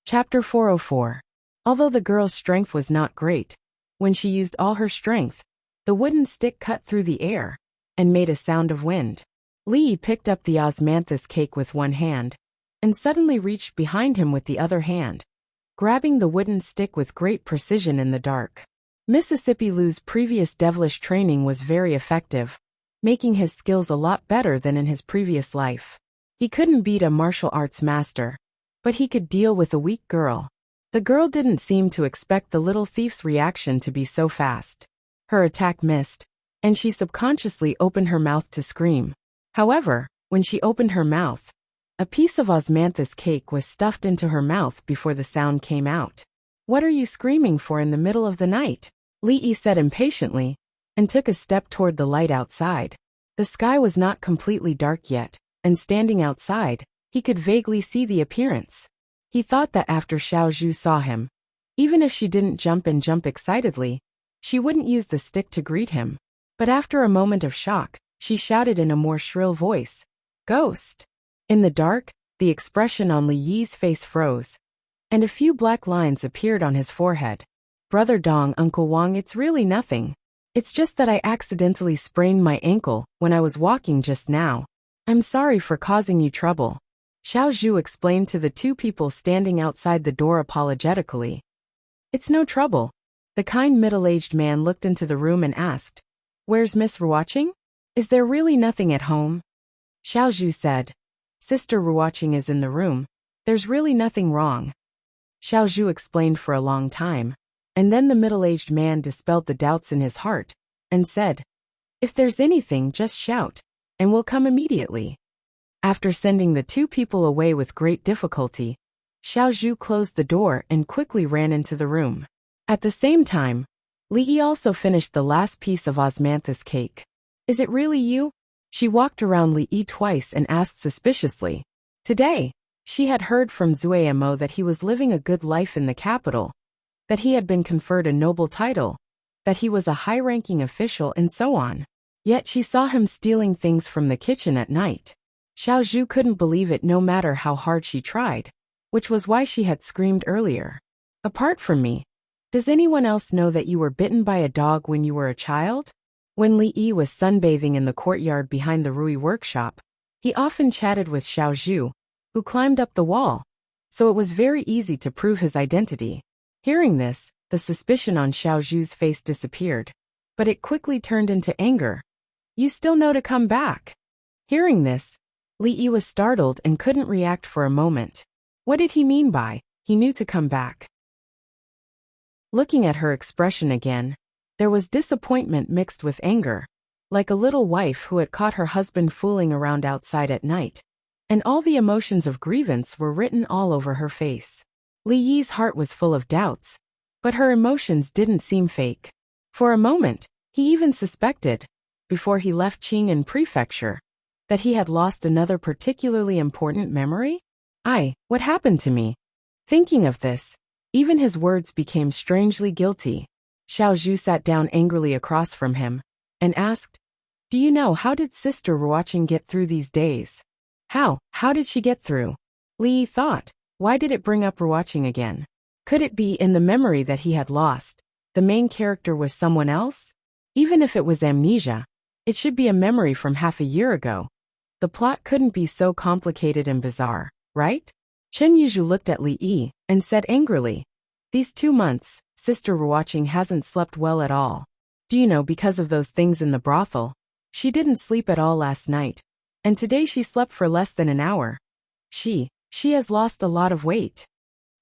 Chapter 404. Although the girl's strength was not great, when she used all her strength, the wooden stick cut through the air and made a sound of wind. Lee picked up the osmanthus cake with one hand and suddenly reached behind him with the other hand, grabbing the wooden stick with great precision in the dark. Mississippi Lou's previous devilish training was very effective, making his skills a lot better than in his previous life. He couldn't beat a martial arts master, but he could deal with a weak girl. The girl didn't seem to expect the little thief's reaction to be so fast. Her attack missed, and she subconsciously opened her mouth to scream. However, when she opened her mouth, a piece of osmanthus cake was stuffed into her mouth before the sound came out. "What are you screaming for in the middle of the night?" Lee said impatiently, and took a step toward the light outside. The sky was not completely dark yet, and standing outside, he could vaguely see the appearance. He thought that after Xiao Zhu saw him, even if she didn't jump excitedly, she wouldn't use the stick to greet him. But after a moment of shock, she shouted in a more shrill voice, "Ghost!" In the dark, the expression on Li Yi's face froze, and a few black lines appeared on his forehead. "Brother Dong, Uncle Wang, it's really nothing. It's just that I accidentally sprained my ankle when I was walking just now. I'm sorry for causing you trouble," Xiao Zhu explained to the two people standing outside the door apologetically. "It's no trouble." The kind middle-aged man looked into the room and asked, "Where's Miss Ruoqing? Is there really nothing at home?" Xiao Zhu said, "Sister Ruoqing is in the room. There's really nothing wrong." Xiao Zhu explained for a long time, and then the middle-aged man dispelled the doubts in his heart and said, "If there's anything, just shout, and we'll come immediately." After sending the two people away with great difficulty, Xiao Zhu closed the door and quickly ran into the room. At the same time, Li Yi also finished the last piece of osmanthus cake. "Is it really you?" She walked around Li Yi twice and asked suspiciously. Today, she had heard from Zuemo that he was living a good life in the capital, that he had been conferred a noble title, that he was a high-ranking official, and so on. Yet she saw him stealing things from the kitchen at night. Xiao Zhu couldn't believe it no matter how hard she tried, which was why she had screamed earlier. "Apart from me, does anyone else know that you were bitten by a dog when you were a child?" When Li Yi was sunbathing in the courtyard behind the Rui workshop, he often chatted with Xiao Zhu, who climbed up the wall, so it was very easy to prove his identity. Hearing this, the suspicion on Xiao Zhu's face disappeared, but it quickly turned into anger. "You still know to come back?" Hearing this, Li Yi was startled and couldn't react for a moment. What did he mean by, "he knew to come back"? Looking at her expression again, there was disappointment mixed with anger, like a little wife who had caught her husband fooling around outside at night, and all the emotions of grievance were written all over her face. Li Yi's heart was full of doubts, but her emotions didn't seem fake. For a moment, he even suspected, before he left Qing'an Prefecture, that he had lost another particularly important memory? What happened to me? Thinking of this, even his words became strangely guilty. Xiao Zhu sat down angrily across from him and asked, "Do you know how did Sister Ruoqing get through these days?" How did she get through? Li Yi thought, why did it bring up Ruoqing again? Could it be in the memory that he had lost, the main character was someone else? Even if it was amnesia, it should be a memory from half a year ago. The plot couldn't be so complicated and bizarre, right? Chen Yuzhu looked at Li Yi and said angrily, "These 2 months, Sister Ruoqing hasn't slept well at all. Do you know, because of those things in the brothel, she didn't sleep at all last night, and today she slept for less than an hour. She has lost a lot of weight.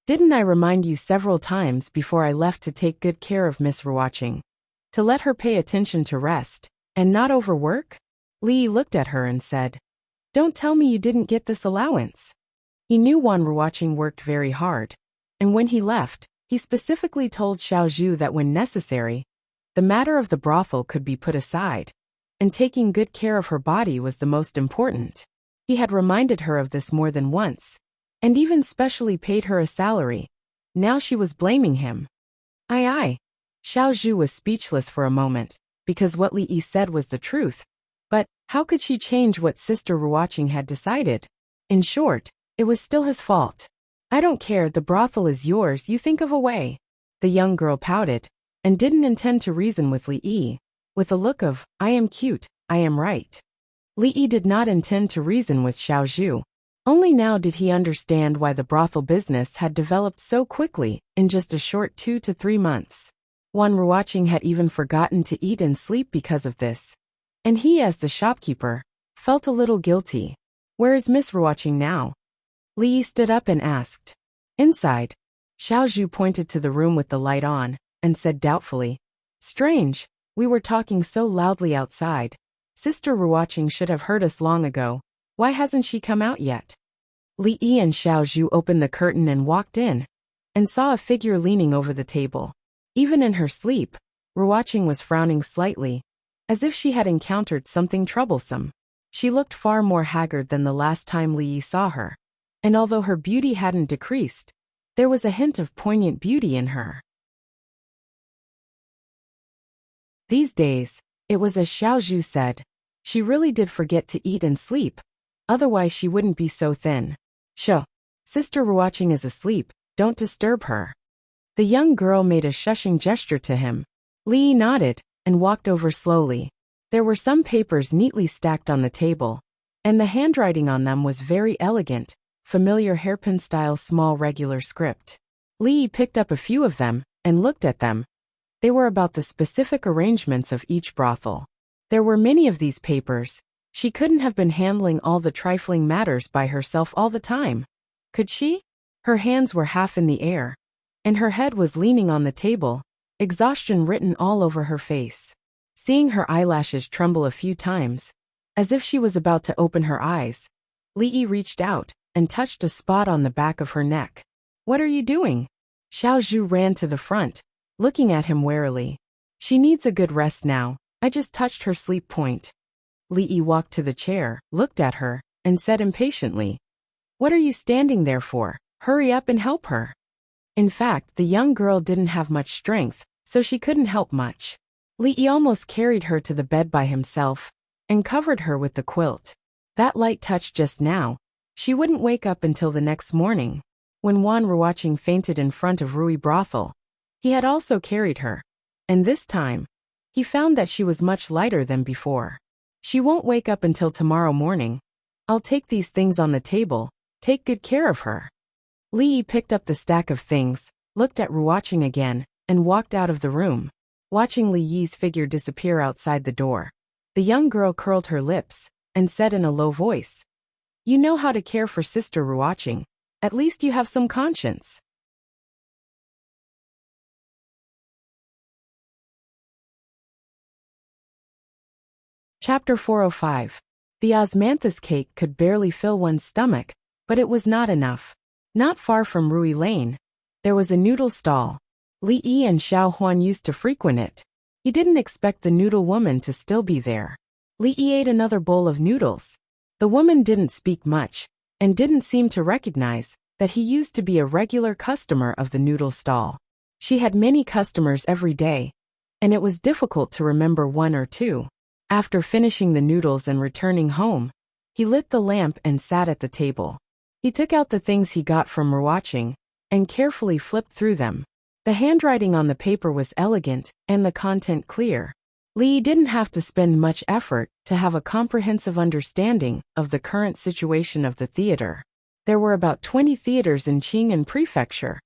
Didn't I remind you several times before I left to take good care of Miss Ruoqing, to let her pay attention to rest, and not overwork?" Li Yi looked at her and said, "Don't tell me you didn't get this allowance." He knew Wan Ruoqing worked very hard, and when he left, he specifically told Xiao Zhu that when necessary, the matter of the brothel could be put aside, and taking good care of her body was the most important. He had reminded her of this more than once, and even specially paid her a salary. Now she was blaming him. Xiao Zhu was speechless for a moment, because what Li Yi said was the truth. But how could she change what Sister Ruoqing had decided? In short, it was still his fault. I don't care, the brothel is yours, you think of a way. The young girl pouted, and didn't intend to reason with Li Yi, with a look of, I am cute, I am right. Li Yi did not intend to reason with Xiao Zhu. Only now did he understand why the brothel business had developed so quickly, in just a short 2 to 3 months. Wan Ruoqing had even forgotten to eat and sleep because of this. And he, as the shopkeeper, felt a little guilty. Where is Miss Ruoqing now? Li Yi stood up and asked. Inside. Xiao Zhu pointed to the room with the light on, and said doubtfully. Strange, we were talking so loudly outside. Sister Ruoqing should have heard us long ago. Why hasn't she come out yet? Li Yi and Xiao Zhu opened the curtain and walked in, and saw a figure leaning over the table. Even in her sleep, Ruoqing was frowning slightly, as if she had encountered something troublesome. She looked far more haggard than the last time Li Yi saw her, and although her beauty hadn't decreased, there was a hint of poignant beauty in her. These days, it was as Xiao Zhu said, she really did forget to eat and sleep, otherwise she wouldn't be so thin. Sho, Sister Ruoqing is asleep, don't disturb her. The young girl made a shushing gesture to him. Li Yi nodded, and walked over slowly. There were some papers neatly stacked on the table, and the handwriting on them was very elegant, familiar hairpin-style small regular script. Li Yi picked up a few of them, and looked at them. They were about the specific arrangements of each brothel. There were many of these papers. She couldn't have been handling all the trifling matters by herself all the time. Could she? Her hands were half in the air, and her head was leaning on the table, exhaustion written all over her face. Seeing her eyelashes tremble a few times, as if she was about to open her eyes, Li Yi reached out and touched a spot on the back of her neck. What are you doing? Xiao Zhu ran to the front, looking at him warily. She needs a good rest now. I just touched her sleep point. Li Yi walked to the chair, looked at her, and said impatiently, What are you standing there for? Hurry up and help her. In fact, the young girl didn't have much strength, so she couldn't help much. Li Yi almost carried her to the bed by himself, and covered her with the quilt. That light touch just now, she wouldn't wake up until the next morning. When Wan Ruoqing fainted in front of Rui brothel, he had also carried her, and this time, he found that she was much lighter than before. She won't wake up until tomorrow morning. I'll take these things on the table, take good care of her. Li Yi picked up the stack of things, looked at Ruoqing again, and walked out of the room. Watching Li Yi's figure disappear outside the door, the young girl curled her lips, and said in a low voice, You know how to care for Sister Ruoqing. At least you have some conscience. Chapter 405. The osmanthus cake could barely fill one's stomach, but it was not enough. Not far from Rui Lane, there was a noodle stall. Li Yi and Xiao Huan used to frequent it. He didn't expect the noodle woman to still be there. Li Yi ate another bowl of noodles. The woman didn't speak much, and didn't seem to recognize that he used to be a regular customer of the noodle stall. She had many customers every day, and it was difficult to remember one or two. After finishing the noodles and returning home, he lit the lamp and sat at the table. He took out the things he got from Ruoqing, and carefully flipped through them. The handwriting on the paper was elegant, and the content clear. Li Yi didn't have to spend much effort to have a comprehensive understanding of the current situation of the theater. There were about 20 theaters in Qing'an Prefecture,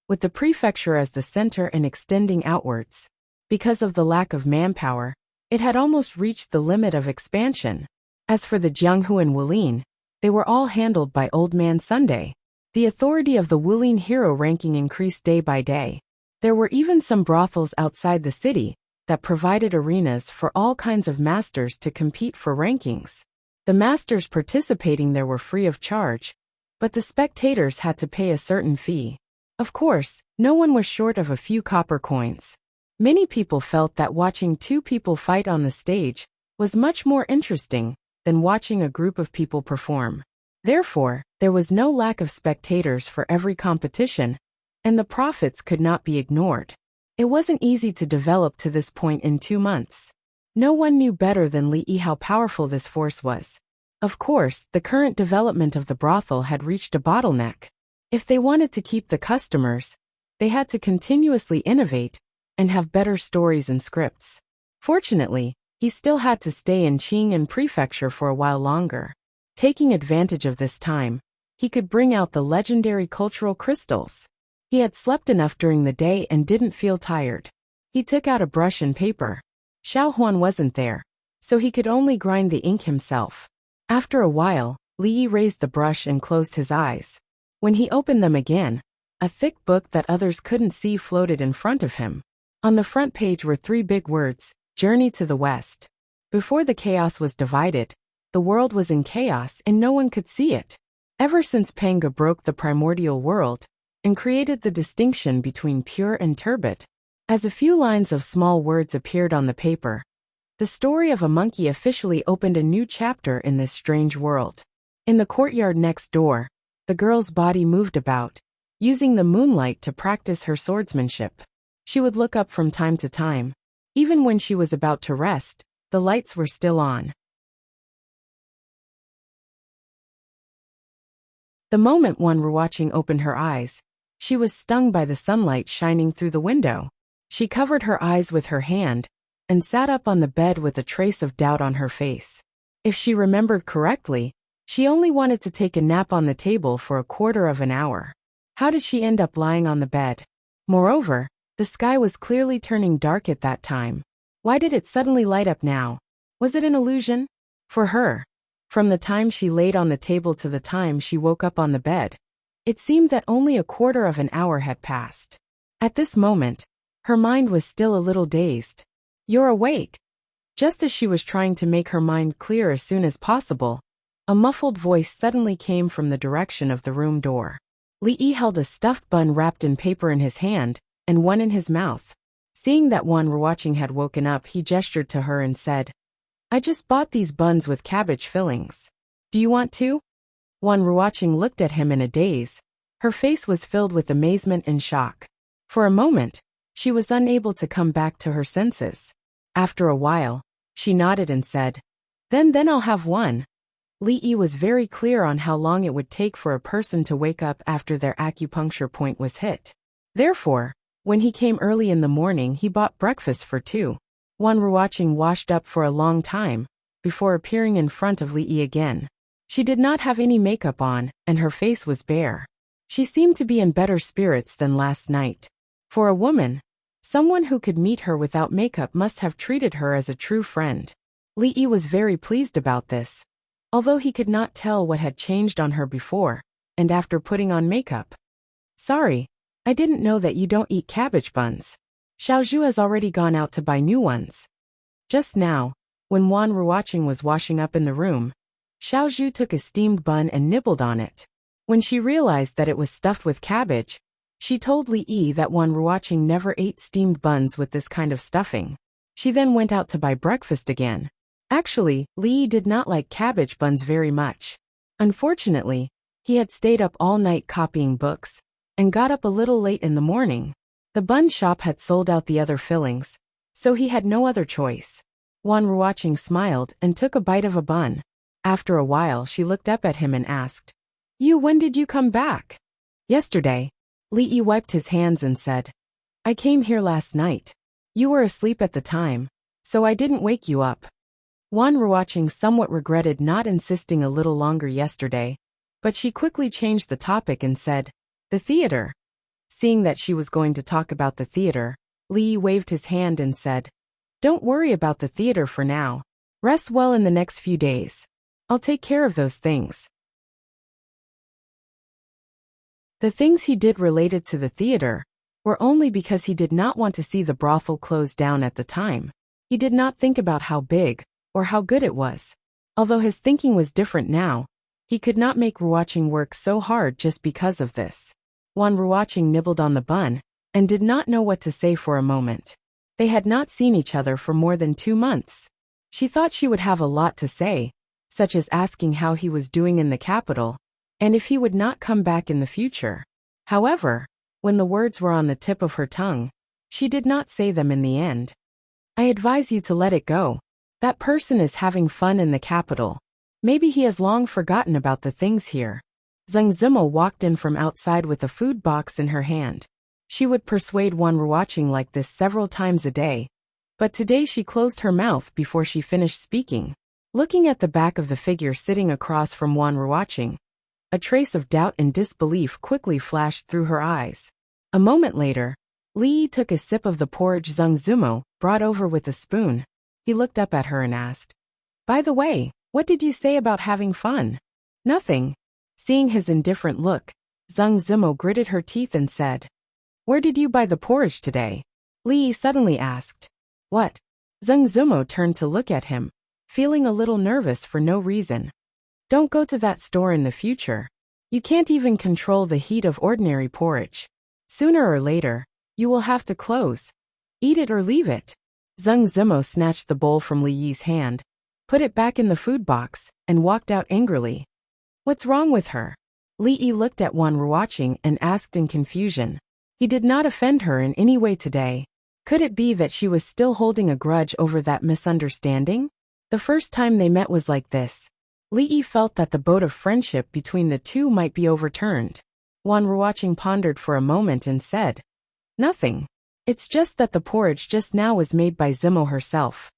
with the prefecture as the center and extending outwards. Because of the lack of manpower, it had almost reached the limit of expansion. As for the Jianghu and Wulin, they were all handled by Old Man Sunday. The authority of the Wulin hero ranking increased day by day. There were even some brothels outside the city that provided arenas for all kinds of masters to compete for rankings. The masters participating there were free of charge, but the spectators had to pay a certain fee. Of course, no one was short of a few copper coins. Many people felt that watching two people fight on the stage was much more interesting than watching a group of people perform. Therefore, there was no lack of spectators for every competition, and the profits could not be ignored. It wasn't easy to develop to this point in 2 months. No one knew better than Li Yi how powerful this force was. Of course, the current development of the brothel had reached a bottleneck. If they wanted to keep the customers, they had to continuously innovate and have better stories and scripts. Fortunately, he still had to stay in Qing'an Prefecture for a while longer. Taking advantage of this time, he could bring out the legendary cultural crystals. He had slept enough during the day and didn't feel tired. He took out a brush and paper. Xiao Huan wasn't there, so he could only grind the ink himself. After a while, Li Yi raised the brush and closed his eyes. When he opened them again, a thick book that others couldn't see floated in front of him. On the front page were 3 big words, Journey to the West. Before the chaos was divided, the world was in chaos and no one could see it. Ever since Panga broke the primordial world and created the distinction between pure and turbid, as a few lines of small words appeared on the paper, the story of a monkey officially opened a new chapter in this strange world. In the courtyard next door, the girl's body moved about, using the moonlight to practice her swordsmanship. She would look up from time to time. Even when she was about to rest, the lights were still on. The moment Wan Ruoqing opened her eyes, she was stung by the sunlight shining through the window. She covered her eyes with her hand and sat up on the bed with a trace of doubt on her face. If she remembered correctly, she only wanted to take a nap on the table for a quarter of an hour. How did she end up lying on the bed? Moreover, the sky was clearly turning dark at that time. Why did it suddenly light up now? Was it an illusion? For her, from the time she laid on the table to the time she woke up on the bed, it seemed that only a quarter of an hour had passed. At this moment, her mind was still a little dazed. "You're awake." Just as she was trying to make her mind clear as soon as possible, a muffled voice suddenly came from the direction of the room door. Li Yi held a stuffed bun wrapped in paper in his hand and one in his mouth. Seeing that Wan Ruoqing had woken up, he gestured to her and said, "I just bought these buns with cabbage fillings. Do you want to?" Wan Ruoqing looked at him in a daze. Her face was filled with amazement and shock. For a moment, she was unable to come back to her senses. After a while, she nodded and said, Then I'll have one." Li Yi was very clear on how long it would take for a person to wake up after their acupuncture point was hit. Therefore, when he came early in the morning, he bought breakfast for 2. Wan Ruoqing washed up for a long time before appearing in front of Li Yi again. She did not have any makeup on, and her face was bare. She seemed to be in better spirits than last night. For a woman, someone who could meet her without makeup must have treated her as a true friend. Li Yi was very pleased about this, although he could not tell what had changed on her before and after putting on makeup. "Sorry, I didn't know that you don't eat cabbage buns. Xiaozhu has already gone out to buy new ones." Just now, when Wan Ruoqing was washing up in the room, Xiaozhu took a steamed bun and nibbled on it. When she realized that it was stuffed with cabbage, she told Li Yi that Wan Ruoqing never ate steamed buns with this kind of stuffing. She then went out to buy breakfast again. Actually, Li Yi did not like cabbage buns very much. Unfortunately, he had stayed up all night copying books and got up a little late in the morning. The bun shop had sold out the other fillings, so he had no other choice. Wan Ruoqing smiled and took a bite of a bun. After a while, she looked up at him and asked, When did you come back?" "Yesterday." Li Yi wiped his hands and said, "I came here last night. You were asleep at the time, so I didn't wake you up." Wan Ruoqing somewhat regretted not insisting a little longer yesterday, but she quickly changed the topic and said, "The theater." Seeing that she was going to talk about the theater, Li Yi waved his hand and said, "Don't worry about the theater for now. Rest well in the next few days. I'll take care of those things." The things he did related to the theater were only because he did not want to see the brothel close down at the time. He did not think about how big or how good it was. Although his thinking was different now, he could not make Ruoqing work so hard just because of this. Wan Ruoqing nibbled on the bun and did not know what to say for a moment. They had not seen each other for more than 2 months. She thought she would have a lot to say, such as asking how he was doing in the capital, and if he would not come back in the future. However, when the words were on the tip of her tongue, she did not say them in the end. "I advise you to let it go. That person is having fun in the capital. Maybe he has long forgotten about the things here." Zheng Zimo walked in from outside with a food box in her hand. She would persuade Wan Ruoqing like this several times a day, but today she closed her mouth before she finished speaking. Looking at the back of the figure sitting across from Wan Ruoqing, a trace of doubt and disbelief quickly flashed through her eyes. A moment later, Li Yi took a sip of the porridge Zheng Zimo brought over with a spoon. He looked up at her and asked, "By the way, what did you say about having fun?" "Nothing." Seeing his indifferent look, Zheng Zimo gritted her teeth and said, "Where did you buy the porridge today?" Li Yi suddenly asked. "What?" Zheng Zimo turned to look at him, feeling a little nervous for no reason. "Don't go to that store in the future. You can't even control the heat of ordinary porridge. Sooner or later, you will have to close. Eat it or leave it." Zheng Zimo snatched the bowl from Li Yi's hand, put it back in the food box, and walked out angrily. "What's wrong with her?" Li Yi looked at Wan Ruoqing and asked in confusion. He did not offend her in any way today. Could it be that she was still holding a grudge over that misunderstanding? The first time they met was like this. Li Yi felt that the boat of friendship between the two might be overturned. Wan Ruoqing pondered for a moment and said, "Nothing. It's just that the porridge just now was made by Zimo herself."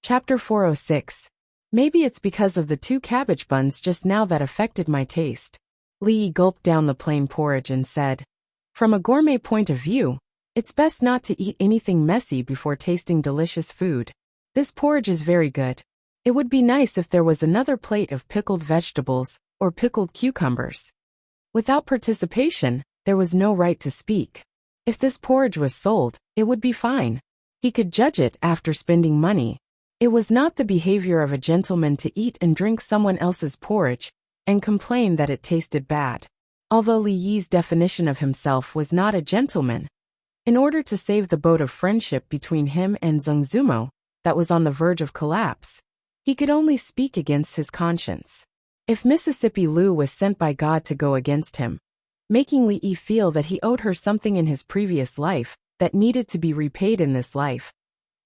Chapter 406. Maybe it's because of the 2 cabbage buns just now that affected my taste. Li Yi gulped down the plain porridge and said, "From a gourmet point of view, it's best not to eat anything messy before tasting delicious food. This porridge is very good. It would be nice if there was another plate of pickled vegetables or pickled cucumbers." Without participation, there was no right to speak. If this porridge was sold, it would be fine. He could judge it after spending money. It was not the behavior of a gentleman to eat and drink someone else's porridge and complain that it tasted bad. Although Li Yi's definition of himself was not a gentleman, in order to save the boat of friendship between him and Zheng Zimo, that was on the verge of collapse, he could only speak against his conscience. If Mississippi Lu was sent by God to go against him, making Li Yi feel that he owed her something in his previous life that needed to be repaid in this life,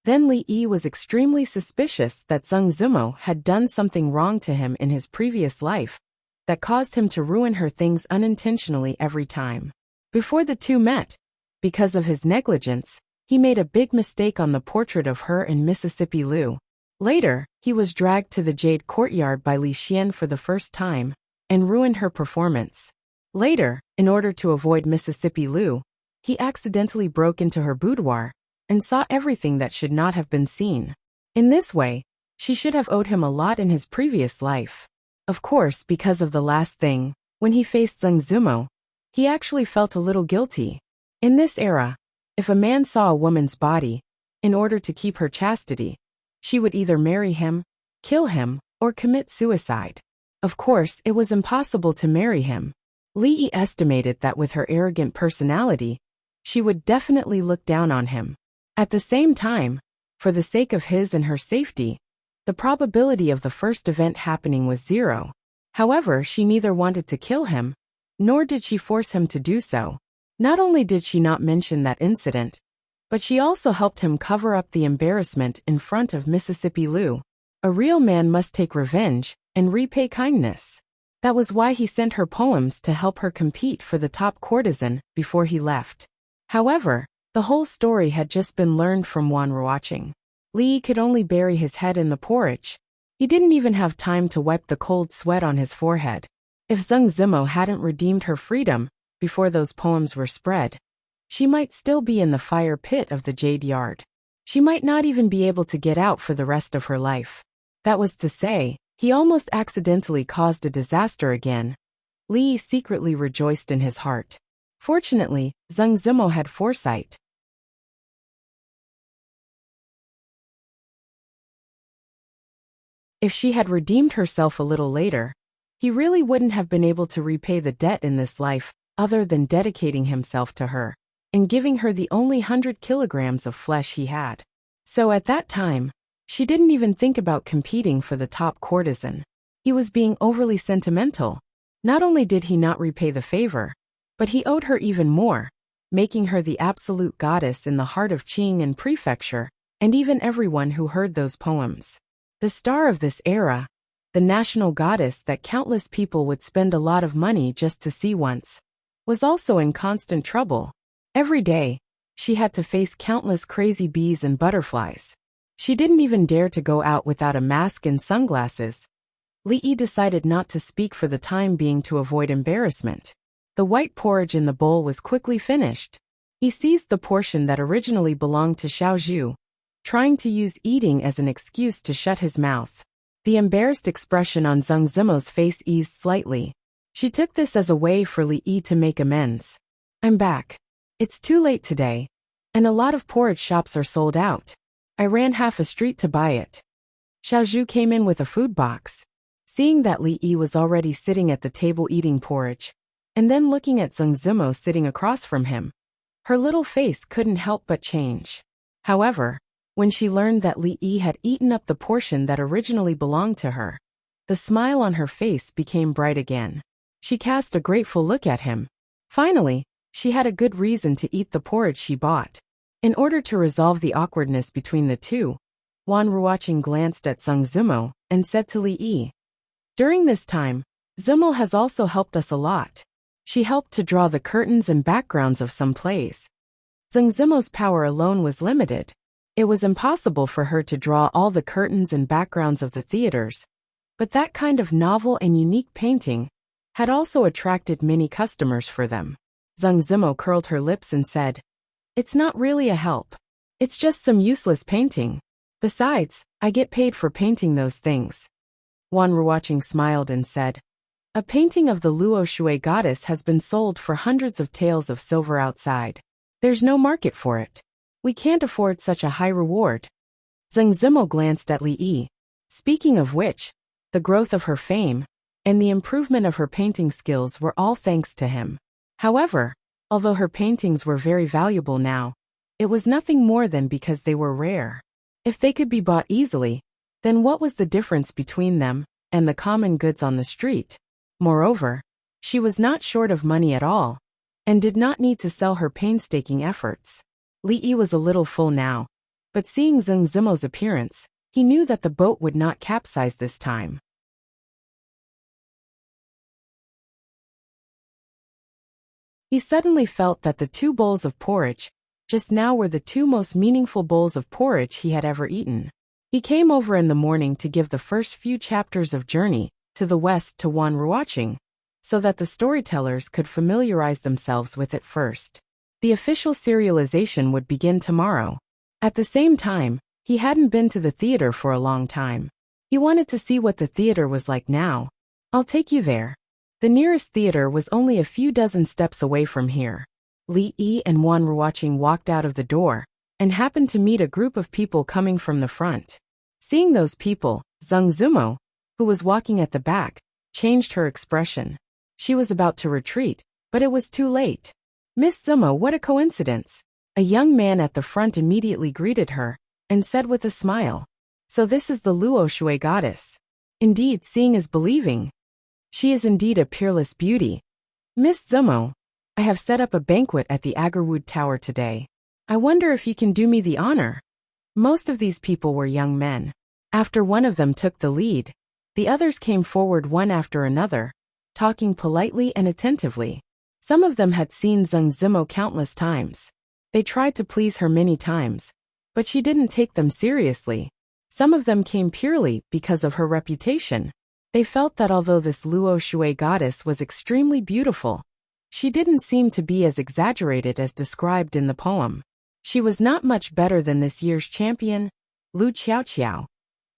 then Li Yi was extremely suspicious that Zheng Zimo had done something wrong to him in his previous life that caused him to ruin her things unintentionally every time. Before the two met, because of his negligence, he made a big mistake on the portrait of her and Mississippi Lu. Later, he was dragged to the Jade Courtyard by Li Xian for the first time and ruined her performance. Later, in order to avoid Mississippi Lu, he accidentally broke into her boudoir and saw everything that should not have been seen. In this way, she should have owed him a lot in his previous life. Of course, because of the last thing, when he faced Zheng Zimo, he actually felt a little guilty. In this era, if a man saw a woman's body, in order to keep her chastity, she would either marry him, kill him, or commit suicide. Of course, it was impossible to marry him. Li Yi estimated that with her arrogant personality, she would definitely look down on him. At the same time, for the sake of his and her safety, the probability of the first event happening was 0. However, she neither wanted to kill him, nor did she force him to do so. Not only did she not mention that incident, but she also helped him cover up the embarrassment in front of Mississippi Lu. A real man must take revenge and repay kindness. That was why he sent her poems to help her compete for the top courtesan before he left. However, the whole story had just been learned from Wan Ruoqing. Li Yi could only bury his head in the porridge. He didn't even have time to wipe the cold sweat on his forehead. If Zheng Zimo hadn't redeemed her freedom before those poems were spread, she might still be in the fire pit of the Jade Yard. She might not even be able to get out for the rest of her life. That was to say, he almost accidentally caused a disaster again. Li Yi secretly rejoiced in his heart. Fortunately, Zheng Zimo had foresight. If she had redeemed herself a little later, he really wouldn't have been able to repay the debt in this life, other than dedicating himself to her and giving her the only 100 kilograms of flesh he had. So at that time, she didn't even think about competing for the top courtesan. He was being overly sentimental. Not only did he not repay the favor, but he owed her even more. making her the absolute goddess in the heart of Qing and Prefecture, and even everyone who heard those poems. The star of this era, the national goddess that countless people would spend a lot of money just to see once, was also in constant trouble. Every day, she had to face countless crazy bees and butterflies. She didn't even dare to go out without a mask and sunglasses. Li Yi decided not to speak for the time being to avoid embarrassment. The white porridge in the bowl was quickly finished. He seized the portion that originally belonged to Xiao Zhu, trying to use eating as an excuse to shut his mouth. The embarrassed expression on Zheng Zimo's face eased slightly. She took this as a way for Li Yi to make amends. "I'm back. It's too late today, and a lot of porridge shops are sold out. I ran half a street to buy it." Xiao Zhu came in with a food box. Seeing that Li Yi was already sitting at the table eating porridge, and then looking at Zheng Zimo sitting across from him, her little face couldn't help but change. However, when she learned that Li Yi had eaten up the portion that originally belonged to her, the smile on her face became bright again. She cast a grateful look at him. Finally, she had a good reason to eat the porridge she bought. In order to resolve the awkwardness between the two, Wan Ruoqing glanced at Zheng Zimo and said to Li Yi, "During this time, Zimo has also helped us a lot. She helped to draw the curtains and backgrounds of some plays." Zheng Zimo's power alone was limited. It was impossible for her to draw all the curtains and backgrounds of the theaters, but that kind of novel and unique painting had also attracted many customers for them. Zheng Zimo curled her lips and said, "It's not really a help. It's just some useless painting. Besides, I get paid for painting those things." Wan Ruoqing smiled and said, "A painting of the Luo Shui goddess has been sold for hundreds of taels of silver outside. There's no market for it. We can't afford such a high reward." Zheng Zimo glanced at Li Yi. Speaking of which, the growth of her fame and the improvement of her painting skills were all thanks to him. However, although her paintings were very valuable now, it was nothing more than because they were rare. If they could be bought easily, then what was the difference between them and the common goods on the street? Moreover, she was not short of money at all, and did not need to sell her painstaking efforts. Li Yi was a little full now, but seeing Zheng Zimo's appearance, he knew that the boat would not capsize this time. He suddenly felt that the 2 bowls of porridge just now were the 2 most meaningful bowls of porridge he had ever eaten. He came over in the morning to give the first few chapters of Journey to the West to Wan Ruoqing, so that the storytellers could familiarize themselves with it first. The official serialization would begin tomorrow. At the same time, he hadn't been to the theater for a long time. He wanted to see what the theater was like now. "I'll take you there." The nearest theater was only a few dozen steps away from here. Li Yi and Wan Ruoqing walked out of the door, and happened to meet a group of people coming from the front. Seeing those people, Zheng Zimo, who was walking at the back, changed her expression. She was about to retreat, but it was too late. "Miss Zimo, what a coincidence." A young man at the front immediately greeted her, and said with a smile, "So this is the Luo Shui goddess. Indeed, seeing is believing. She is indeed a peerless beauty. Miss Zimo, I have set up a banquet at the Agarwood Tower today. I wonder if you can do me the honor." Most of these people were young men. After one of them took the lead, the others came forward one after another, talking politely and attentively. Some of them had seen Zheng Zimo countless times. They tried to please her many times, but she didn't take them seriously. Some of them came purely because of her reputation. They felt that although this Luo Shui goddess was extremely beautiful, she didn't seem to be as exaggerated as described in the poem. She was not much better than this year's champion, Lu Qiaoqiao,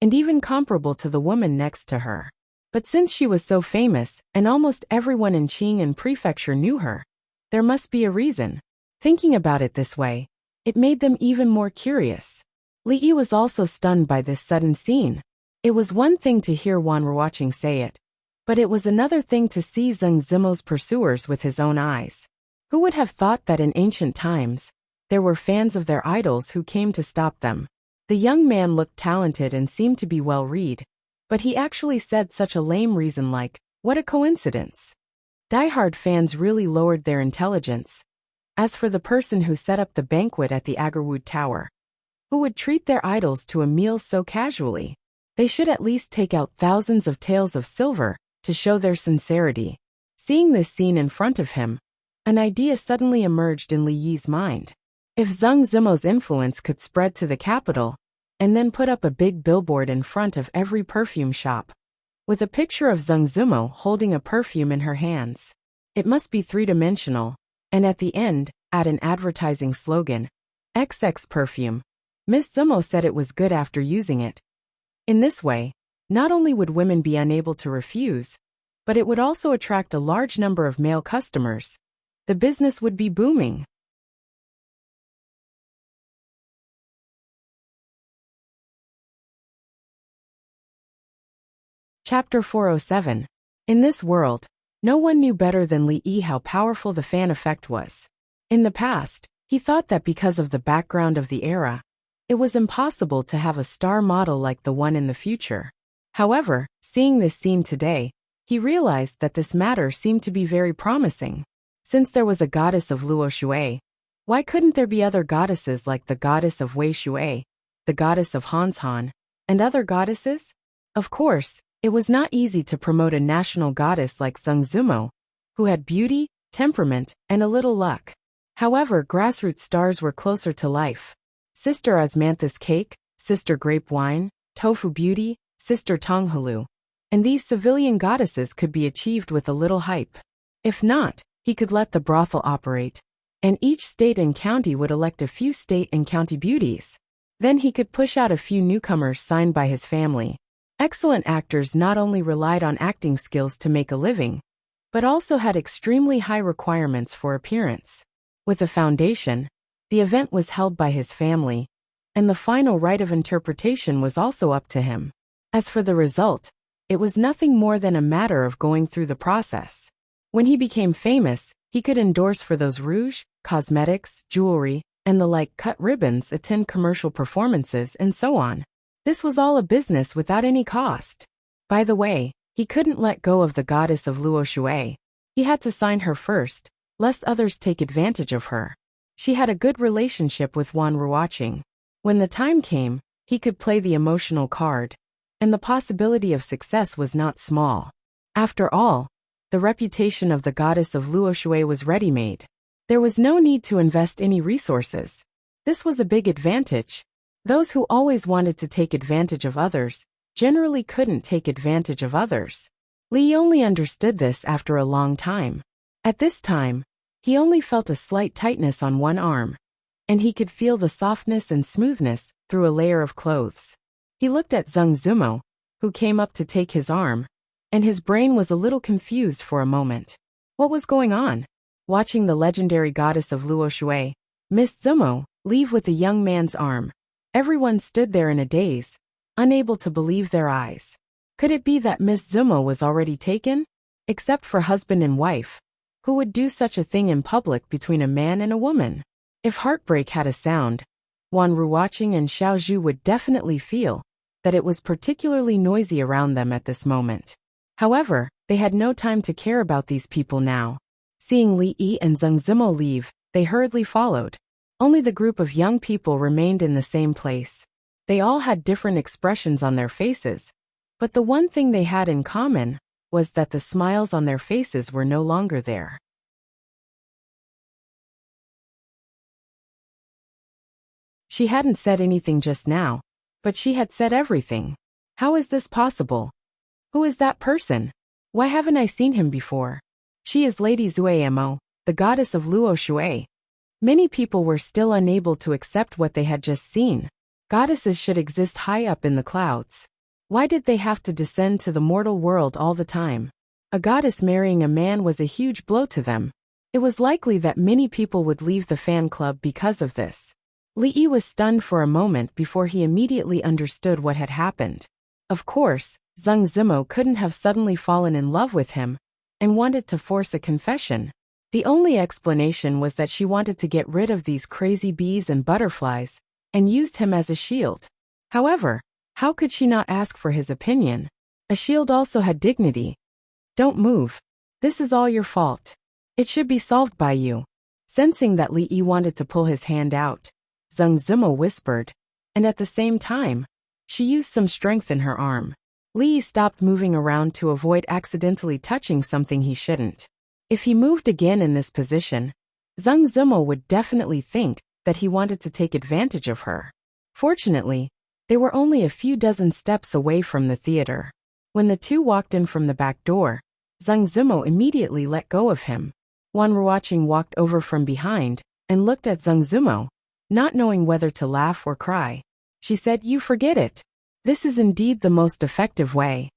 and even comparable to the woman next to her. But since she was so famous, and almost everyone in Qing and Prefecture knew her, there must be a reason. Thinking about it this way, it made them even more curious. Li Yi was also stunned by this sudden scene. It was one thing to hear Wan Ruoqing say it, but it was another thing to see Zheng Zimo's pursuers with his own eyes. Who would have thought that in ancient times, there were fans of their idols who came to stop them? The young man looked talented and seemed to be well read, but he actually said such a lame reason like, "What a coincidence." Diehard fans really lowered their intelligence. As for the person who set up the banquet at the Agarwood Tower, who would treat their idols to a meal so casually, they should at least take out thousands of taels of silver to show their sincerity. Seeing this scene in front of him, an idea suddenly emerged in Li Yi's mind. If Zheng Zimo's influence could spread to the capital, and then put up a big billboard in front of every perfume shop, with a picture of Zheng Zimo holding a perfume in her hands. It must be three-dimensional, and at the end, add an advertising slogan, XX perfume. Miss Zimo said it was good after using it. In this way, not only would women be unable to refuse, but it would also attract a large number of male customers. The business would be booming. Chapter 407. In this world, no one knew better than Li Yi how powerful the fan effect was. In the past, he thought that because of the background of the era, it was impossible to have a star model like the one in the future. However, seeing this scene today, he realized that this matter seemed to be very promising. Since there was a goddess of Luo Shui, why couldn't there be other goddesses like the goddess of Wei Shui, the goddess of Hanshan, and other goddesses? Of course, it was not easy to promote a national goddess like Zheng Zimo, who had beauty, temperament, and a little luck. However, grassroots stars were closer to life. Sister Osmanthus Cake, Sister Grape Wine, Tofu Beauty, Sister Tonghalu. And these civilian goddesses could be achieved with a little hype. If not, he could let the brothel operate, and each state and county would elect a few state and county beauties. Then he could push out a few newcomers signed by his family. Excellent actors not only relied on acting skills to make a living, but also had extremely high requirements for appearance. With a foundation, the event was held by his family, and the final right of interpretation was also up to him. As for the result, it was nothing more than a matter of going through the process. When he became famous, he could endorse for those rouge, cosmetics, jewelry, and the like, cut ribbons, attend commercial performances, and so on. This was all a business without any cost. By the way, he couldn't let go of the goddess of Luo Shui. He had to sign her first, lest others take advantage of her. She had a good relationship with Wan Ruoqing. When the time came, he could play the emotional card, and the possibility of success was not small. After all, the reputation of the goddess of Luo Shui was ready-made. There was no need to invest any resources. This was a big advantage. Those who always wanted to take advantage of others generally couldn't take advantage of others. Li only understood this after a long time. At this time, he only felt a slight tightness on one arm, and he could feel the softness and smoothness through a layer of clothes. He looked at Zheng Zimo, who came up to take his arm, and his brain was a little confused for a moment. What was going on? Watching the legendary goddess of Luo Shui, Miss Zimo, leave with the young man's arm. Everyone stood there in a daze, unable to believe their eyes. Could it be that Miss Zimo was already taken? Except for husband and wife, who would do such a thing in public between a man and a woman? If heartbreak had a sound, Wan Ruoqing and Xiao Zhu would definitely feel that it was particularly noisy around them at this moment. However, they had no time to care about these people now. Seeing Li Yi and Zheng Zimo leave, they hurriedly followed. Only the group of young people remained in the same place. They all had different expressions on their faces, but the one thing they had in common was that the smiles on their faces were no longer there. She hadn't said anything just now, but she had said everything. How is this possible? Who is that person? Why haven't I seen him before? She is Lady Zuemo, the goddess of Luo Shui. Many people were still unable to accept what they had just seen. Goddesses should exist high up in the clouds. Why did they have to descend to the mortal world all the time? A goddess marrying a man was a huge blow to them. It was likely that many people would leave the fan club because of this. Li Yi was stunned for a moment before he immediately understood what had happened. Of course, Zheng Zimo couldn't have suddenly fallen in love with him and wanted to force a confession. The only explanation was that she wanted to get rid of these crazy bees and butterflies, and used him as a shield. However, how could she not ask for his opinion? A shield also had dignity. Don't move. This is all your fault. It should be solved by you. Sensing that Li Yi wanted to pull his hand out, Zheng Zimo whispered, and at the same time, she used some strength in her arm. Li Yi stopped moving around to avoid accidentally touching something he shouldn't. If he moved again in this position, Zheng Zimo would definitely think that he wanted to take advantage of her. Fortunately, they were only a few dozen steps away from the theater. When the two walked in from the back door, Zheng Zimo immediately let go of him. Wan Ruoqing walked over from behind and looked at Zheng Zimo, not knowing whether to laugh or cry. She said, "You forget it. This is indeed the most effective way."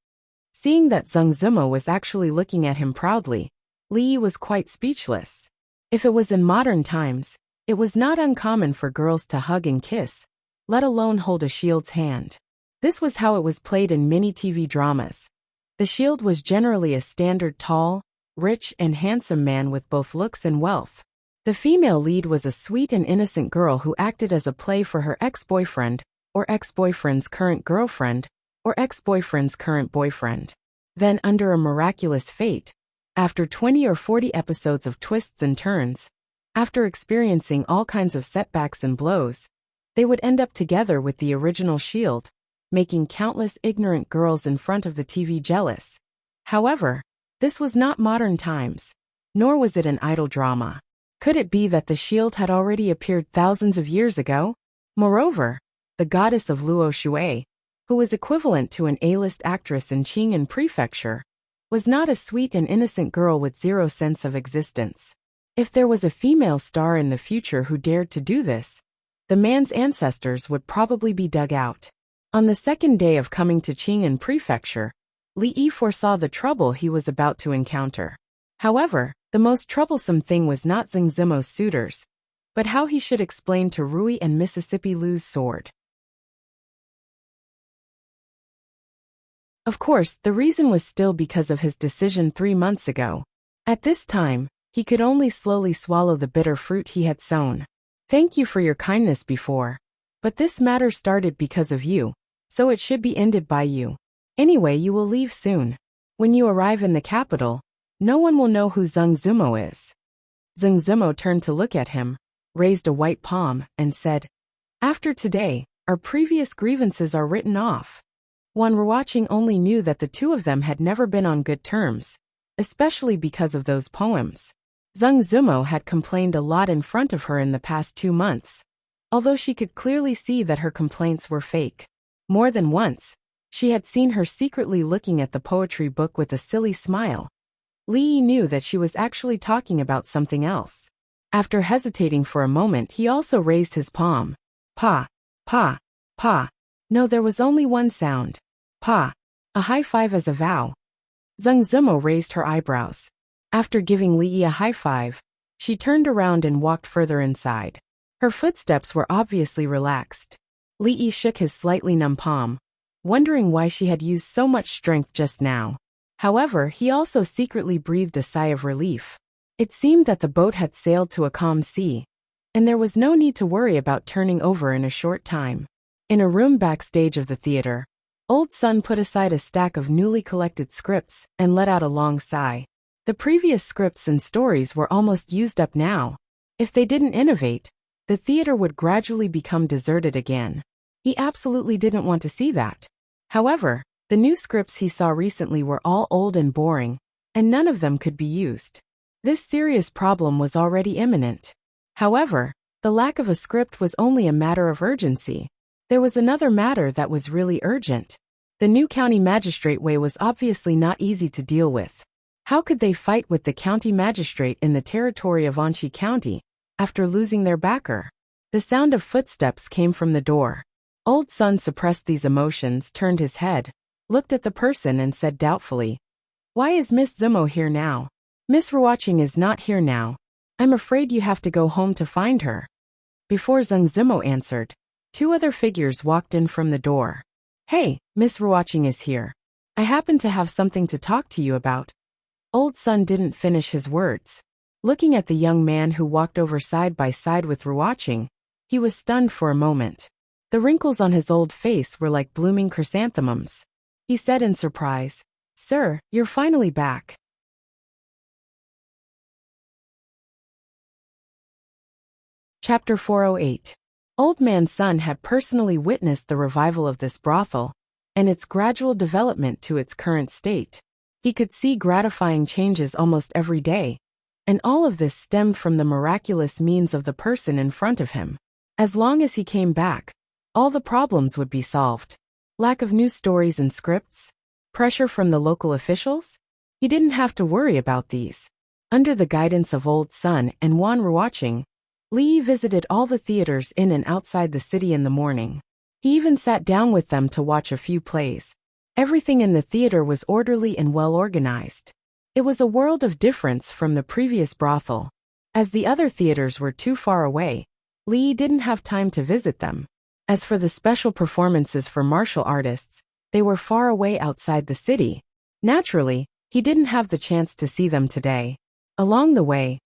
Seeing that Zheng Zimo was actually looking at him proudly, Li Yi was quite speechless. If it was in modern times, it was not uncommon for girls to hug and kiss, let alone hold a shield's hand. This was how it was played in many TV dramas. The shield was generally a standard tall, rich and handsome man with both looks and wealth. The female lead was a sweet and innocent girl who acted as a play for her ex-boyfriend, or ex-boyfriend's current girlfriend, or ex-boyfriend's current boyfriend. Then, under a miraculous fate, after 20 or 40 episodes of twists and turns, after experiencing all kinds of setbacks and blows, they would end up together with the original shield, making countless ignorant girls in front of the TV jealous. However, this was not modern times, nor was it an idol drama. Could it be that the shield had already appeared thousands of years ago? Moreover, the goddess of Luo Shui, who was equivalent to an A-list actress in Qing'an Prefecture, was not a sweet and innocent girl with zero sense of existence. If there was a female star in the future who dared to do this, the man's ancestors would probably be dug out. On the second day of coming to Qing'an Prefecture, Li Yi foresaw the trouble he was about to encounter. However, the most troublesome thing was not Zheng Zimo's suitors, but how he should explain to Rui and Mississippi Lu's sword. Of course, the reason was still because of his decision 3 months ago. At this time, he could only slowly swallow the bitter fruit he had sown. Thank you for your kindness before, but this matter started because of you, so it should be ended by you. Anyway, you will leave soon. When you arrive in the capital, no one will know who Zheng Zimo is. Zheng Zimo turned to look at him, raised a white palm, and said, "After today, our previous grievances are written off." Wan Ruoqing only knew that the two of them had never been on good terms, especially because of those poems. Zheng Zimo had complained a lot in front of her in the past 2 months, although she could clearly see that her complaints were fake. More than once, she had seen her secretly looking at the poetry book with a silly smile. Li Yi knew that she was actually talking about something else. After hesitating for a moment, he also raised his palm. Pa, pa, pa. No, there was only one sound. Pa. A high five as a vow. Zheng Zimo raised her eyebrows. After giving Li Yi a high five, she turned around and walked further inside. Her footsteps were obviously relaxed. Li Yi shook his slightly numb palm, wondering why she had used so much strength just now. However, he also secretly breathed a sigh of relief. It seemed that the boat had sailed to a calm sea, and there was no need to worry about turning over in a short time. In a room backstage of the theater, Old Sun put aside a stack of newly collected scripts and let out a long sigh. The previous scripts and stories were almost used up now. If they didn't innovate, the theater would gradually become deserted again. He absolutely didn't want to see that. However, the new scripts he saw recently were all old and boring, and none of them could be used. This serious problem was already imminent. However, the lack of a script was only a matter of urgency. There was another matter that was really urgent. The new county magistrate way was obviously not easy to deal with. How could they fight with the county magistrate in the territory of Anqi County, after losing their backer? The sound of footsteps came from the door. Old Sun suppressed these emotions, turned his head, looked at the person and said doubtfully, "Why is Miss Zimo here now?" "Miss Ruoqing is not here now. I'm afraid you have to go home to find her." Before Zheng Zimo answered, 2 other figures walked in from the door. "Hey, Miss Ruoqing is here. I happen to have something to talk to you about." Old Sun didn't finish his words. Looking at the young man who walked over side by side with Ruoqing, he was stunned for a moment. The wrinkles on his old face were like blooming chrysanthemums. He said in surprise, "Sir, you're finally back." Chapter 408. Old Man Sun had personally witnessed the revival of this brothel and its gradual development to its current state. He could see gratifying changes almost every day, and all of this stemmed from the miraculous means of the person in front of him. As long as he came back, all the problems would be solved. Lack of new stories and scripts? Pressure from the local officials? He didn't have to worry about these. Under the guidance of Old Sun and Wan Ruoqing, Li visited all the theaters in and outside the city in the morning. He even sat down with them to watch a few plays. Everything in the theater was orderly and well organized. It was a world of difference from the previous brothel. As the other theaters were too far away, Li didn't have time to visit them. As for the special performances for martial artists, they were far away outside the city. Naturally, he didn't have the chance to see them today. Along the way,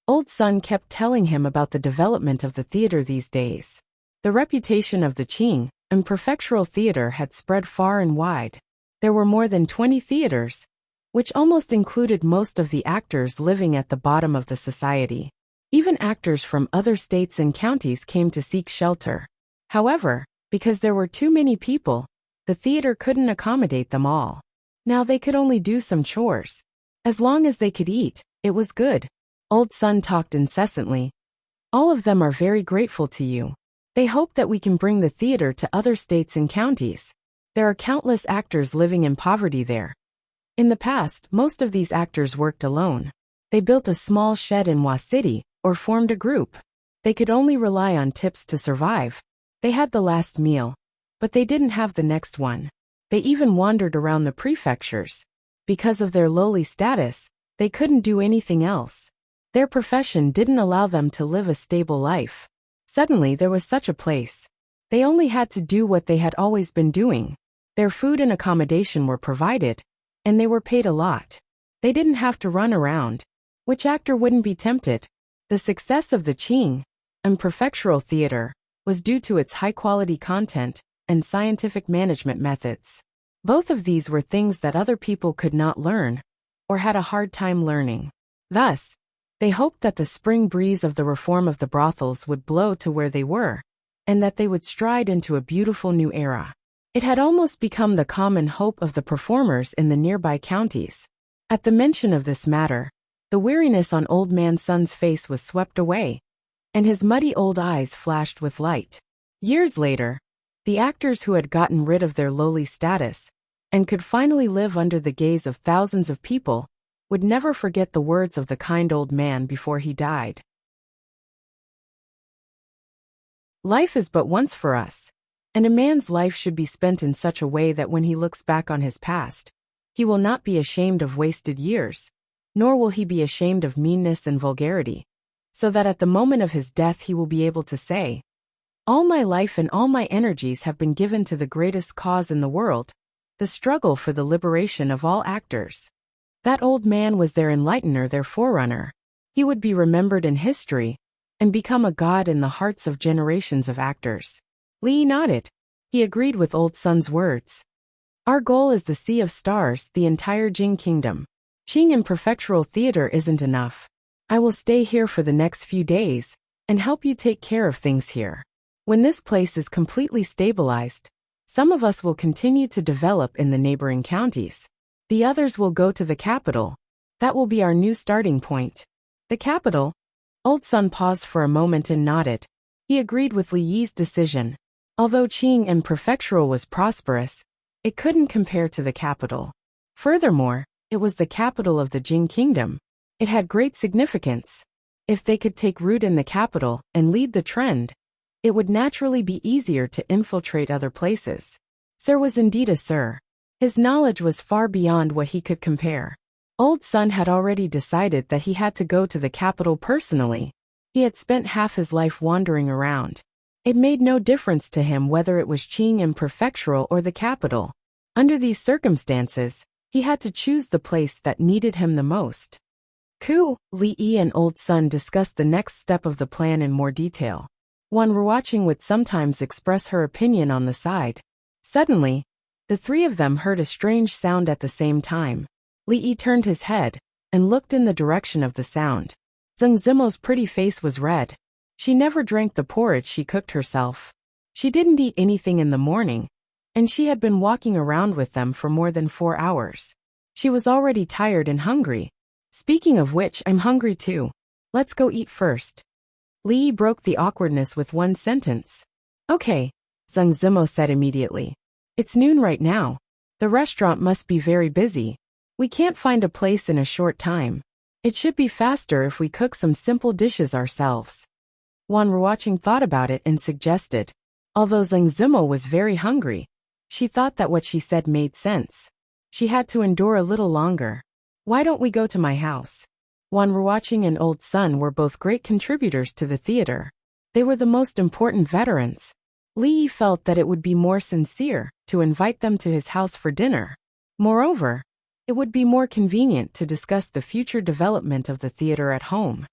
Old Sun kept telling him about the development of the theater these days. The reputation of the Qing and prefectural theater had spread far and wide. There were more than 20 theaters, which almost included most of the actors living at the bottom of the society. Even actors from other states and counties came to seek shelter. However, because there were too many people, the theater couldn't accommodate them all. Now they could only do some chores. As long as they could eat, it was good. Old Sun talked incessantly. All of them are very grateful to you. They hope that we can bring the theater to other states and counties. There are countless actors living in poverty there. In the past, most of these actors worked alone. They built a small shed in Hua City, or formed a group. They could only rely on tips to survive. They had the last meal, but they didn't have the next one. They even wandered around the prefectures. Because of their lowly status, they couldn't do anything else. Their profession didn't allow them to live a stable life. Suddenly there was such a place. They only had to do what they had always been doing. Their food and accommodation were provided, and they were paid a lot. They didn't have to run around. Which actor wouldn't be tempted? The success of the Qing and prefectural theater was due to its high-quality content and scientific management methods. Both of these were things that other people could not learn, or had a hard time learning. Thus, they hoped that the spring breeze of the reform of the brothels would blow to where they were, and that they would stride into a beautiful new era. It had almost become the common hope of the performers in the nearby counties. At the mention of this matter, the weariness on Old Man Sun's face was swept away, and his muddy old eyes flashed with light. Years later, the actors who had gotten rid of their lowly status and could finally live under the gaze of thousands of people would never forget the words of the kind old man before he died. Life is but once for us, and a man's life should be spent in such a way that when he looks back on his past, he will not be ashamed of wasted years, nor will he be ashamed of meanness and vulgarity, so that at the moment of his death he will be able to say, "All my life and all my energies have been given to the greatest cause in the world, the struggle for the liberation of all actors." That old man was their enlightener, their forerunner. He would be remembered in history and become a god in the hearts of generations of actors. Li nodded. He agreed with Old Sun's words. Our goal is the Sea of Stars, the entire Jing Kingdom. Qing and prefectural theater isn't enough. I will stay here for the next few days and help you take care of things here. When this place is completely stabilized, some of us will continue to develop in the neighboring counties. The others will go to the capital. That will be our new starting point. The capital? Old Sun paused for a moment and nodded. He agreed with Li Yi's decision. Although Qing and prefectural was prosperous, it couldn't compare to the capital. Furthermore, it was the capital of the Jing Kingdom. It had great significance. If they could take root in the capital and lead the trend, it would naturally be easier to infiltrate other places. Sir was indeed a sir. His knowledge was far beyond what he could compare. Old Sun had already decided that he had to go to the capital personally. He had spent half his life wandering around. It made no difference to him whether it was Qing and prefectural or the capital. Under these circumstances, he had to choose the place that needed him the most. Li Yi and Old Sun discussed the next step of the plan in more detail. Wan Ruoqing would sometimes express her opinion on the side. Suddenly, the three of them heard a strange sound at the same time. Li Yi turned his head and looked in the direction of the sound. Zheng Zimo's pretty face was red. She never drank the porridge she cooked herself. She didn't eat anything in the morning, and she had been walking around with them for more than 4 hours. She was already tired and hungry. Speaking of which, I'm hungry too. Let's go eat first. Lee broke the awkwardness with one sentence. Okay, Zhang Zimo said immediately. It's noon right now. The restaurant must be very busy. We can't find a place in a short time. It should be faster if we cook some simple dishes ourselves. Wan Ruoqing thought about it and suggested. Although Zhang Zimo was very hungry, she thought that what she said made sense. She had to endure a little longer. Why don't we go to my house? Wan Ruoqing and Old Sun were both great contributors to the theater. They were the most important veterans. Li Yi felt that it would be more sincere to invite them to his house for dinner. Moreover, it would be more convenient to discuss the future development of the theater at home.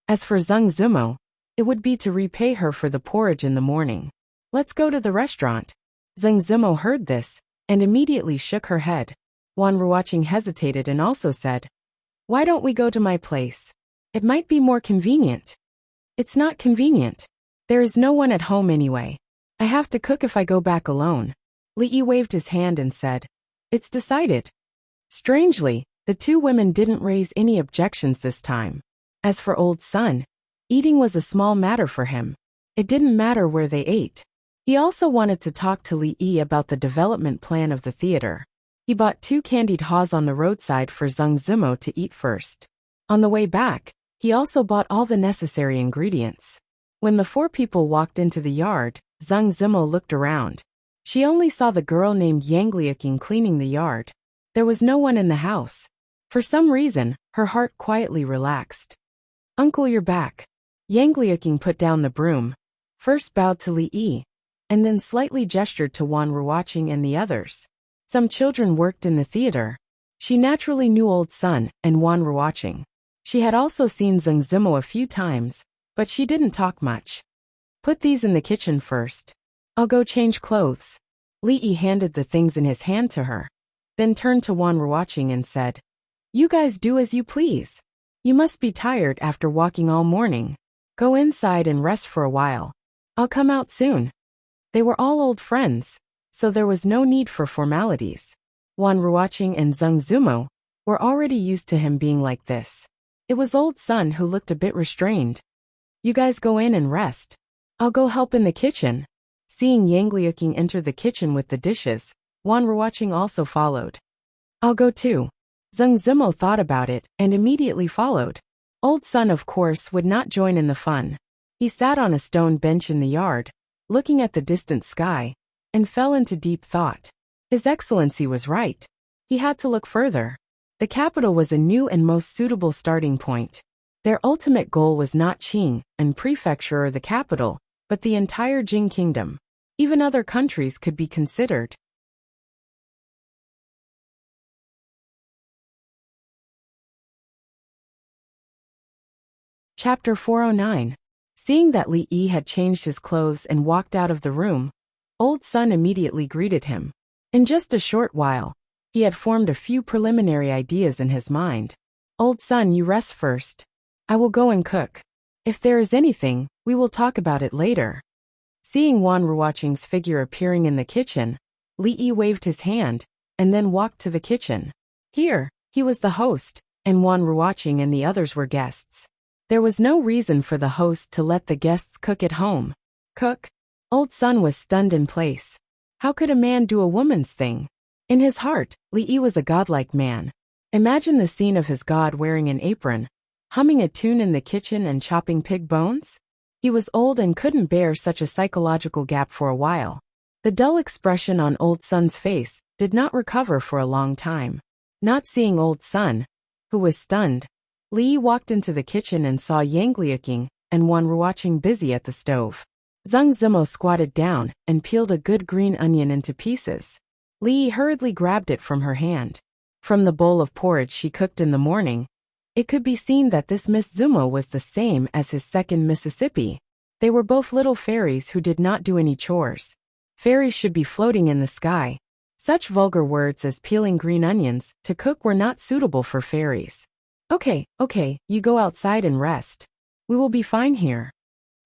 As for Zhang Zimo, it would be to repay her for the porridge in the morning. Let's go to the restaurant. Zhang Zimo heard this and immediately shook her head. Wan Ruoqing hesitated and also said, Why don't we go to my place? It might be more convenient. It's not convenient. There is no one at home anyway. I have to cook if I go back alone. Li Yi waved his hand and said, It's decided. Strangely, the two women didn't raise any objections this time. As for Old Sun, eating was a small matter for him. It didn't matter where they ate. He also wanted to talk to Li Yi about the development plan of the theater. He bought 2 candied haws on the roadside for Zhang Zimo to eat first. On the way back, he also bought all the necessary ingredients. When the 4 people walked into the yard, Zhang Zimo looked around. She only saw the girl named Yang Liaking cleaning the yard. There was no one in the house. For some reason, her heart quietly relaxed. Uncle, you're back. Yang Liaking put down the broom, first bowed to Li Yi, and then slightly gestured to Wan Ruoqing and the others. Some children worked in the theater. She naturally knew Old Sun and Wan Ruoqing. She had also seen Zhang Zimo a few times, but she didn't talk much. Put these in the kitchen first. I'll go change clothes. Li Yi handed the things in his hand to her, then turned to Wan Ruoqing and said, You guys do as you please. You must be tired after walking all morning. Go inside and rest for a while. I'll come out soon. They were all old friends, so there was no need for formalities. Wan Ruoqing and Zhang Zimo were already used to him being like this. It was Old Sun who looked a bit restrained. You guys go in and rest. I'll go help in the kitchen. Seeing Yang Liaking enter the kitchen with the dishes, Wan Ruoqing also followed. I'll go too. Zhang Zimo thought about it and immediately followed. Old Sun, of course, would not join in the fun. He sat on a stone bench in the yard, looking at the distant sky, and fell into deep thought. His Excellency was right. He had to look further. The capital was a new and most suitable starting point. Their ultimate goal was not Qing and prefecture or the capital, but the entire Jing kingdom. Even other countries could be considered. Chapter 409. Seeing that Li Yi had changed his clothes and walked out of the room, Old Sun immediately greeted him. In just a short while, he had formed a few preliminary ideas in his mind. Old Sun, you rest first. I will go and cook. If there is anything, we will talk about it later. Seeing Wan Ruoqing's figure appearing in the kitchen, Li Yi waved his hand, and then walked to the kitchen. Here, he was the host, and Wan Ruoqing and the others were guests. There was no reason for the host to let the guests cook at home. Cook? Old Sun was stunned in place. How could a man do a woman's thing? In his heart, Li Yi was a godlike man. Imagine the scene of his god wearing an apron, humming a tune in the kitchen and chopping pig bones? He was old and couldn't bear such a psychological gap for a while. The dull expression on Old Sun's face did not recover for a long time. Not seeing Old Sun, who was stunned, Li Yi walked into the kitchen and saw Yang Liaking and Wan Ruoqing busy at the stove. Zhang Zimo squatted down and peeled a good green onion into pieces. Li Yi hurriedly grabbed it from her hand. From the bowl of porridge she cooked in the morning, it could be seen that this Miss Zimo was the same as his second Mississippi. They were both little fairies who did not do any chores. Fairies should be floating in the sky. Such vulgar words as peeling green onions to cook were not suitable for fairies. Okay, you go outside and rest. We will be fine here.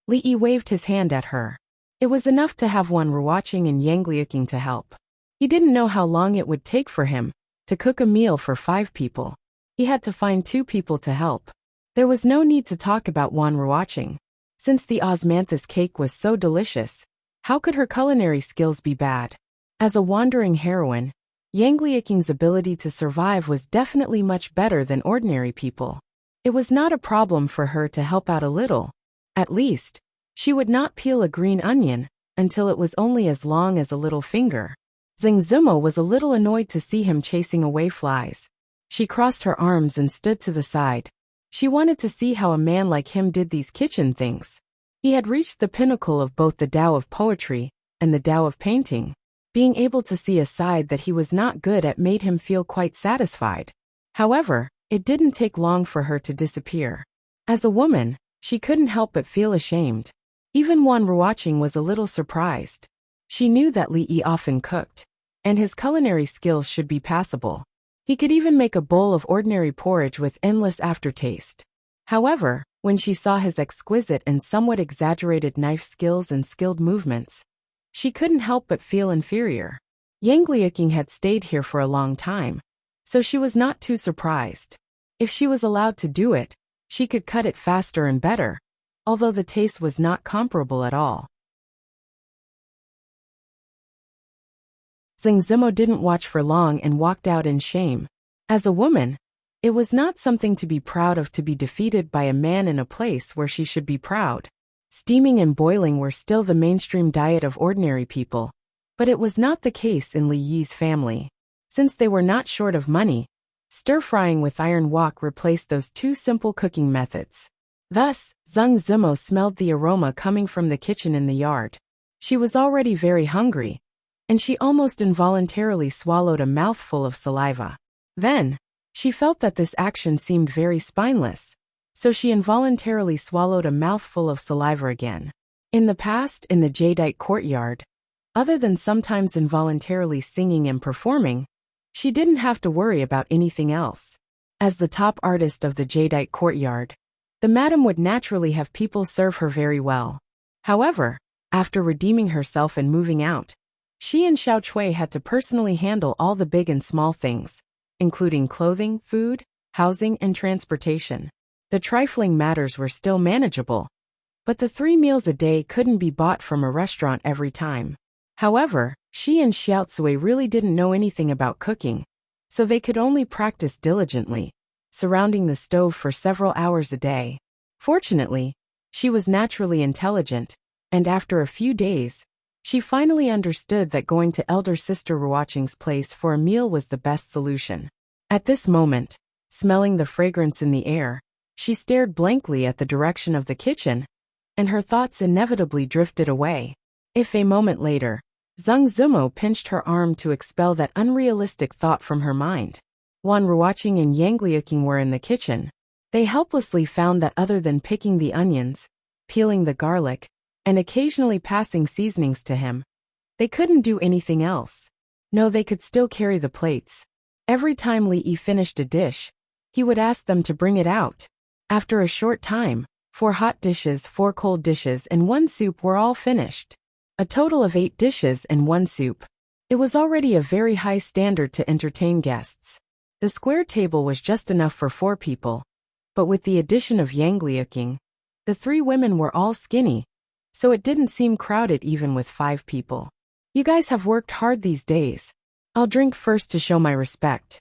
Li waved his hand at her. It was enough to have one watching and Yangliuking to help. He didn't know how long it would take for him to cook a meal for 5 people. He had to find 2 people to help. There was no need to talk about one watching. Since the osmanthus cake was so delicious, how could her culinary skills be bad? As a wandering heroine, Yangliuking's ability to survive was definitely much better than ordinary people. It was not a problem for her to help out a little. At least, she would not peel a green onion until it was only as long as a little finger. Zengzumo was a little annoyed to see him chasing away flies. She crossed her arms and stood to the side. She wanted to see how a man like him did these kitchen things. He had reached the pinnacle of both the Tao of poetry and the Tao of painting. Being able to see a side that he was not good at made him feel quite satisfied. However, it didn't take long for her to disappear. As a woman, she couldn't help but feel ashamed. Even Wan Ruoqing was a little surprised. She knew that Li Yi often cooked, and his culinary skills should be passable. He could even make a bowl of ordinary porridge with endless aftertaste. However, when she saw his exquisite and somewhat exaggerated knife skills and skilled movements, she couldn't help but feel inferior. Yangliuking had stayed here for a long time, so she was not too surprised. If she was allowed to do it, she could cut it faster and better, although the taste was not comparable at all. Zengzumo didn't watch for long and walked out in shame. As a woman, it was not something to be proud of to be defeated by a man in a place where she should be proud. Steaming and boiling were still the mainstream diet of ordinary people, but it was not the case in Li Yi's family. Since they were not short of money, stir-frying with iron wok replaced those 2 simple cooking methods. Thus, Zengzumo smelled the aroma coming from the kitchen in the yard. She was already very hungry, and she almost involuntarily swallowed a mouthful of saliva. Then, she felt that this action seemed very spineless, so she involuntarily swallowed a mouthful of saliva again. In the past, in the jadeite courtyard, other than sometimes involuntarily singing and performing, she didn't have to worry about anything else. As the top artist of the jadeite courtyard, the madam would naturally have people serve her very well. However, after redeeming herself and moving out, she and Xiao Chui had to personally handle all the big and small things, including clothing, food, housing, and transportation. The trifling matters were still manageable, but the 3 meals a day couldn't be bought from a restaurant every time. However, she and Xiaotsui really didn't know anything about cooking, so they could only practice diligently, surrounding the stove for several hours a day. Fortunately, she was naturally intelligent, and after a few days, she finally understood that going to elder sister Ruoqing's place for a meal was the best solution. At this moment, smelling the fragrance in the air, she stared blankly at the direction of the kitchen, and her thoughts inevitably drifted away. If a moment later, Zengzumo pinched her arm to expel that unrealistic thought from her mind. Wan Ruoqing and Yangliuking were in the kitchen. They helplessly found that other than picking the onions, peeling the garlic, and occasionally passing seasonings to him, they couldn't do anything else. No, they could still carry the plates. Every time Li Yi finished a dish, he would ask them to bring it out. After a short time, 4 hot dishes, 4 cold dishes, and 1 soup were all finished. A total of 8 dishes and 1 soup. It was already a very high standard to entertain guests. The square table was just enough for 4 people, but with the addition of Yangliuking, the 3 women were all skinny, so it didn't seem crowded even with 5 people. You guys have worked hard these days. I'll drink first to show my respect.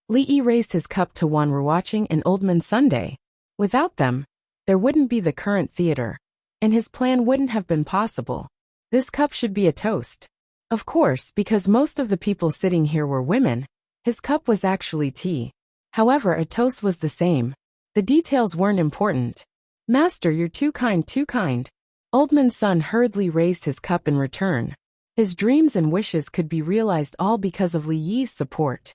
Li Yi raised his cup to Wan Ruoqing and Oldman Sunday. Without them, there wouldn't be the current theater, and his plan wouldn't have been possible. This cup should be a toast. Of course, because most of the people sitting here were women, his cup was actually tea. However, a toast was the same. The details weren't important. Master, you're too kind, too kind. Oldman's son hurriedly raised his cup in return. His dreams and wishes could be realized all because of Li Yi's support.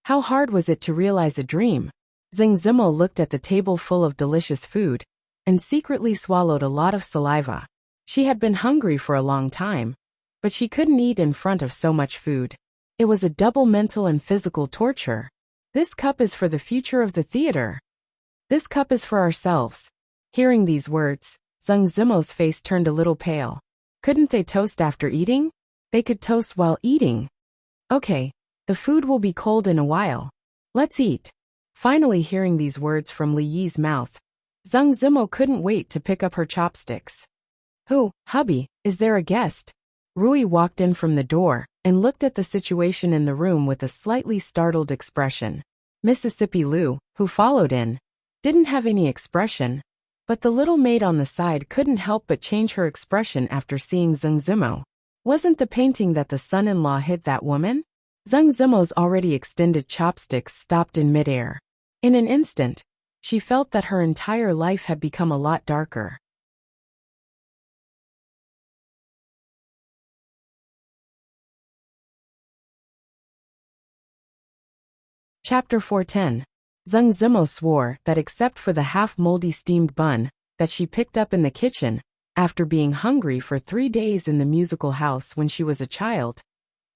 How hard was it to realize a dream? Zengzumo looked at the table full of delicious food, and secretly swallowed a lot of saliva. She had been hungry for a long time, but she couldn't eat in front of so much food. It was a double mental and physical torture. This cup is for the future of the theater. This cup is for ourselves. Hearing these words, Zheng Zimo's face turned a little pale. Couldn't they toast after eating? They could toast while eating. Okay, the food will be cold in a while. Let's eat. Finally hearing these words from Li Yi's mouth, Zheng Zimo couldn't wait to pick up her chopsticks. Hubby, is there a guest? Rui walked in from the door and looked at the situation in the room with a slightly startled expression. Mississippi Lu, who followed in, didn't have any expression, but the little maid on the side couldn't help but change her expression after seeing Zheng Zimo. Wasn't the painting that the son-in-law hid that woman? Zheng Zimo's already extended chopsticks stopped in midair. In an instant, she felt that her entire life had become a lot darker. Chapter 410. Zheng Zimo swore that except for the half-moldy steamed bun that she picked up in the kitchen after being hungry for 3 days in the musical house when she was a child,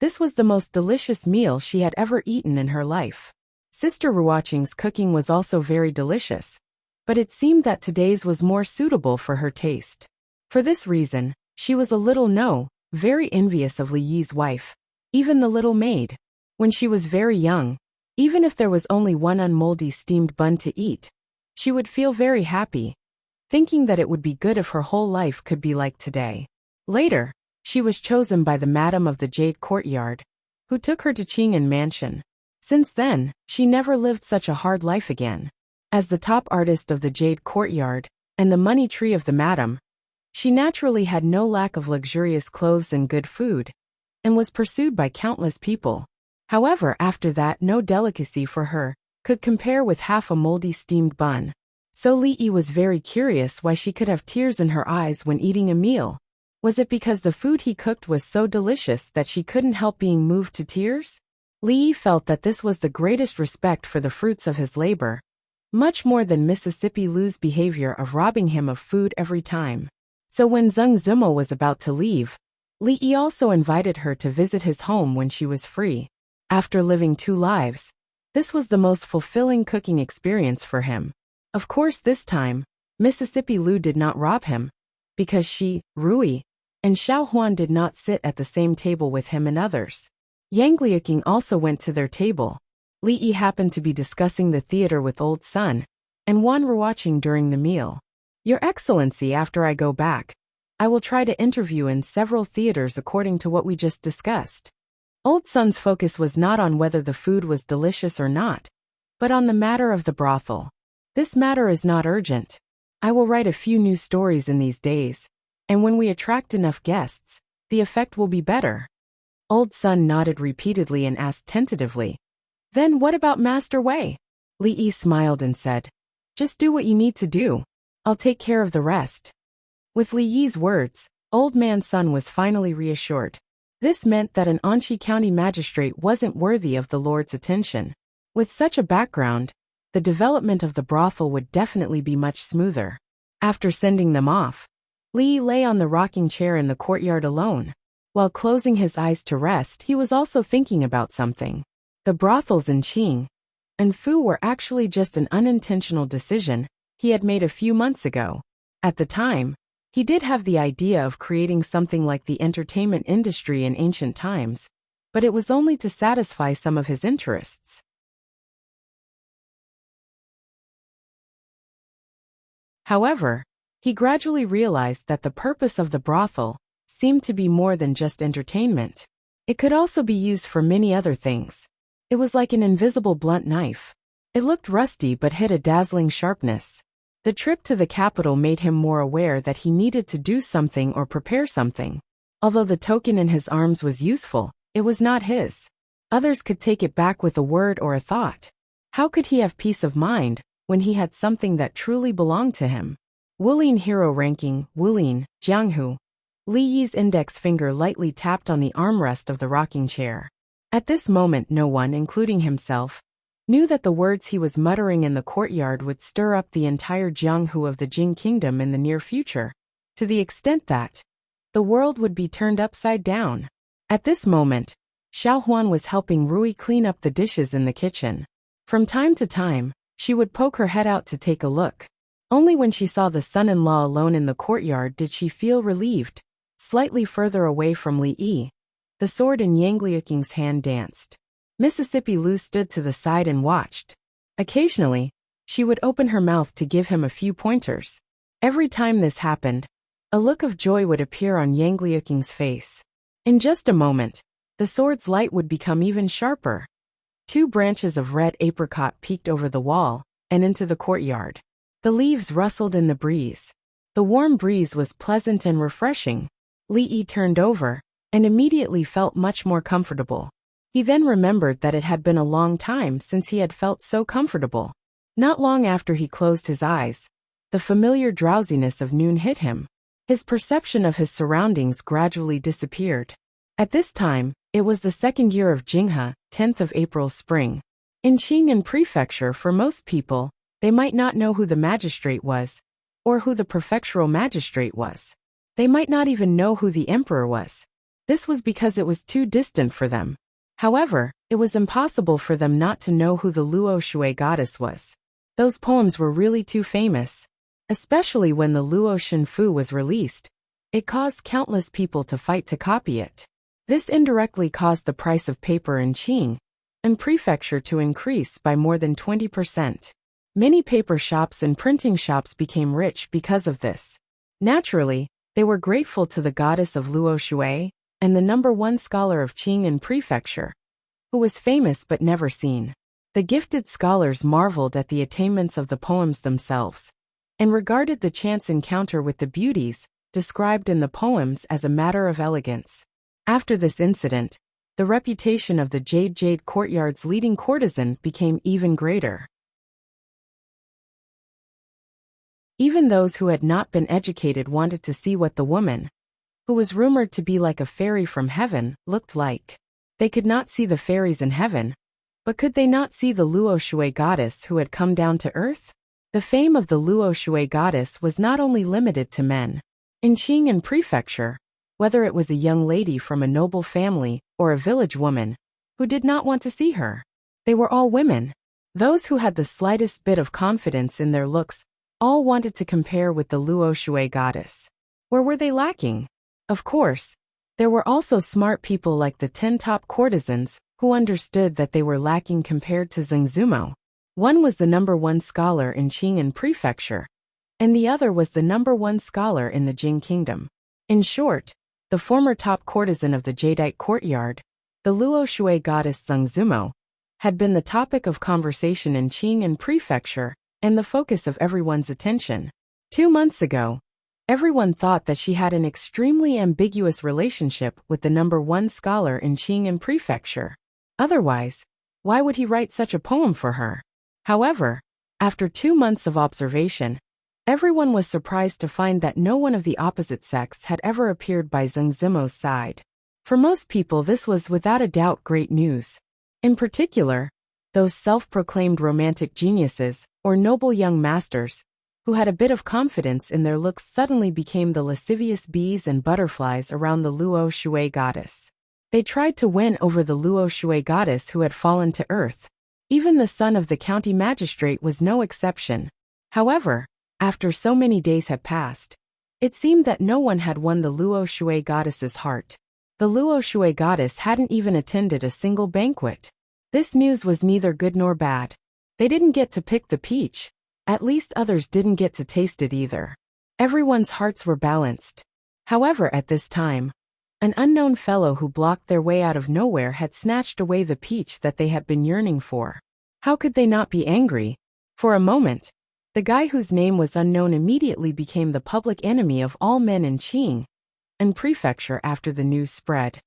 this was the most delicious meal she had ever eaten in her life. Sister Ruoqing's cooking was also very delicious, but it seemed that today's was more suitable for her taste. For this reason, she was a little very envious of Li Yi's wife, even the little maid. When she was very young, even if there was only one unmoldy steamed bun to eat, she would feel very happy, thinking that it would be good if her whole life could be like today. Later, she was chosen by the madam of the Jade Courtyard, who took her to Qing'an Mansion. Since then, she never lived such a hard life again. As the top artist of the Jade Courtyard and the money tree of the madam, she naturally had no lack of luxurious clothes and good food, and was pursued by countless people. However, after that, no delicacy for her could compare with half a moldy steamed bun. So Li Yi was very curious why she could have tears in her eyes when eating a meal. Was it because the food he cooked was so delicious that she couldn't help being moved to tears? Li Yi felt that this was the greatest respect for the fruits of his labor, much more than Mississippi Lu's behavior of robbing him of food every time. So when Zheng Zimo was about to leave, Li Yi also invited her to visit his home when she was free. After living 2 lives, this was the most fulfilling cooking experience for him. Of course, this time, Mississippi Lu did not rob him, because she, Rui, and Xiao Huan did not sit at the same table with him and others. Yang Liuqing also went to their table. Li Yi happened to be discussing the theater with Old Sun, and Wan were watching during the meal. Your Excellency, after I go back, I will try to interview in several theaters according to what we just discussed. Old Sun's focus was not on whether the food was delicious or not, but on the matter of the brothel. This matter is not urgent. I will write a few new stories in these days, and when we attract enough guests, the effect will be better. Old Sun nodded repeatedly and asked tentatively, Then what about Master Wei? Li Yi smiled and said, Just do what you need to do. I'll take care of the rest. With Li Yi's words, Old Man Sun was finally reassured. This meant that an Anxi County magistrate wasn't worthy of the Lord's attention. With such a background, the development of the brothel would definitely be much smoother. After sending them off, Li Yi lay on the rocking chair in the courtyard alone. While closing his eyes to rest, he was also thinking about something. The brothels in Qing and Fu were actually just an unintentional decision he had made a few months ago. At the time, he did have the idea of creating something like the entertainment industry in ancient times, but it was only to satisfy some of his interests. However, he gradually realized that the purpose of the brothel seemed to be more than just entertainment. It could also be used for many other things. It was like an invisible blunt knife. It looked rusty but hid a dazzling sharpness. The trip to the capital made him more aware that he needed to do something or prepare something. Although the token in his arms was useful, it was not his. Others could take it back with a word or a thought. How could he have peace of mind when he had something that truly belonged to him? Wulin Hero Ranking, Wulin, Jianghu. Li Yi's index finger lightly tapped on the armrest of the rocking chair. At this moment no one, including himself, knew that the words he was muttering in the courtyard would stir up the entire Jianghu of the Jing Kingdom in the near future, to the extent that the world would be turned upside down. At this moment, Xiao Huan was helping Rui clean up the dishes in the kitchen. From time to time, she would poke her head out to take a look. Only when she saw the son-in-law alone in the courtyard did she feel relieved. Slightly further away from Li Yi, the sword in Yang Liuqing's hand danced. Mississippi Lu stood to the side and watched. Occasionally, she would open her mouth to give him a few pointers. Every time this happened, a look of joy would appear on Yang Liuqing's face. In just a moment, the sword's light would become even sharper. 2 branches of red apricot peeked over the wall and into the courtyard. The leaves rustled in the breeze. The warm breeze was pleasant and refreshing. Li Yi turned over and immediately felt much more comfortable. He then remembered that it had been a long time since he had felt so comfortable. Not long after he closed his eyes, the familiar drowsiness of noon hit him. His perception of his surroundings gradually disappeared. At this time, it was the 2nd year of Jinghe, 10th of April spring. In Qing'an Prefecture, for most people, they might not know who the magistrate was, or who the prefectural magistrate was. They might not even know who the emperor was. This was because it was too distant for them. However, it was impossible for them not to know who the Luo Shui goddess was. Those poems were really too famous. Especially when the Luo Shenfu was released, it caused countless people to fight to copy it. This indirectly caused the price of paper in Qing'an Prefecture to increase by more than 20%. Many paper shops and printing shops became rich because of this. Naturally, they were grateful to the goddess of Luo Shui and the #1 scholar of Qing'an Prefecture, who was famous but never seen. The gifted scholars marveled at the attainments of the poems themselves, and regarded the chance encounter with the beauties described in the poems as a matter of elegance. After this incident, the reputation of the Jade Courtyard's leading courtesan became even greater. Even those who had not been educated wanted to see what the woman, who was rumored to be like a fairy from heaven, looked like. They could not see the fairies in heaven, but could they not see the Luo Shui goddess who had come down to earth? The fame of the Luo Shui goddess was not only limited to men. In Qing'an Prefecture, whether it was a young lady from a noble family or a village woman who did not want to see her, they were all women. Those who had the slightest bit of confidence in their looks all wanted to compare with the Luo Shui goddess. Where were they lacking? Of course, there were also smart people like the 10 top courtesans who understood that they were lacking compared to Zheng Zumo. One was the #1 scholar in Qing'an Prefecture, and the other was the #1 scholar in the Jing Kingdom. In short, the former top courtesan of the Jadeite courtyard, the Luo Shui goddess Zheng Zumo, had been the topic of conversation in Qing'an Prefecture and the focus of everyone's attention. 2 months ago, everyone thought that she had an extremely ambiguous relationship with the #1 scholar in Qing'an Prefecture. Otherwise, why would he write such a poem for her? However, after 2 months of observation, everyone was surprised to find that no one of the opposite sex had ever appeared by Zheng Zimo's side. For most people, this was without a doubt great news. In particular, those self-proclaimed romantic geniuses, or noble young masters, who had a bit of confidence in their looks suddenly became the lascivious bees and butterflies around the Luo Shui goddess. They tried to win over the Luo Shui goddess who had fallen to earth. Even the son of the county magistrate was no exception. However, after so many days had passed, it seemed that no one had won the Luo Shui goddess's heart. The Luo Shui goddess hadn't even attended a single banquet. This news was neither good nor bad. They didn't get to pick the peach. At least others didn't get to taste it either. Everyone's hearts were balanced. However, at this time, an unknown fellow who blocked their way out of nowhere had snatched away the peach that they had been yearning for. How could they not be angry? For a moment, the guy whose name was unknown immediately became the public enemy of all men in Qing'an Prefecture after the news spread.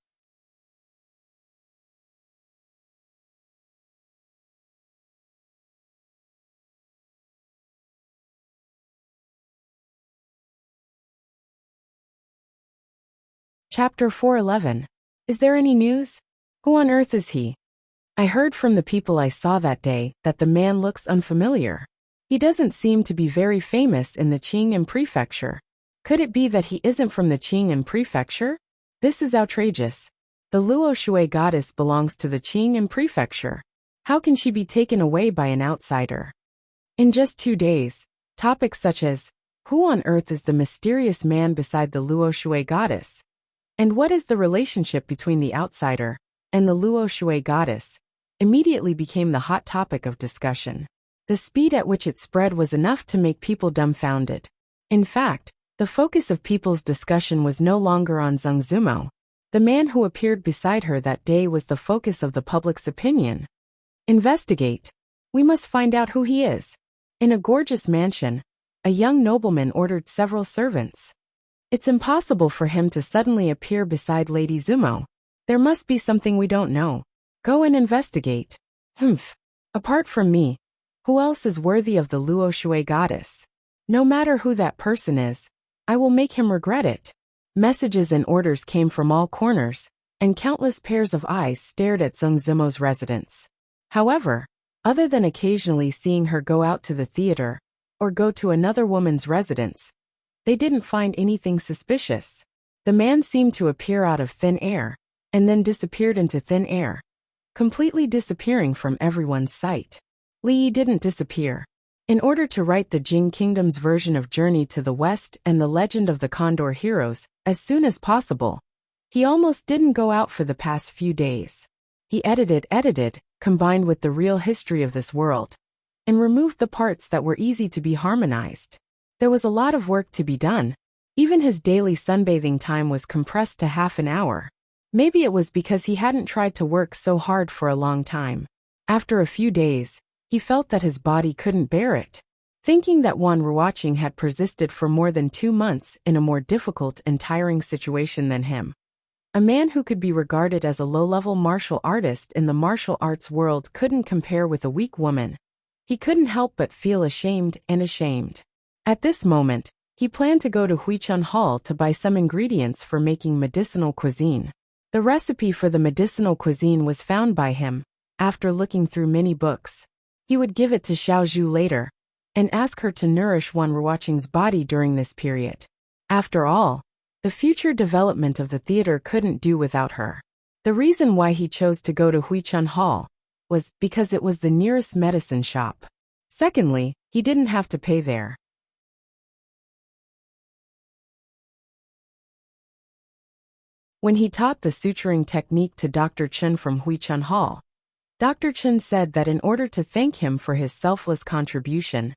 Chapter 411. Is there any news? Who on earth is he? I heard from the people I saw that day that the man looks unfamiliar. He doesn't seem to be very famous in the Qing'an Prefecture. Could it be that he isn't from the Qing'an Prefecture? This is outrageous. The Luo Shui goddess belongs to the Qing'an Prefecture. How can she be taken away by an outsider? In just 2 days, topics such as, who on earth is the mysterious man beside the Luo Shui goddess? And what is the relationship between the outsider and the Luo Shui goddess? Immediately became the hot topic of discussion. The speed at which it spread was enough to make people dumbfounded. In fact, the focus of people's discussion was no longer on Zheng Zumo. The man who appeared beside her that day was the focus of the public's opinion. Investigate. We must find out who he is. In a gorgeous mansion, a young nobleman ordered several servants. It's impossible for him to suddenly appear beside Lady Zumo. There must be something we don't know. Go and investigate. Apart from me, who else is worthy of the Luo Shui goddess? No matter who that person is, I will make him regret it. Messages and orders came from all corners, and countless pairs of eyes stared at Zheng Zumo's residence. However, other than occasionally seeing her go out to the theater, or go to another woman's residence, they didn't find anything suspicious. The man seemed to appear out of thin air, and then disappeared into thin air, completely disappearing from everyone's sight. Li Yi didn't disappear. In order to write the Jing Kingdom's version of Journey to the West and the Legend of the Condor Heroes as soon as possible, he almost didn't go out for the past few days. He edited, combined with the real history of this world, and removed the parts that were easy to be harmonized. There was a lot of work to be done. Even his daily sunbathing time was compressed to half an hour. Maybe it was because he hadn't tried to work so hard for a long time. After a few days, he felt that his body couldn't bear it. Thinking that Wan Ruoqing had persisted for more than 2 months in a more difficult and tiring situation than him. A man who could be regarded as a low-level martial artist in the martial arts world couldn't compare with a weak woman. He couldn't help but feel ashamed. At this moment, he planned to go to Huichun Hall to buy some ingredients for making medicinal cuisine. The recipe for the medicinal cuisine was found by him, after looking through many books. He would give it to Xiaozhu later, and ask her to nourish Wan Ruoqing's body during this period. After all, the future development of the theater couldn't do without her. The reason why he chose to go to Huichun Hall was because it was the nearest medicine shop. Secondly, he didn't have to pay there. When he taught the suturing technique to Dr. Chen from Huichun Hall, Dr. Chen said that in order to thank him for his selfless contribution,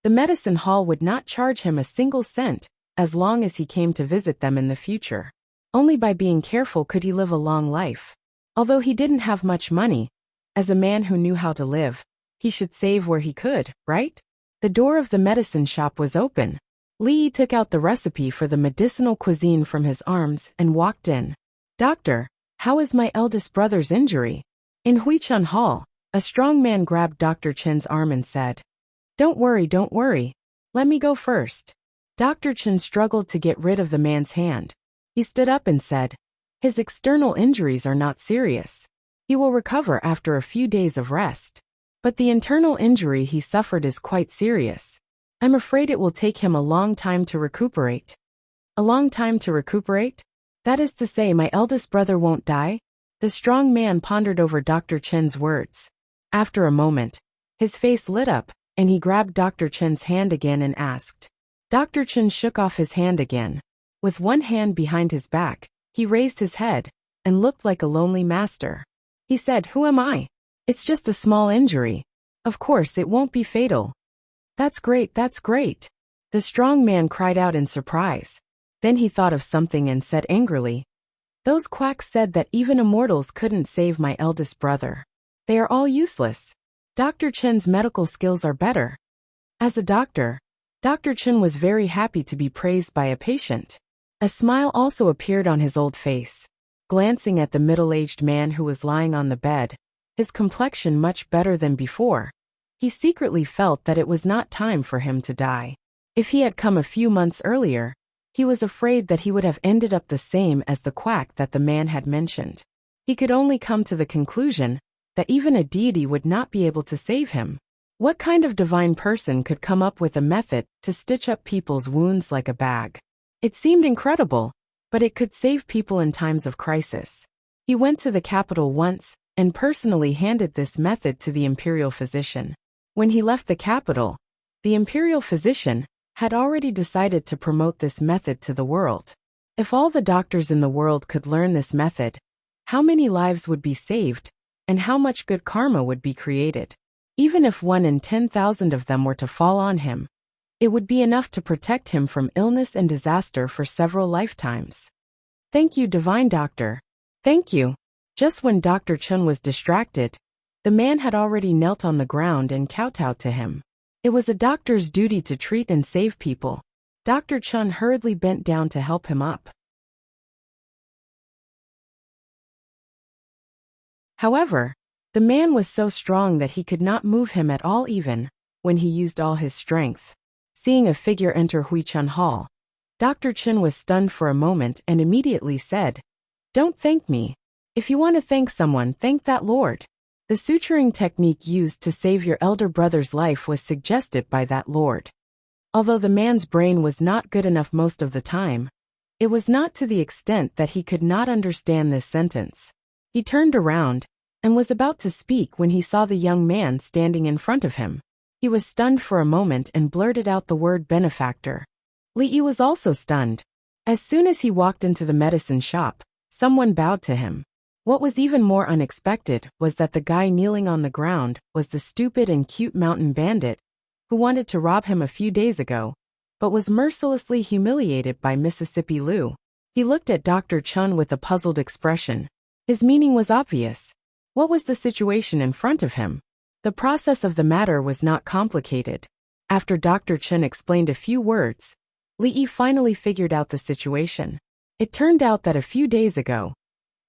the medicine hall would not charge him a single cent as long as he came to visit them in the future. Only by being careful could he live a long life. Although he didn't have much money, as a man who knew how to live, he should save where he could, right? The door of the medicine shop was open. Li Yi took out the recipe for the medicinal cuisine from his arms and walked in. "Doctor, how is my eldest brother's injury?" In Huichun Hall, a strong man grabbed Dr. Chen's arm and said, Don't worry. Let me go first." Dr. Chen struggled to get rid of the man's hand. He stood up and said, "His external injuries are not serious. He will recover after a few days of rest. But the internal injury he suffered is quite serious. I'm afraid it will take him a long time to recuperate." "A long time to recuperate? That is to say my eldest brother won't die?" The strong man pondered over Dr. Chen's words. After a moment, his face lit up, and he grabbed Dr. Chen's hand again and asked. Dr. Chen shook off his hand again. With one hand behind his back, he raised his head and looked like a lonely master. He said, "Who am I? It's just a small injury. Of course it won't be fatal." That's great. The strong man cried out in surprise. Then he thought of something and said angrily, "Those quacks said that even immortals couldn't save my eldest brother. They are all useless. Dr. Chen's medical skills are better." As a doctor, Dr. Chen was very happy to be praised by a patient. A smile also appeared on his old face. Glancing at the middle-aged man who was lying on the bed, his complexion much better than before, he secretly felt that it was not time for him to die. If he had come a few months earlier, he was afraid that he would have ended up the same as the quack that the man had mentioned. He could only come to the conclusion that even a deity would not be able to save him. What kind of divine person could come up with a method to stitch up people's wounds like a bag? It seemed incredible, but it could save people in times of crisis. He went to the capital once and personally handed this method to the imperial physician. When he left the capital, the imperial physician had already decided to promote this method to the world. If all the doctors in the world could learn this method, how many lives would be saved, and how much good karma would be created? Even if 1 in 10,000 of them were to fall on him, it would be enough to protect him from illness and disaster for several lifetimes. Thank you, Divine Doctor. Thank you. Just when Dr. Chun was distracted, the man had already knelt on the ground and kowtowed to him. It was a doctor's duty to treat and save people. Dr. Chun hurriedly bent down to help him up. However, the man was so strong that he could not move him at all even when he used all his strength. Seeing a figure enter Hui Chun Hall, Dr. Chun was stunned for a moment and immediately said, "Don't thank me. If you want to thank someone, thank that Lord." The suturing technique used to save your elder brother's life was suggested by that Lord. Although the man's brain was not good enough most of the time, it was not to the extent that he could not understand this sentence. He turned around and was about to speak when he saw the young man standing in front of him. He was stunned for a moment and blurted out the word benefactor. Li Yi was also stunned. As soon as he walked into the medicine shop, someone bowed to him. What was even more unexpected was that the guy kneeling on the ground was the stupid and cute mountain bandit who wanted to rob him a few days ago, but was mercilessly humiliated by Mississippi Lu. He looked at Dr. Chun with a puzzled expression. His meaning was obvious. What was the situation in front of him? The process of the matter was not complicated. After Dr. Chun explained a few words, Li Yi finally figured out the situation. It turned out that a few days ago,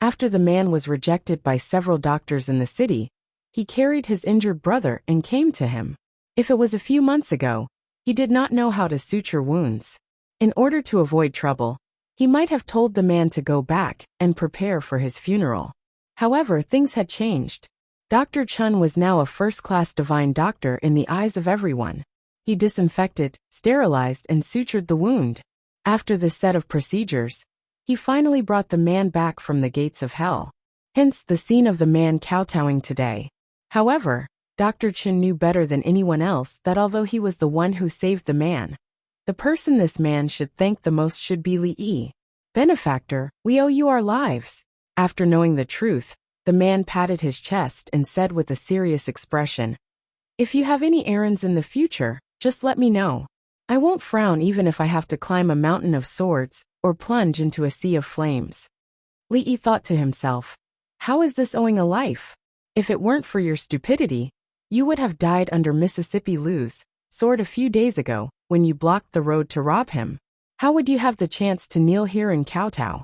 after the man was rejected by several doctors in the city, he carried his injured brother and came to him. If it was a few months ago, he did not know how to suture wounds. In order to avoid trouble, he might have told the man to go back and prepare for his funeral. However, things had changed. Dr. Chun was now a first-class divine doctor in the eyes of everyone. He disinfected, sterilized, and sutured the wound. After this set of procedures, he finally brought the man back from the gates of hell. Hence the scene of the man kowtowing today. However, Dr. Chun knew better than anyone else that although he was the one who saved the man, the person this man should thank the most should be Li Yi. "Benefactor, we owe you our lives." After knowing the truth, the man patted his chest and said with a serious expression, "If you have any errands in the future, just let me know. I won't frown even if I have to climb a mountain of swords or plunge into a sea of flames." Li Yi thought to himself, "How is this owing a life? If it weren't for your stupidity, you would have died under Mississippi Lu's sword a few days ago when you blocked the road to rob him. How would you have the chance to kneel here and kowtow?"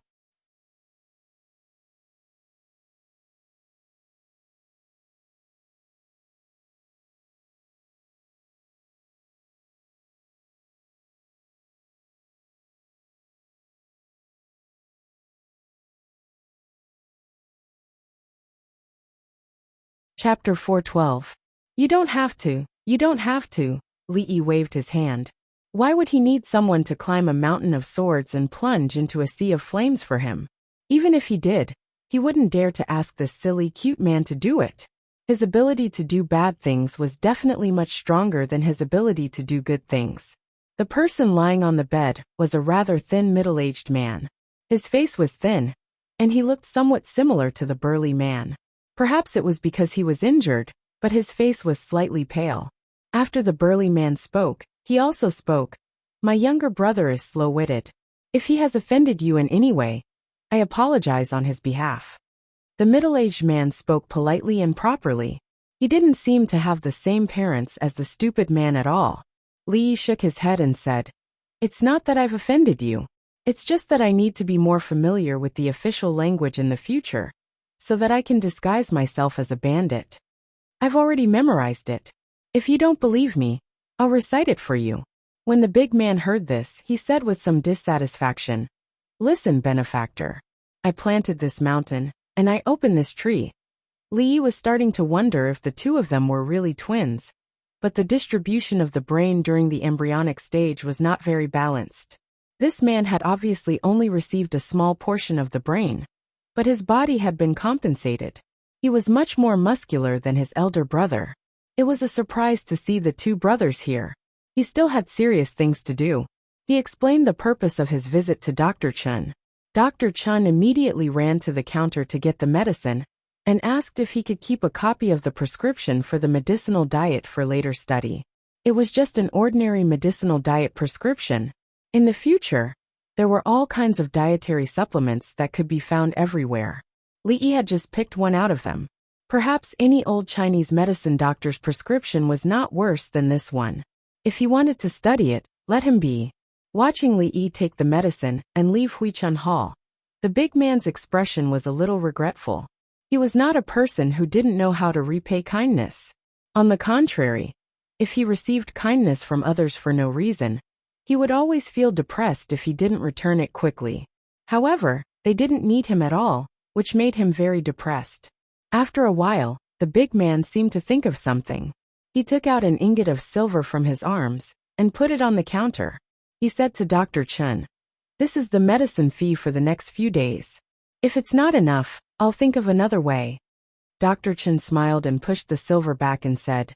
Chapter 412. You don't have to. You don't have to. Li Yi waved his hand. Why would he need someone to climb a mountain of swords and plunge into a sea of flames for him? Even if he did, he wouldn't dare to ask this silly, cute man to do it. His ability to do bad things was definitely much stronger than his ability to do good things. The person lying on the bed was a rather thin middle-aged man. His face was thin, and he looked somewhat similar to the burly man. Perhaps it was because he was injured, but his face was slightly pale. After the burly man spoke, he also spoke. "My younger brother is slow-witted. If he has offended you in any way, I apologize on his behalf." The middle-aged man spoke politely and properly. He didn't seem to have the same parents as the stupid man at all. Li Yi shook his head and said, "It's not that I've offended you. It's just that I need to be more familiar with the official language in the future, so that I can disguise myself as a bandit. I've already memorized it. If you don't believe me, I'll recite it for you." When the big man heard this, he said with some dissatisfaction, "Listen, benefactor. I planted this mountain, and I opened this tree." Li Yi was starting to wonder if the two of them were really twins, but the distribution of the brain during the embryonic stage was not very balanced. This man had obviously only received a small portion of the brain, but his body had been compensated. He was much more muscular than his elder brother. It was a surprise to see the two brothers here. He still had serious things to do. He explained the purpose of his visit to Dr. Chun. Dr. Chun immediately ran to the counter to get the medicine and asked if he could keep a copy of the prescription for the medicinal diet for later study. It was just an ordinary medicinal diet prescription. In the future, there were all kinds of dietary supplements that could be found everywhere. Li had just picked one out of them. Perhaps any old Chinese medicine doctor's prescription was not worse than this one. If he wanted to study it, let him be. Watching Li take the medicine and leave Huichun Hall, the big man's expression was a little regretful. He was not a person who didn't know how to repay kindness. On the contrary, if he received kindness from others for no reason, he would always feel depressed if he didn't return it quickly. However, they didn't need him at all, which made him very depressed. After a while, the big man seemed to think of something. He took out an ingot of silver from his arms and put it on the counter. He said to Dr. Chun, "This is the medicine fee for the next few days. If it's not enough, I'll think of another way." Dr. Chun smiled and pushed the silver back and said,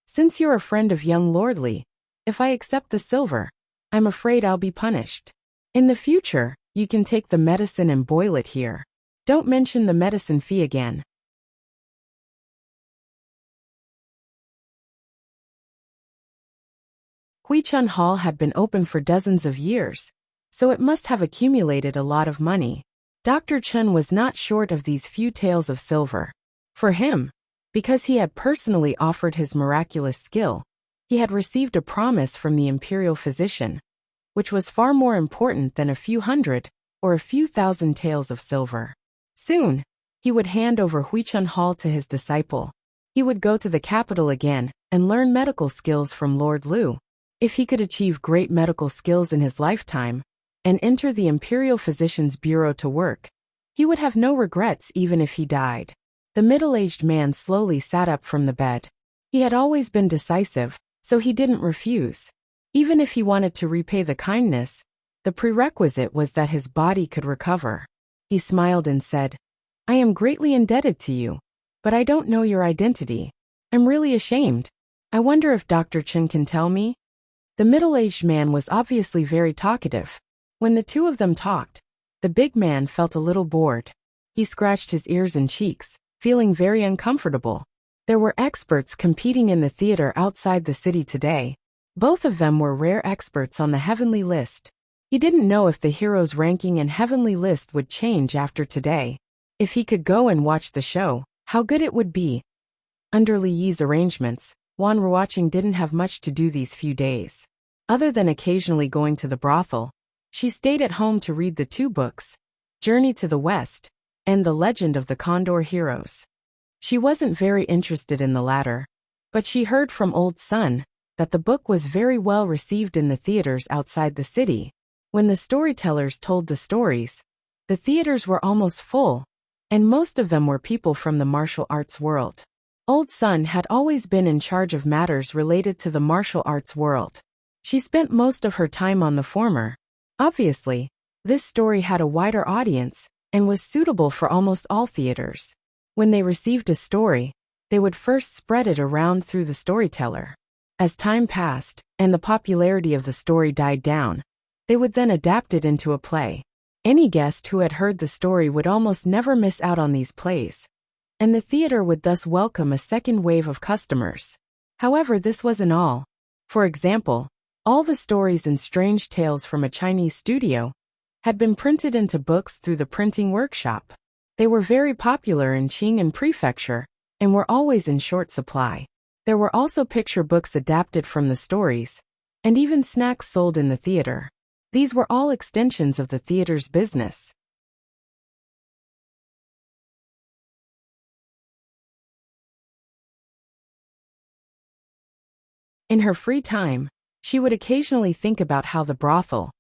"Since you're a friend of young Lord Li, if I accept the silver, I'm afraid I'll be punished. In the future, you can take the medicine and boil it here. Don't mention the medicine fee again." Huichun Hall had been open for dozens of years, so it must have accumulated a lot of money. Dr. Chun was not short of these few taels of silver. For him, because he had personally offered his miraculous skill, he had received a promise from the imperial physician, which was far more important than a few hundred or a few thousand taels of silver. Soon, he would hand over Huichun Hall to his disciple. He would go to the capital again and learn medical skills from Lord Lu. If he could achieve great medical skills in his lifetime and enter the imperial physician's bureau to work, he would have no regrets even if he died. The middle-aged man slowly sat up from the bed. He had always been decisive, so he didn't refuse. Even if he wanted to repay the kindness, the prerequisite was that his body could recover. He smiled and said, "I am greatly indebted to you, but I don't know your identity. I'm really ashamed. I wonder if Dr. Chun can tell me?" The middle-aged man was obviously very talkative. When the two of them talked, the big man felt a little bored. He scratched his ears and cheeks, feeling very uncomfortable. There were experts competing in the theater outside the city today. Both of them were rare experts on the heavenly list. He didn't know if the hero's ranking and heavenly list would change after today. If he could go and watch the show, how good it would be. Under Li Yi's arrangements, Wan Ruoqing didn't have much to do these few days. Other than occasionally going to the brothel, she stayed at home to read the two books, Journey to the West and The Legend of the Condor Heroes. She wasn't very interested in the latter, but she heard from Old Sun that the book was very well received in the theaters outside the city. When the storytellers told the stories, the theaters were almost full, and most of them were people from the martial arts world. Old Sun had always been in charge of matters related to the martial arts world. She spent most of her time on the former. Obviously, this story had a wider audience and was suitable for almost all theaters. When they received a story, they would first spread it around through the storyteller. As time passed and the popularity of the story died down, they would then adapt it into a play. Any guest who had heard the story would almost never miss out on these plays, and the theater would thus welcome a second wave of customers. However, this wasn't all. For example, all the stories and strange tales from a Chinese studio had been printed into books through the printing workshop. They were very popular in Qing'an Prefecture and were always in short supply. There were also picture books adapted from the stories, and even snacks sold in the theater. These were all extensions of the theater's business. In her free time, she would occasionally think about how the brothel,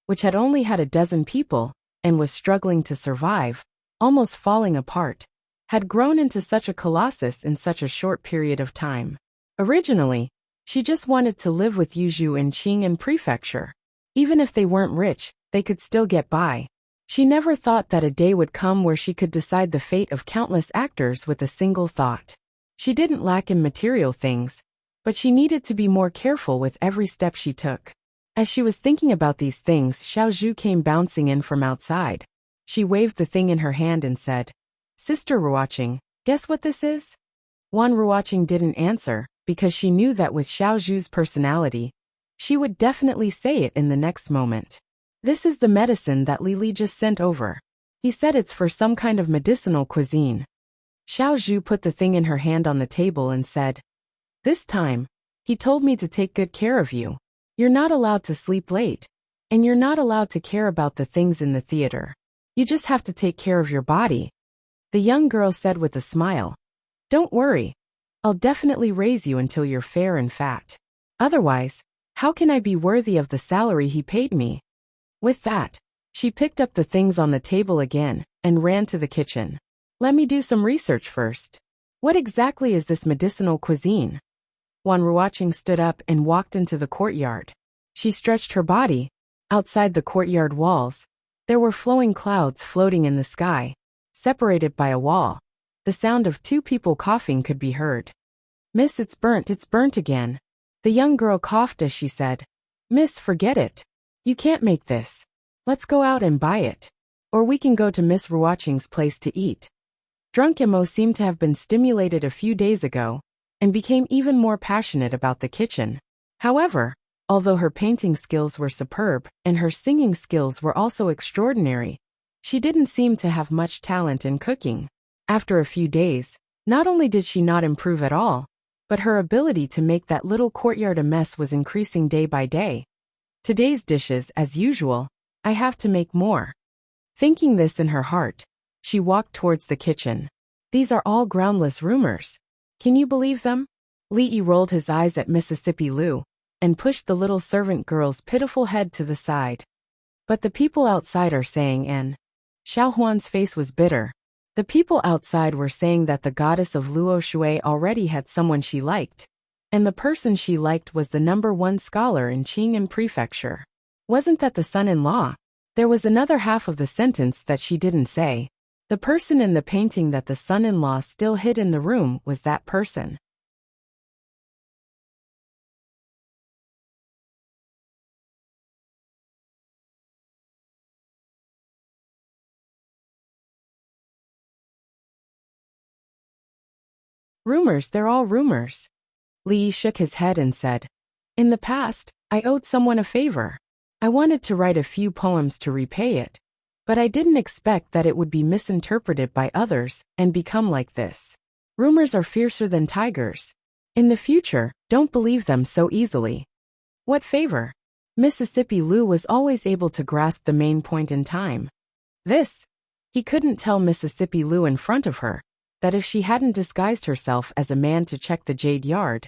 which had only had a dozen people and was struggling to survive, almost falling apart, had grown into such a colossus in such a short period of time. Originally, she just wanted to live with Yuzhu in Qing'an Prefecture. Even if they weren't rich, they could still get by. She never thought that a day would come where she could decide the fate of countless actors with a single thought. She didn't lack in material things, but she needed to be more careful with every step she took. As she was thinking about these things, Xiaozhu came bouncing in from outside. She waved the thing in her hand and said, "Sister Ruoqing, guess what this is?" Wan Ruoqing didn't answer, because she knew that with Xiaozhu's personality, she would definitely say it in the next moment. "This is the medicine that Li just sent over. He said it's for some kind of medicinal cuisine." Xiaozhu put the thing in her hand on the table and said, "This time, he told me to take good care of you. You're not allowed to sleep late, and you're not allowed to care about the things in the theater. You just have to take care of your body." The young girl said with a smile, "Don't worry. I'll definitely raise you until you're fair and fat. Otherwise, how can I be worthy of the salary he paid me?" With that, she picked up the things on the table again and ran to the kitchen. "Let me do some research first. What exactly is this medicinal cuisine?" Wan Ruoqing stood up and walked into the courtyard. She stretched her body. Outside the courtyard walls, there were flowing clouds floating in the sky, separated by a wall. The sound of two people coughing could be heard. "Miss, it's burnt again." The young girl coughed as she said, "Miss, forget it. You can't make this. Let's go out and buy it. Or we can go to Miss Ruoqing's place to eat." Drunk Imo seemed to have been stimulated a few days ago, and became even more passionate about the kitchen. However, although her painting skills were superb and her singing skills were also extraordinary, she didn't seem to have much talent in cooking. After a few days, not only did she not improve at all, but her ability to make that little courtyard a mess was increasing day by day. "Today's dishes, as usual, I have to make more." Thinking this in her heart, she walked towards the kitchen. "These are all groundless rumors. Can you believe them?" Li rolled his eyes at Mississippi Lu and pushed the little servant girl's pitiful head to the side. "But the people outside are saying," and Xiaohuan's face was bitter. The people outside were saying that the goddess of Luo Shui already had someone she liked, and the person she liked was the #1 scholar in Qing'an Prefecture. Wasn't that the son-in-law? There was another half of the sentence that she didn't say. The person in the painting that the son-in-law still hid in the room was that person. "Rumors, they're all rumors." Li shook his head and said, "In the past, I owed someone a favor. I wanted to write a few poems to repay it, but I didn't expect that it would be misinterpreted by others and become like this. Rumors are fiercer than tigers. In the future, don't believe them so easily." "What favor?" Mississippi Lu was always able to grasp the main point in time. This. He couldn't tell Mississippi Lu in front of her that if she hadn't disguised herself as a man to check the jade yard,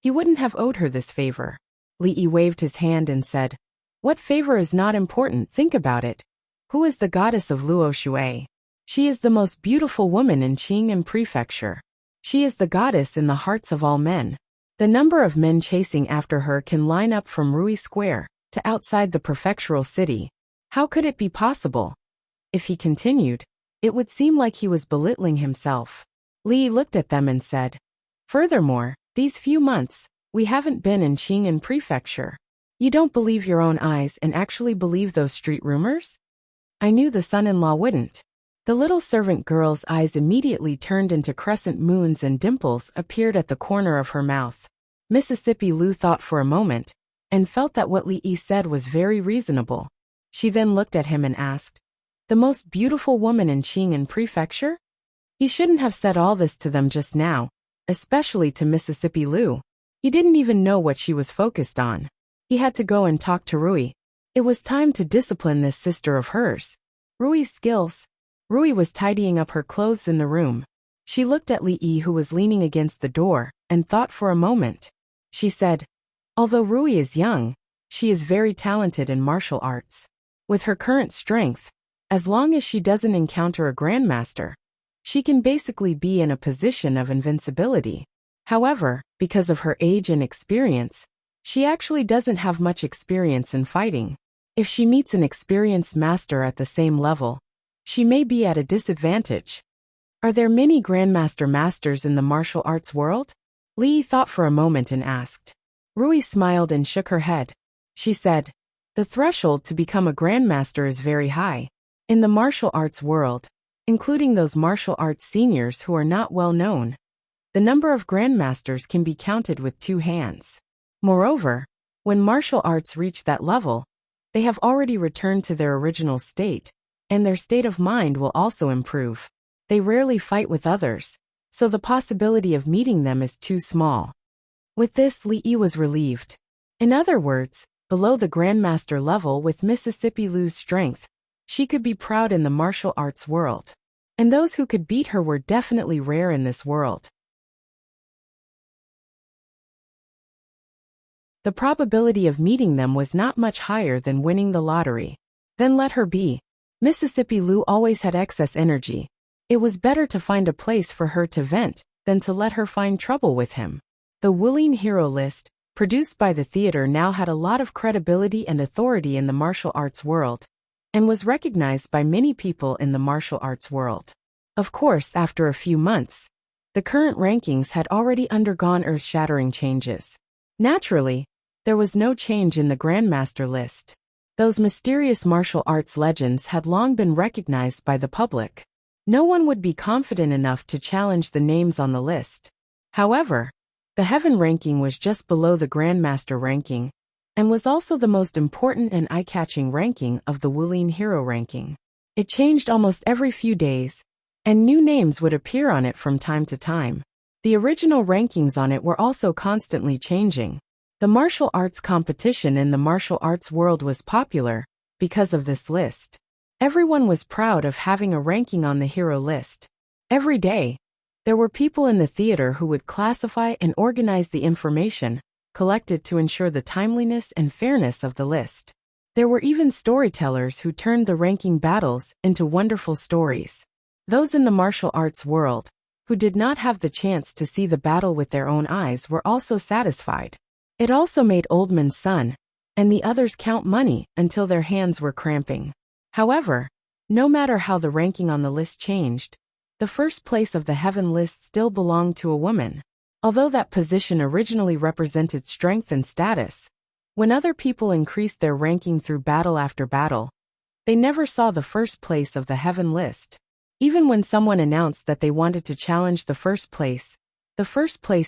he wouldn't have owed her this favor. Li waved his hand and said, "What favor is not important? Think about it. Who is the goddess of Luo Shui? She is the most beautiful woman in Qing'an Prefecture. She is the goddess in the hearts of all men. The number of men chasing after her can line up from Rui Square to outside the prefectural city. How could it be possible?" If he continued, it would seem like he was belittling himself. Li looked at them and said, "Furthermore, these few months, we haven't been in Qing'an Prefecture. You don't believe your own eyes and actually believe those street rumors?" "I knew the son-in-law wouldn't." The little servant girl's eyes immediately turned into crescent moons and dimples appeared at the corner of her mouth. Mississippi Lu thought for a moment, and felt that what Li said was very reasonable. She then looked at him and asked, "The most beautiful woman in Qing'an Prefecture?" He shouldn't have said all this to them just now, especially to Mississippi Lu. He didn't even know what she was focused on. He had to go and talk to Rui. It was time to discipline this sister of hers. Rui's skills. Rui was tidying up her clothes in the room. She looked at Li, who was leaning against the door, and thought for a moment. She said, "Although Rui is young, she is very talented in martial arts. With her current strength, as long as she doesn't encounter a grandmaster, she can basically be in a position of invincibility. However, because of her age and experience, she actually doesn't have much experience in fighting. If she meets an experienced master at the same level, she may be at a disadvantage. Are there many Grandmaster Masters in the martial arts world? Li thought for a moment and asked. Rui smiled and shook her head. She said, the threshold to become a Grandmaster is very high. In the martial arts world, including those martial arts seniors who are not well known, the number of Grandmasters can be counted with 2 hands. Moreover, when martial arts reach that level, they have already returned to their original state, and their state of mind will also improve. They rarely fight with others, so the possibility of meeting them is too small. With this, Li was relieved. In other words, below the Grandmaster level with Mississippi Lu's strength, she could be proud in the martial arts world. And those who could beat her were definitely rare in this world. The probability of meeting them was not much higher than winning the lottery. Then let her be. Mississippi Lu always had excess energy. It was better to find a place for her to vent than to let her find trouble with him. The Wuling Hero list, produced by the theater, now had a lot of credibility and authority in the martial arts world, and was recognized by many people in the martial arts world. Of course, after a few months, the current rankings had already undergone earth-shattering changes. Naturally, there was no change in the Grandmaster list. Those mysterious martial arts legends had long been recognized by the public. No one would be confident enough to challenge the names on the list. However, the Heaven ranking was just below the Grandmaster ranking, and was also the most important and eye-catching ranking of the Wuling Hero ranking. It changed almost every few days, and new names would appear on it from time to time. The original rankings on it were also constantly changing. The martial arts competition in the martial arts world was popular because of this list. Everyone was proud of having a ranking on the hero list. Every day, there were people in the theater who would classify and organize the information collected to ensure the timeliness and fairness of the list. There were even storytellers who turned the ranking battles into wonderful stories. Those in the martial arts world, who did not have the chance to see the battle with their own eyes, were also satisfied. It also made Oldman's son and the others count money until their hands were cramping. However, no matter how the ranking on the list changed, the first place of the Heaven list still belonged to a woman. Although that position originally represented strength and status, when other people increased their ranking through battle after battle, they never saw the first place of the Heaven list. Even when someone announced that they wanted to challenge the first place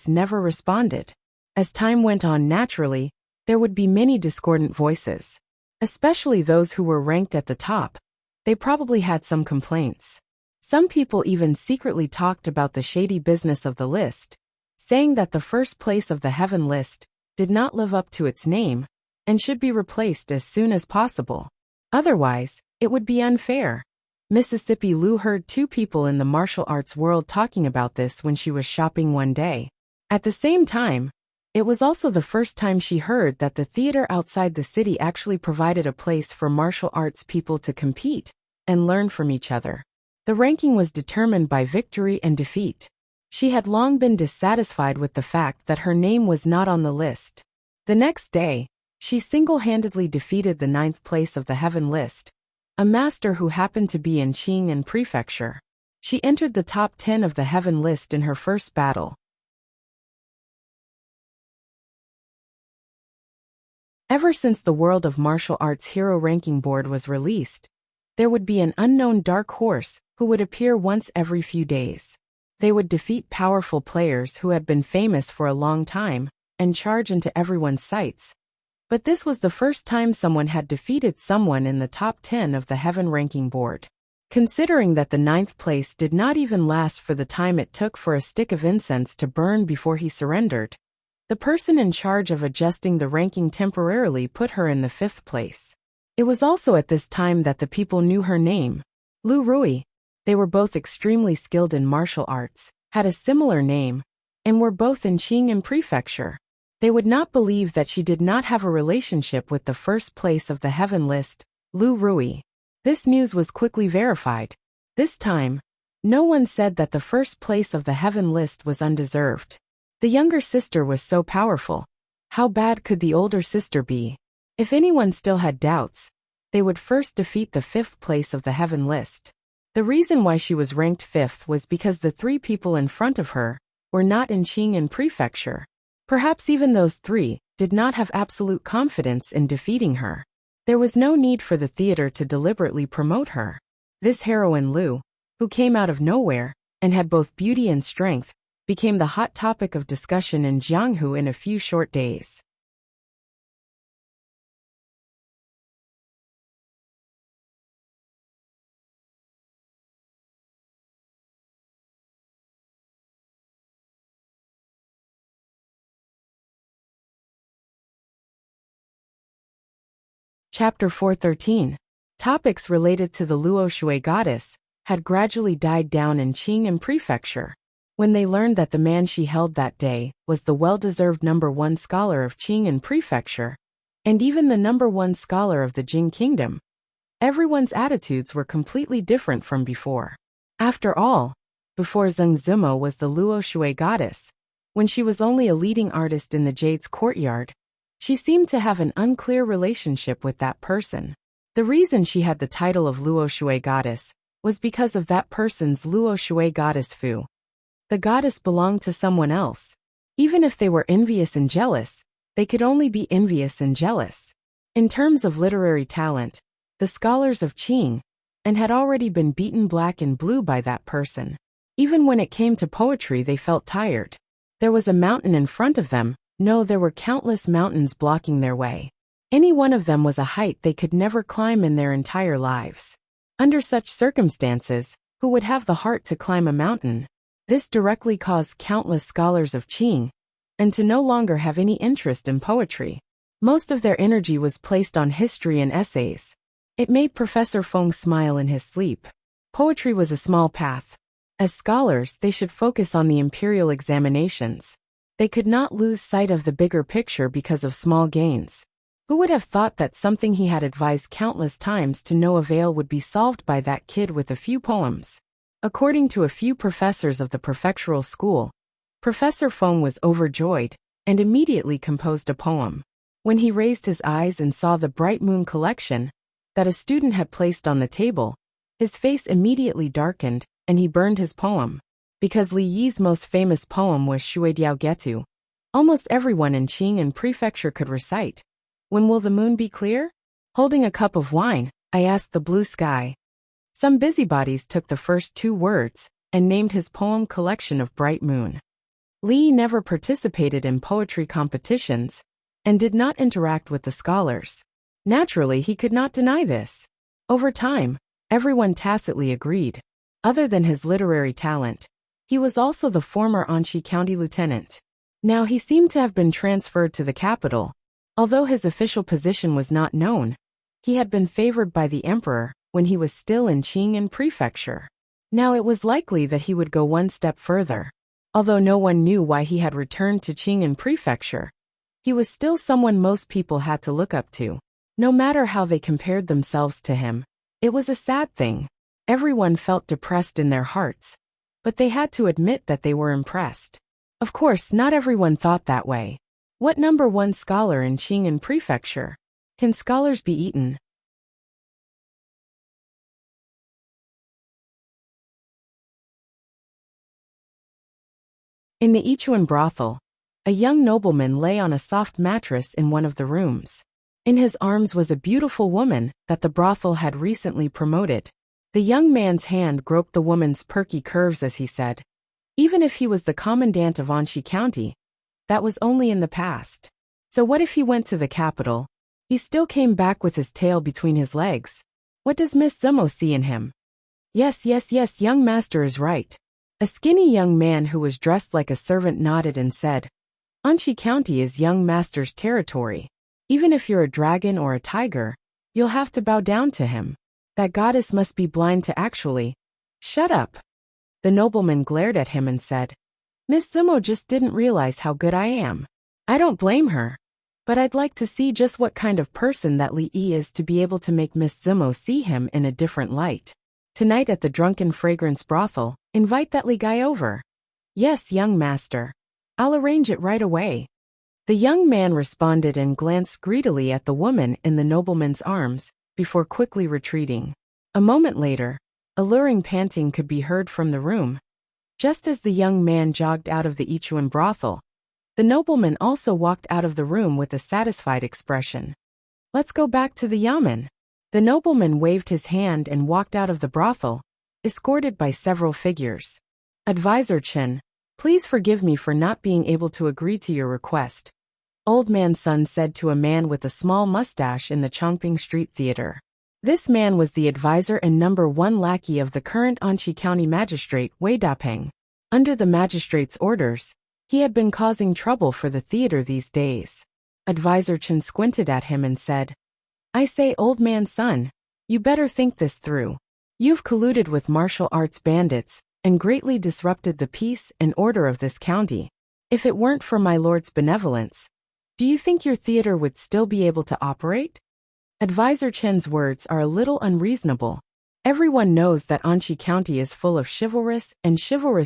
never responded. As time went on, naturally, there would be many discordant voices. Especially those who were ranked at the top. They probably had some complaints. Some people even secretly talked about the shady business of the list, saying that the first place of the Heaven list did not live up to its name and should be replaced as soon as possible. Otherwise, it would be unfair. Mississippi Lu heard 2 people in the martial arts world talking about this when she was shopping one day. At the same time, it was also the first time she heard that the theater outside the city actually provided a place for martial arts people to compete and learn from each other. The ranking was determined by victory and defeat. She had long been dissatisfied with the fact that her name was not on the list. The next day, she single-handedly defeated the 9th place of the Heaven list, a master who happened to be in Qing'an Prefecture. She entered the top 10 of the Heaven list in her first battle. Ever since the World of Martial Arts Hero Ranking Board was released, there would be an unknown dark horse who would appear once every few days. They would defeat powerful players who had been famous for a long time and charge into everyone's sights. But this was the first time someone had defeated someone in the top 10 of the Heaven Ranking Board. Considering that the 9th place did not even last for the time it took for a stick of incense to burn before he surrendered, the person in charge of adjusting the ranking temporarily put her in the 5th place. It was also at this time that the people knew her name, Lu Rui. They were both extremely skilled in martial arts, had a similar name, and were both in Qing'an Prefecture. They would not believe that she did not have a relationship with the first place of the Heaven list, Lu Rui. This news was quickly verified. This time, no one said that the first place of the Heaven list was undeserved. The younger sister was so powerful. How bad could the older sister be? If anyone still had doubts, they would first defeat the 5th place of the heaven list. The reason why she was ranked 5th was because the 3 people in front of her were not in Qing'an Prefecture. Perhaps even those 3 did not have absolute confidence in defeating her. There was no need for the theater to deliberately promote her. This heroine Lu, who came out of nowhere and had both beauty and strength, became the hot topic of discussion in Jianghu in a few short days. Chapter 413. Topics related to the Luo Shui goddess had gradually died down in Qing'an Prefecture. When they learned that the man she held that day was the well-deserved #1 scholar of Qing'an Prefecture, and even the #1 scholar of the Jing Kingdom, everyone's attitudes were completely different from before. After all, before Zheng Zimo was the Luo Shui goddess, when she was only a leading artist in the Jade's courtyard, she seemed to have an unclear relationship with that person. The reason she had the title of Luo Shui goddess was because of that person's Luo Shui goddess Fu. The goddess belonged to someone else. Even if they were envious and jealous, they could only be envious and jealous. In terms of literary talent, the scholars of Qing and had already been beaten black and blue by that person. Even when it came to poetry, they felt tired. There was a mountain in front of them. No, there were countless mountains blocking their way. Any one of them was a height they could never climb in their entire lives. Under such circumstances, who would have the heart to climb a mountain? This directly caused countless scholars of Qing and to no longer have any interest in poetry. Most of their energy was placed on history and essays. It made Professor Feng smile in his sleep. Poetry was a small path. As scholars, they should focus on the imperial examinations. They could not lose sight of the bigger picture because of small gains. Who would have thought that something he had advised countless times to no avail would be solved by that kid with a few poems? According to a few professors of the prefectural school, Professor Feng was overjoyed and immediately composed a poem. When he raised his eyes and saw the Bright Moon collection that a student had placed on the table, his face immediately darkened and he burned his poem. Because Li Yi's most famous poem was Shuidiao Getu, almost everyone in Qing'an Prefecture could recite. When will the moon be clear? Holding a cup of wine, I asked the blue sky. Some busybodies took the first 2 words and named his poem collection of Bright Moon. Li never participated in poetry competitions and did not interact with the scholars. Naturally, he could not deny this. Over time, everyone tacitly agreed. Other than his literary talent, he was also the former Anxi County lieutenant. Now he seemed to have been transferred to the capital. Although his official position was not known, he had been favored by the emperor when he was still in Qing'an Prefecture. Now it was likely that he would go one step further. Although no one knew why he had returned to Qing'an Prefecture, he was still someone most people had to look up to. No matter how they compared themselves to him, it was a sad thing. Everyone felt depressed in their hearts, but they had to admit that they were impressed. Of course, not everyone thought that way. What #1 scholar in Qing'an Prefecture? Can scholars be eaten? In the Ichuan brothel, a young nobleman lay on a soft mattress in one of the rooms. In his arms was a beautiful woman that the brothel had recently promoted. The young man's hand groped the woman's perky curves as he said, even if he was the commandant of Anxi County, that was only in the past. So what if he went to the capital? He still came back with his tail between his legs. What does Miss Zemo see in him? Yes, young master is right. A skinny young man who was dressed like a servant nodded and said, Anxi County is young master's territory. Even if you're a dragon or a tiger, you'll have to bow down to him. That goddess must be blind to actually. Shut up. The nobleman glared at him and said, Miss Zemo just didn't realize how good I am. I don't blame her. But I'd like to see just what kind of person that Li Yi is to be able to make Miss Zemo see him in a different light. Tonight at the Drunken Fragrance brothel, invite that Li guy over. Yes, young master. I'll arrange it right away. The young man responded and glanced greedily at the woman in the nobleman's arms, before quickly retreating. A moment later, alluring panting could be heard from the room. Just as the young man jogged out of the Ichuan brothel, the nobleman also walked out of the room with a satisfied expression. "Let's go back to the yamen." The nobleman waved his hand and walked out of the brothel, escorted by several figures. "Advisor Chen, please forgive me for not being able to agree to your request," Old Man Sun said to a man with a small mustache in the Chongping Street Theater. This man was the advisor and #1 lackey of the current Anqi County Magistrate Wei Dapeng. Under the magistrate's orders, he had been causing trouble for the theater these days. Advisor Chen squinted at him and said, "I say, Old Man Sun, you better think this through. You've colluded with martial arts bandits and greatly disrupted the peace and order of this county. If it weren't for my lord's benevolence, do you think your theater would still be able to operate?" Advisor Chen's words are a little unreasonable. Everyone knows that Anqi County is full of chivalrous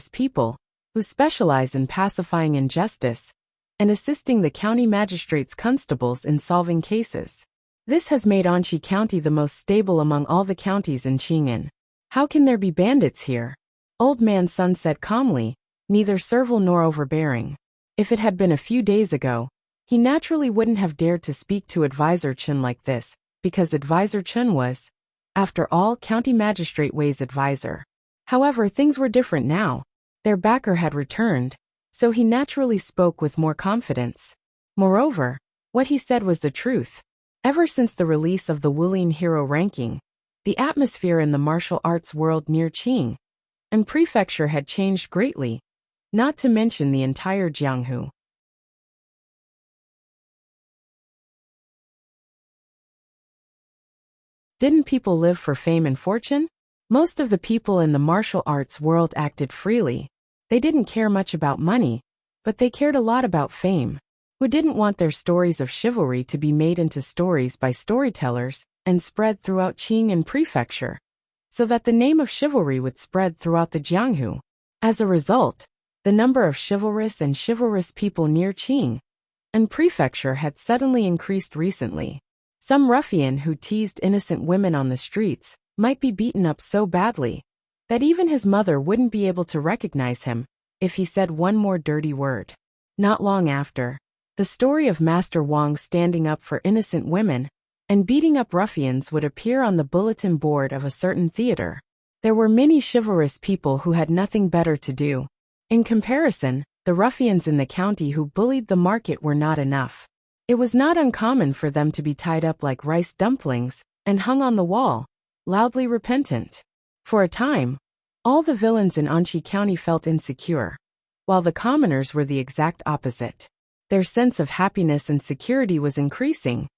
people who specialize in pacifying injustice and assisting the county magistrate's constables in solving cases. This has made Anqi County the most stable among all the counties in Qing'an. How can there be bandits here? Old Man Sun said calmly, neither servile nor overbearing. If it had been a few days ago, he naturally wouldn't have dared to speak to Advisor Chen like this, because Advisor Chen was, after all, County Magistrate Wei's advisor. However, things were different now. Their backer had returned, so he naturally spoke with more confidence. Moreover, what he said was the truth. Ever since the release of the Wuling Hero ranking, the atmosphere in the martial arts world near Qing and Prefecture had changed greatly, not to mention the entire Jianghu. Didn't people live for fame and fortune? Most of the people in the martial arts world acted freely. They didn't care much about money, but they cared a lot about fame. Who didn't want their stories of chivalry to be made into stories by storytellers and spread throughout Qing and Prefecture, so that the name of chivalry would spread throughout the Jianghu? As a result, the number of chivalrous people near Qing and Prefecture had suddenly increased recently. Some ruffian who teased innocent women on the streets might be beaten up so badly that even his mother wouldn't be able to recognize him if he said one more dirty word. Not long after, the story of Master Wang standing up for innocent women and beating up ruffians would appear on the bulletin board of a certain theater. There were many chivalrous people who had nothing better to do. In comparison, the ruffians in the county who bullied the market were not enough. It was not uncommon for them to be tied up like rice dumplings and hung on the wall, loudly repentant. For a time, all the villains in Anqi County felt insecure, while the commoners were the exact opposite. Their sense of happiness and security was increasing.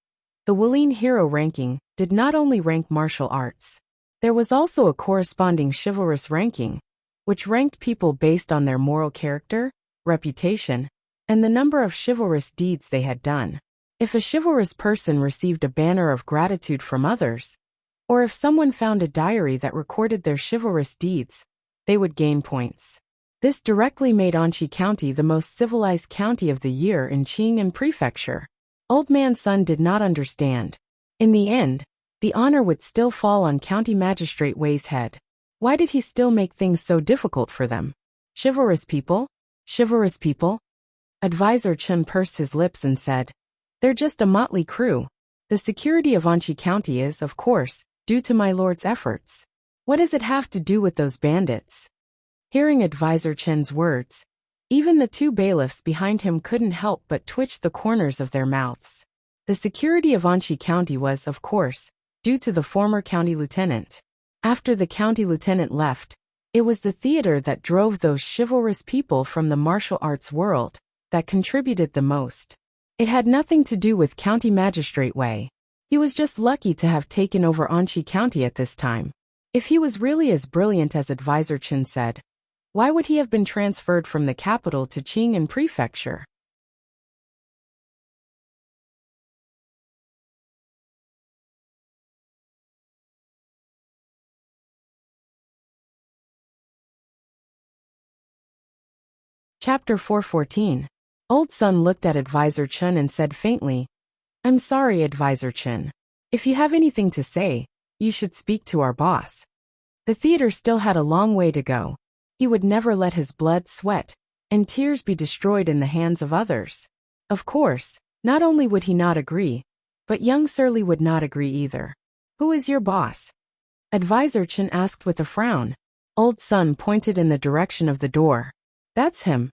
The Wuling Hero ranking did not only rank martial arts. There was also a corresponding chivalrous ranking, which ranked people based on their moral character, reputation, and the number of chivalrous deeds they had done. If a chivalrous person received a banner of gratitude from others, or if someone found a diary that recorded their chivalrous deeds, they would gain points. This directly made Anqi County the most civilized county of the year in Qing and Prefecture. Old Man Sun did not understand. In the end, the honor would still fall on County Magistrate Wei's head. Why did he still make things so difficult for them? Chivalrous people? Chivalrous people? Advisor Chen pursed his lips and said, "They're just a motley crew. The security of Anqi County is, of course, due to my lord's efforts. What does it have to do with those bandits?" Hearing Advisor Chen's words, even the two bailiffs behind him couldn't help but twitch the corners of their mouths. The security of Anqi County was, of course, due to the former county lieutenant. After the county lieutenant left, it was the theater that drove those chivalrous people from the martial arts world that contributed the most. It had nothing to do with County Magistrate Wei. He was just lucky to have taken over Anqi County at this time. If he was really as brilliant as Advisor Chen said, why would he have been transferred from the capital to Qing and Prefecture? Chapter 414. Old Sun looked at Advisor Chen and said faintly, "I'm sorry, Advisor Chen. If you have anything to say, you should speak to our boss. The theater still had a long way to go. He would never let his blood, sweat, and tears be destroyed in the hands of others. Of course, not only would he not agree, but young Surly would not agree either. Who is your boss? Advisor Chen asked with a frown. Old Sun pointed in the direction of the door. That's him.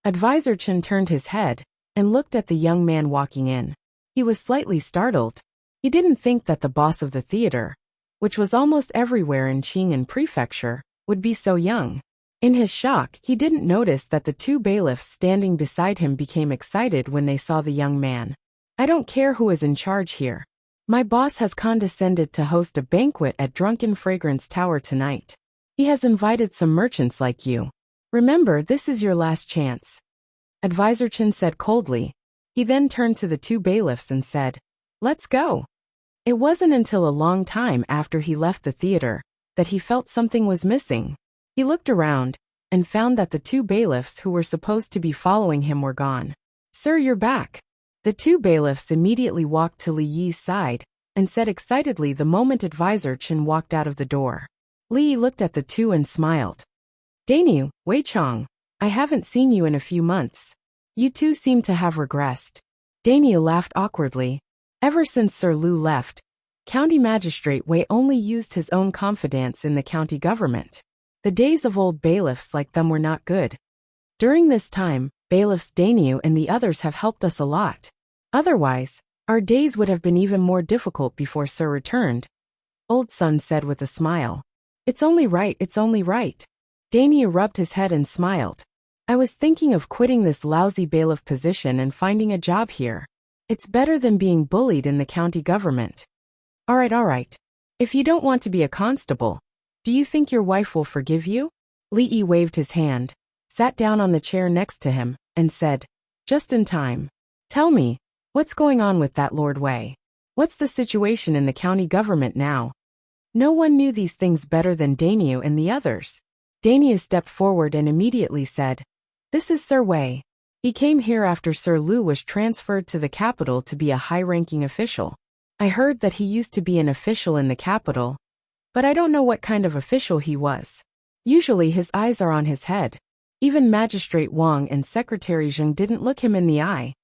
Advisor Chen turned his head and looked at the young man walking in. He was slightly startled. He didn't think that the boss of the theater, which was almost everywhere in Qing'an Prefecture, would be so young. In his shock, he didn't notice that the two bailiffs standing beside him became excited when they saw the young man. I don't care who is in charge here. My boss has condescended to host a banquet at Drunken Fragrance Tower tonight. He has invited some merchants like you. Remember, this is your last chance. Advisor Chen said coldly. He then turned to the two bailiffs and said, Let's go. It wasn't until a long time after he left the theater that he felt something was missing. He looked around and found that the two bailiffs who were supposed to be following him were gone. Sir, you're back. The two bailiffs immediately walked to Li Yi's side and said excitedly the moment Advisor Chen walked out of the door. Li Yi looked at the two and smiled. Dainu, Wei Chong, I haven't seen you in a few months. You two seem to have regressed. Dainu laughed awkwardly. Ever since Sir Lu left, County Magistrate Wei only used his own confidence in the county government. The days of old bailiffs like them were not good. During this time, bailiffs Dainu and the others have helped us a lot. Otherwise, our days would have been even more difficult before Sir returned. Old Sun said with a smile. It's only right. Dainu rubbed his head and smiled. I was thinking of quitting this lousy bailiff position and finding a job here. It's better than being bullied in the county government. All right. If you don't want to be a constable, do you think your wife will forgive you? Li Yi waved his hand, sat down on the chair next to him, and said, Just in time. Tell me, what's going on with that Lord Wei? What's the situation in the county government now? No one knew these things better than Dainu and the others. Dainu stepped forward and immediately said, This is Sir Wei. He came here after Sir Lu was transferred to the capital to be a high-ranking official. I heard that he used to be an official in the capital, but I don't know what kind of official he was. Usually his eyes are on his head. Even Magistrate Wang and Secretary Zheng didn't look him in the eye.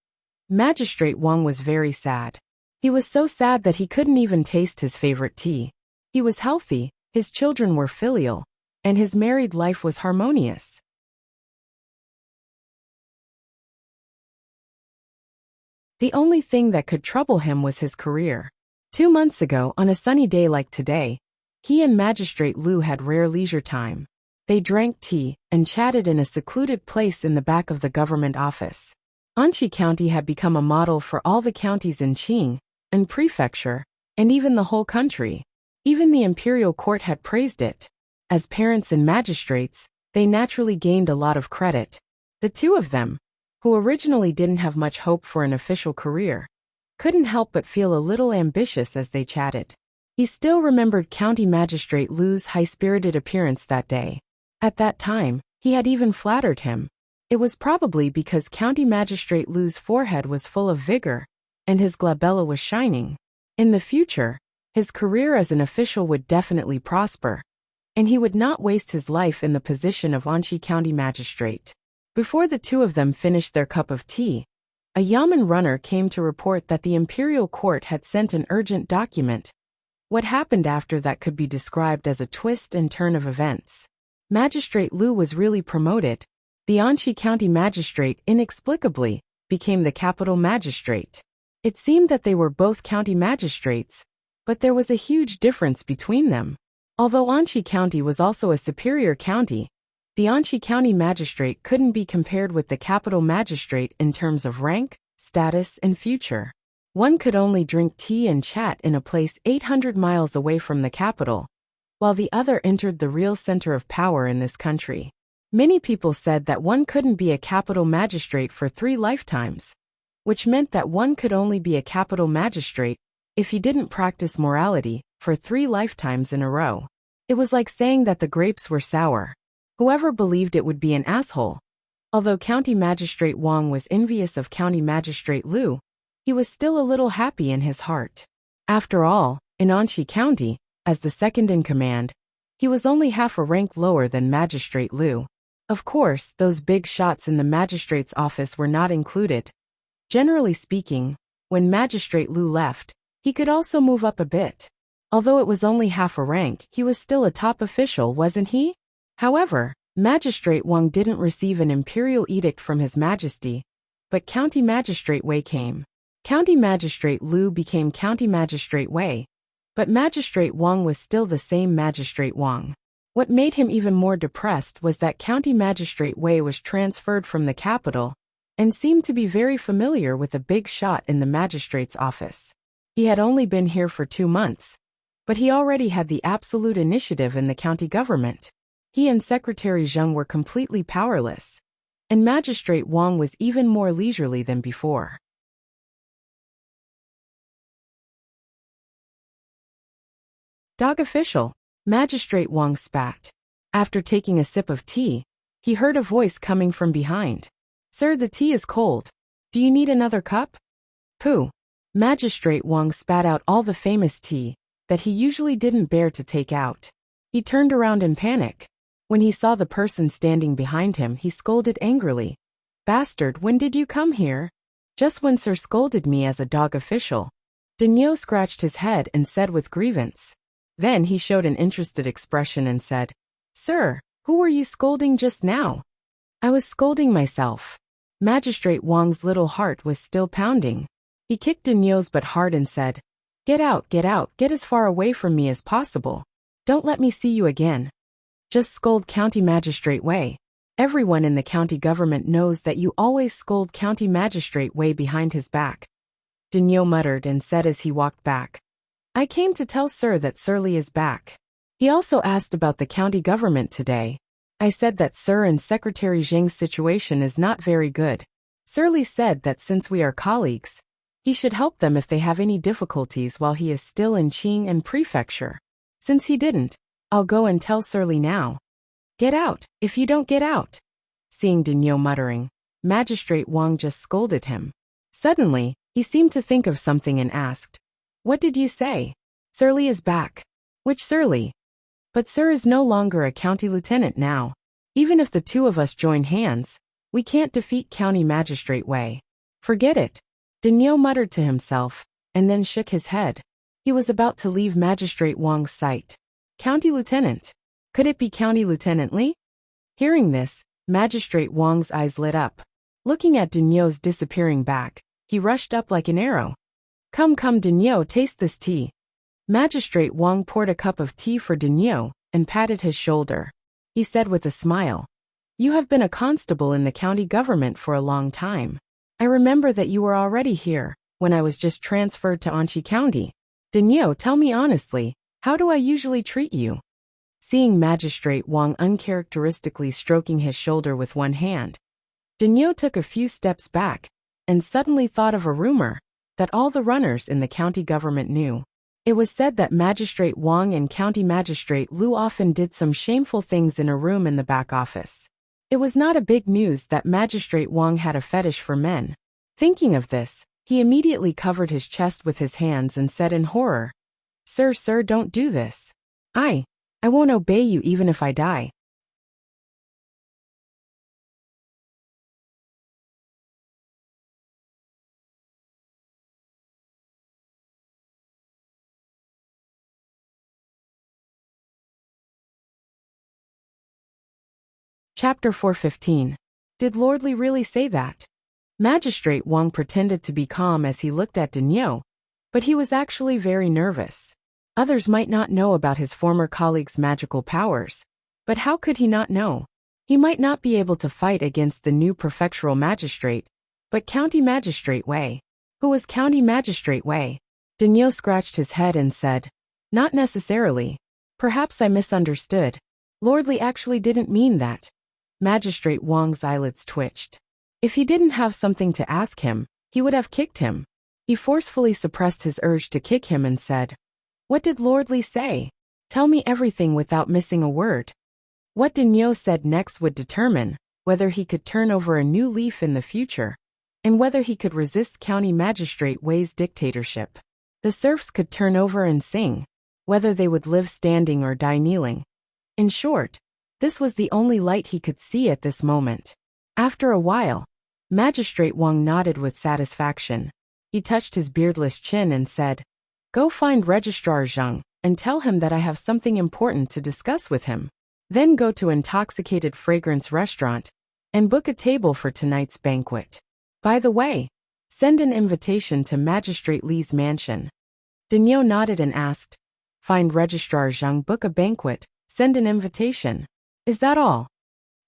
Magistrate Wang was very sad. He was so sad that he couldn't even taste his favorite tea. He was healthy, his children were filial, and his married life was harmonious. The only thing that could trouble him was his career. 2 months ago, on a sunny day like today, he and Magistrate Lu had rare leisure time. They drank tea and chatted in a secluded place in the back of the government office. Anxi County had become a model for all the counties in Qing'an Prefecture, and even the whole country. Even the imperial court had praised it. As parents and magistrates, they naturally gained a lot of credit. The two of them, who originally didn't have much hope for an official career, couldn't help but feel a little ambitious as they chatted. He still remembered County Magistrate Lu's high-spirited appearance that day. At that time, he had even flattered him. It was probably because County Magistrate Lu's forehead was full of vigor, and his glabella was shining. In the future, his career as an official would definitely prosper, and he would not waste his life in the position of Anxi County Magistrate. Before the two of them finished their cup of tea, a yamen runner came to report that the imperial court had sent an urgent document. What happened after that could be described as a twist and turn of events. Magistrate Lu was really promoted. The Anxi County Magistrate inexplicably became the capital magistrate. It seemed that they were both county magistrates, but there was a huge difference between them. Although Anxi County was also a superior county, the Anxi County Magistrate couldn't be compared with the capital magistrate in terms of rank, status, and future. One could only drink tea and chat in a place 800 miles away from the capital, while the other entered the real center of power in this country. Many people said that one couldn't be a capital magistrate for 3 lifetimes, which meant that one could only be a capital magistrate if he didn't practice morality for 3 lifetimes in a row. It was like saying that the grapes were sour. Whoever believed it would be an asshole. Although County Magistrate Wang was envious of County Magistrate Lu, he was still a little happy in his heart. After all, in Anshi County, as the second in command, he was only half a rank lower than Magistrate Liu. Of course, those big shots in the magistrate's office were not included. Generally speaking, when Magistrate Liu left, he could also move up a bit. Although it was only half a rank, he was still a top official, wasn't he? However, Magistrate Wang didn't receive an imperial edict from His Majesty, but County Magistrate Wei came. County Magistrate Liu became County Magistrate Wei, but Magistrate Wang was still the same Magistrate Wang. What made him even more depressed was that County Magistrate Wei was transferred from the capital and seemed to be very familiar with a big shot in the magistrate's office. He had only been here for 2 months, but he already had the absolute initiative in the county government. He and Secretary Zheng were completely powerless, and Magistrate Wang was even more leisurely than before. Dog official. Magistrate Wang spat. After taking a sip of tea, he heard a voice coming from behind. Sir, the tea is cold. Do you need another cup? Pooh. Magistrate Wang spat out all the famous tea that he usually didn't bear to take out. He turned around in panic. When he saw the person standing behind him, he scolded angrily. Bastard, when did you come here? Just when Sir scolded me as a dog official. Daniel scratched his head and said with grievance. Then he showed an interested expression and said, Sir, who were you scolding just now? I was scolding myself. Magistrate Wang's little heart was still pounding. He kicked Daniel's butt hard and said, get out, get as far away from me as possible. Don't let me see you again. Just scold County Magistrate Wei. Everyone in the county government knows that you always scold County Magistrate Wei behind his back. Daniel muttered and said as he walked back. I came to tell Sir that Sir Li is back. He also asked about the county government today. I said that Sir and Secretary Zheng's situation is not very good. Sir Li said that since we are colleagues, he should help them if they have any difficulties while he is still in Qing and Prefecture. Since he didn't, I'll go and tell Sir Li now. Get out, if you don't get out. Seeing Daniel muttering, Magistrate Wang just scolded him. Suddenly, he seemed to think of something and asked, What did you say? Sir Li is back. Which Sir Li? But Sir is no longer a county lieutenant now. Even if the two of us join hands, we can't defeat County Magistrate Wei. Forget it. Daniel muttered to himself, and then shook his head. He was about to leave Magistrate Wang's sight. County Lieutenant. Could it be County Lieutenant Li? Hearing this, Magistrate Wang's eyes lit up. Looking at Daniel's disappearing back, he rushed up like an arrow. Come, Daniel, taste this tea. Magistrate Wang poured a cup of tea for Daniel and patted his shoulder. He said with a smile, You have been a constable in the county government for a long time. I remember that you were already here when I was just transferred to Anshi County. Daniel, tell me honestly, how do I usually treat you? Seeing Magistrate Wang uncharacteristically stroking his shoulder with one hand, Daniel took a few steps back and suddenly thought of a rumor that all the runners in the county government knew. It was said that Magistrate Wang and County Magistrate Liu often did some shameful things in a room in the back office. It was not a big news that Magistrate Wang had a fetish for men. Thinking of this, he immediately covered his chest with his hands and said in horror, Sir, don't do this. I won't obey you even if I die. Chapter 415. Did Lord Li really say that? Magistrate Wang pretended to be calm as he looked at Daniel, but he was actually very nervous. Others might not know about his former colleague's magical powers, but how could he not know? He might not be able to fight against the new prefectural magistrate, but County Magistrate Wei. Who was County Magistrate Wei? Daniel scratched his head and said, Not necessarily. Perhaps I misunderstood. Lord Li actually didn't mean that. Magistrate Wang's eyelids twitched. If he didn't have something to ask him, he would have kicked him. He forcefully suppressed his urge to kick him and said, What did Lord Li say? Tell me everything without missing a word. What Daniel said next would determine whether he could turn over a new leaf in the future, and whether he could resist County Magistrate Wei's dictatorship. The serfs could turn over and sing, whether they would live standing or die kneeling. In short, this was the only light he could see at this moment. After a while, Magistrate Wang nodded with satisfaction. He touched his beardless chin and said, "Go find Registrar Zhang and tell him that I have something important to discuss with him. Then go to Intoxicated Fragrance Restaurant and book a table for tonight's banquet. By the way, send an invitation to Magistrate Li's mansion." Daniel nodded and asked, "Find Registrar Zhang, book a banquet, send an invitation. Is that all?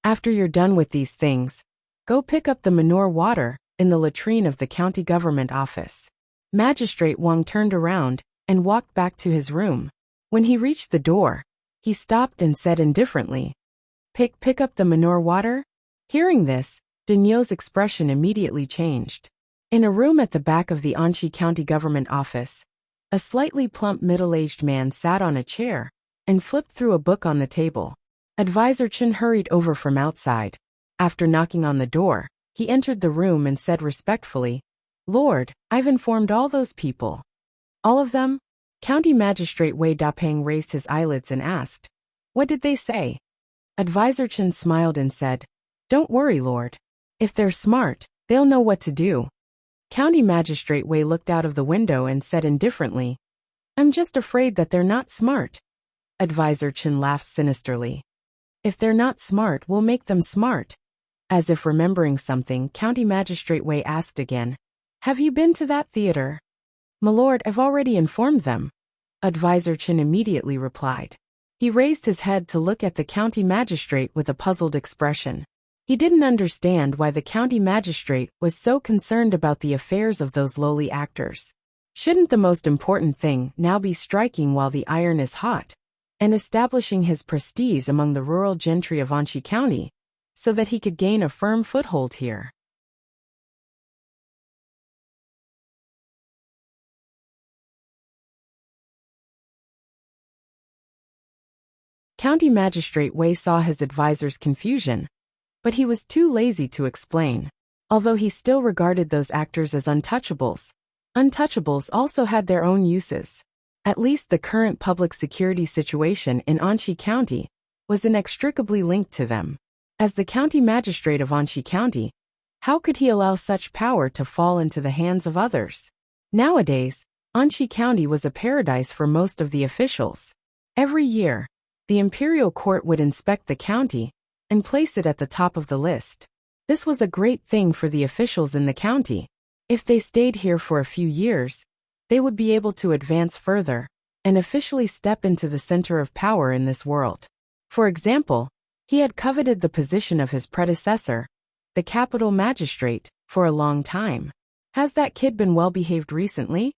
After you're done with these things, go pick up the manure water in the latrine of the county government office." Magistrate Wang turned around and walked back to his room. When he reached the door, he stopped and said indifferently, Pick up the manure water?" Hearing this, Daniel's expression immediately changed. In a room at the back of the Anxi County government office, a slightly plump middle-aged man sat on a chair and flipped through a book on the table. Advisor Chen hurried over from outside. After knocking on the door, he entered the room and said respectfully, "Lord, I've informed all those people." "All of them?" County Magistrate Wei Dapeng raised his eyelids and asked, "What did they say?" Advisor Chen smiled and said, "Don't worry, Lord. If they're smart, they'll know what to do." County Magistrate Wei looked out of the window and said indifferently, "I'm just afraid that they're not smart." Advisor Chen laughed sinisterly. "If they're not smart, we'll make them smart." As if remembering something, County Magistrate Wei asked again, "Have you been to that theater?" "My lord, I've already informed them," Advisor Chen immediately replied. He raised his head to look at the county magistrate with a puzzled expression. He didn't understand why the county magistrate was so concerned about the affairs of those lowly actors. Shouldn't the most important thing now be striking while the iron is hot, and establishing his prestige among the rural gentry of Anxi County, so that he could gain a firm foothold here? County Magistrate Wei saw his advisor's confusion, but he was too lazy to explain. Although he still regarded those actors as untouchables, untouchables also had their own uses. At least the current public security situation in Anxi County was inextricably linked to them. As the county magistrate of Anxi County, how could he allow such power to fall into the hands of others? Nowadays, Anxi County was a paradise for most of the officials. Every year, the imperial court would inspect the county and place it at the top of the list. This was a great thing for the officials in the county. If they stayed here for a few years, they would be able to advance further and officially step into the center of power in this world. For example, he had coveted the position of his predecessor, the capital magistrate, for a long time. Has that kid been well behaved recently?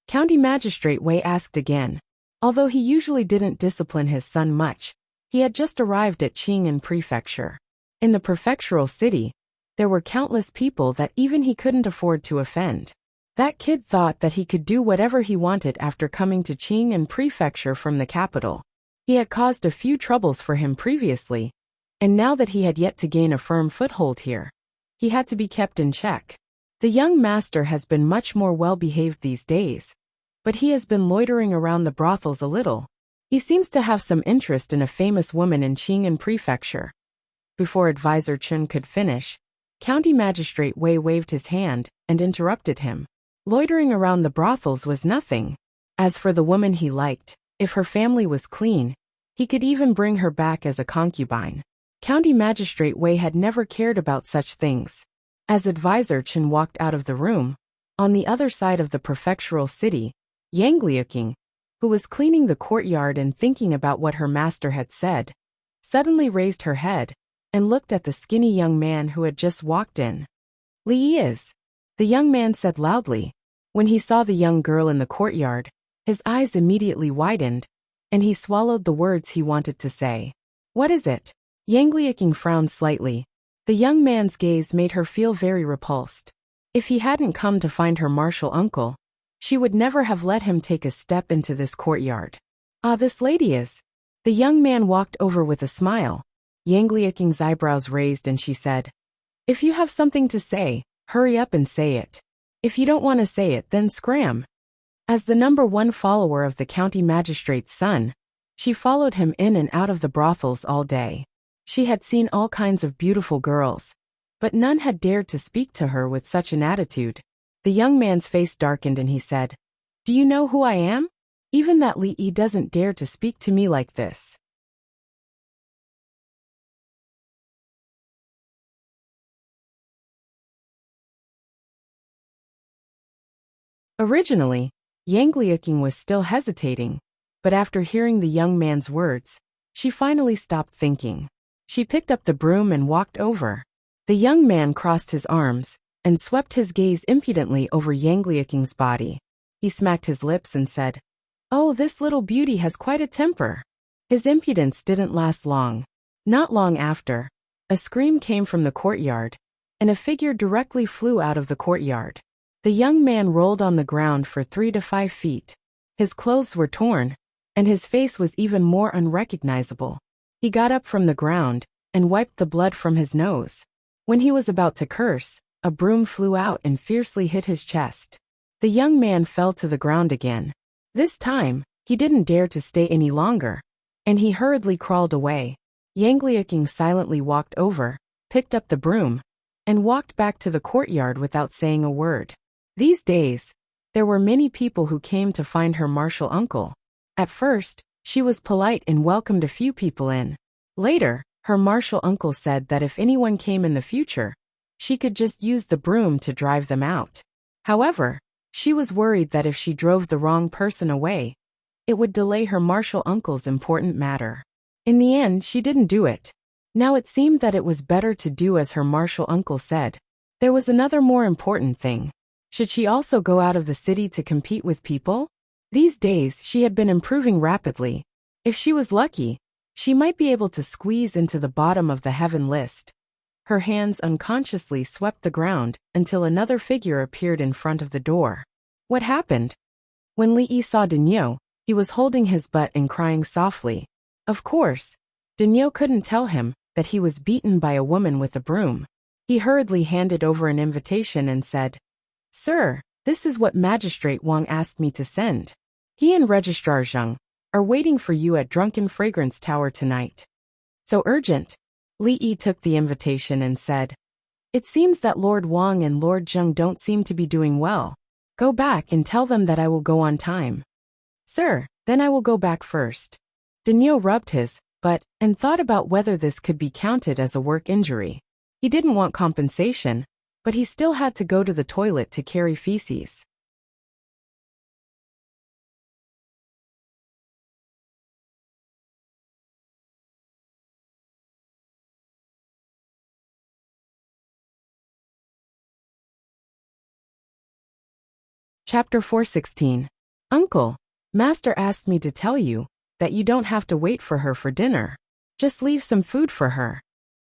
County Magistrate Wei asked again. Although he usually didn't discipline his son much, he had just arrived at Qing'an Prefecture. In the prefectural city, there were countless people that even he couldn't afford to offend. That kid thought that he could do whatever he wanted after coming to Qing'an Prefecture from the capital. He had caused a few troubles for him previously, and now that he had yet to gain a firm foothold here, he had to be kept in check. The young master has been much more well-behaved these days, but he has been loitering around the brothels a little. He seems to have some interest in a famous woman in Qing'an Prefecture. Before Advisor Chen could finish, County Magistrate Wei waved his hand and interrupted him. Loitering around the brothels was nothing. As for the woman he liked, if her family was clean, he could even bring her back as a concubine. County Magistrate Wei had never cared about such things. As Advisor Chen walked out of the room, on the other side of the prefectural city, Yang Liuqing, who was cleaning the courtyard and thinking about what her master had said, suddenly raised her head and looked at the skinny young man who had just walked in. "Li is," the young man said loudly. When he saw the young girl in the courtyard, his eyes immediately widened, and he swallowed the words he wanted to say. "What is it?" Yang Liuqing frowned slightly. The young man's gaze made her feel very repulsed. If he hadn't come to find her martial uncle, she would never have let him take a step into this courtyard. "Ah, this lady is." The young man walked over with a smile. Yang Liuqing's eyebrows raised and she said, "If you have something to say, hurry up and say it. If you don't want to say it, then scram." As the number one follower of the county magistrate's son, she followed him in and out of the brothels all day. She had seen all kinds of beautiful girls, but none had dared to speak to her with such an attitude. The young man's face darkened and he said, "Do you know who I am? Even that Li doesn't dare to speak to me like this." Originally, Yang Liuqing was still hesitating, but after hearing the young man's words, she finally stopped thinking. She picked up the broom and walked over. The young man crossed his arms and swept his gaze impudently over Yang Liuqing's body. He smacked his lips and said, "Oh, this little beauty has quite a temper." His impudence didn't last long. Not long after, a scream came from the courtyard, and a figure directly flew out of the courtyard. The young man rolled on the ground for 3 to 5 feet. His clothes were torn, and his face was even more unrecognizable. He got up from the ground and wiped the blood from his nose. When he was about to curse, a broom flew out and fiercely hit his chest. The young man fell to the ground again. This time, he didn't dare to stay any longer, and he hurriedly crawled away. Yang Liuqing silently walked over, picked up the broom, and walked back to the courtyard without saying a word. These days, there were many people who came to find her martial uncle. At first, she was polite and welcomed a few people in. Later, her martial uncle said that if anyone came in the future, she could just use the broom to drive them out. However, she was worried that if she drove the wrong person away, it would delay her martial uncle's important matter. In the end, she didn't do it. Now it seemed that it was better to do as her martial uncle said. There was another more important thing. Should she also go out of the city to compete with people? These days, she had been improving rapidly. If she was lucky, she might be able to squeeze into the bottom of the heaven list. Her hands unconsciously swept the ground until another figure appeared in front of the door. What happened? When Li saw Daniel, he was holding his butt and crying softly. Of course, Daniel couldn't tell him that he was beaten by a woman with a broom. He hurriedly handed over an invitation and said, "Sir, this is what Magistrate Wang asked me to send. He and Registrar Zheng are waiting for you at Drunken Fragrance Tower tonight." So urgent. Li took the invitation and said, "It seems that Lord Wang and Lord Zheng don't seem to be doing well. Go back and tell them that I will go on time." "Sir, then I will go back first." Daniel rubbed his butt and thought about whether this could be counted as a work injury. He didn't want compensation, but he still had to go to the toilet to carry feces. Chapter 416. Uncle, Master asked me to tell you that you don't have to wait for her for dinner. Just leave some food for her.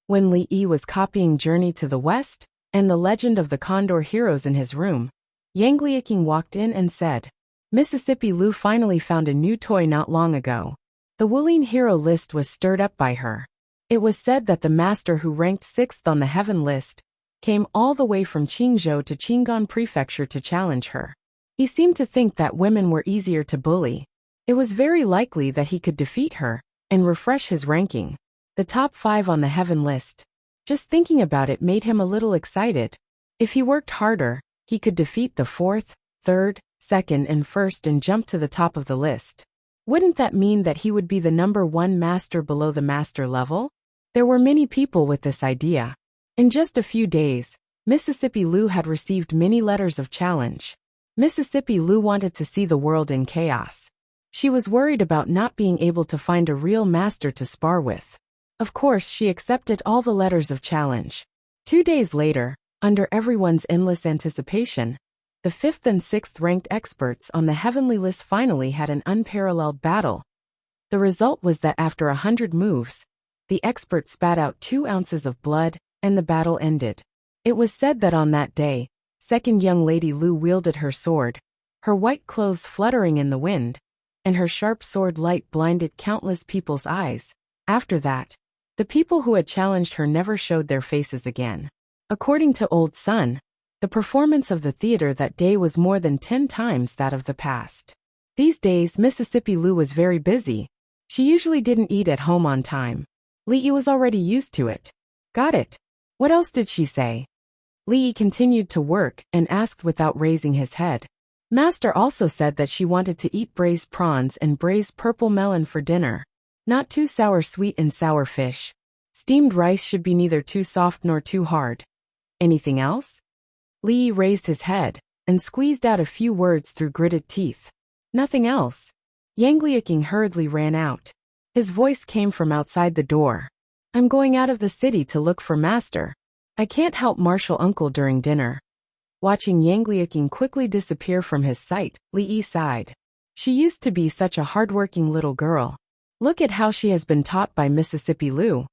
When Li was copying Journey to the West and The Legend of the Condor Heroes in his room, Yang Liuqing walked in and said, "Mississippi Lu finally found a new toy not long ago." The Wuling hero list was stirred up by her. It was said that the master who ranked 6th on the heaven list came all the way from Qingzhou to Qingan Prefecture to challenge her. He seemed to think that women were easier to bully. It was very likely that he could defeat her and refresh his ranking. The top 5 on the heaven list. Just thinking about it made him a little excited. If he worked harder, he could defeat the 4th, 3rd, 2nd and 1st and jump to the top of the list. Wouldn't that mean that he would be the number 1 master below the master level? There were many people with this idea. In just a few days, Mississippi Lu had received many letters of challenge. Mississippi Lu wanted to see the world in chaos. She was worried about not being able to find a real master to spar with. Of course, she accepted all the letters of challenge. 2 days later, under everyone's endless anticipation, the 5th and 6th ranked experts on the heavenly list finally had an unparalleled battle. The result was that after 100 moves, the expert spat out 2 ounces of blood, and the battle ended. It was said that on that day, second young lady Lu wielded her sword, her white clothes fluttering in the wind, and her sharp sword light blinded countless people's eyes. After that, the people who had challenged her never showed their faces again. According to Old Sun, The performance of the theater that day was more than 10 times that of the past. These days, Mississippi Lou was very busy. She usually didn't eat at home on time. Lee was already used to it. Got it. What else did she say? Lee continued to work and asked without raising his head. Master also said that she wanted to eat braised prawns and braised purple melon for dinner. Not too sour sweet and sour fish. Steamed rice should be neither too soft nor too hard. Anything else? Lee raised his head and squeezed out a few words through gritted teeth. Nothing else. Yang Liaking hurriedly ran out. His voice came from outside the door. I'm going out of the city to look for Master. I can't help marshal uncle during dinner. Watching Yang Liaking quickly disappear from his sight, Li sighed. She used to be such a hardworking little girl. Look at how she has been taught by Mississippi Lou.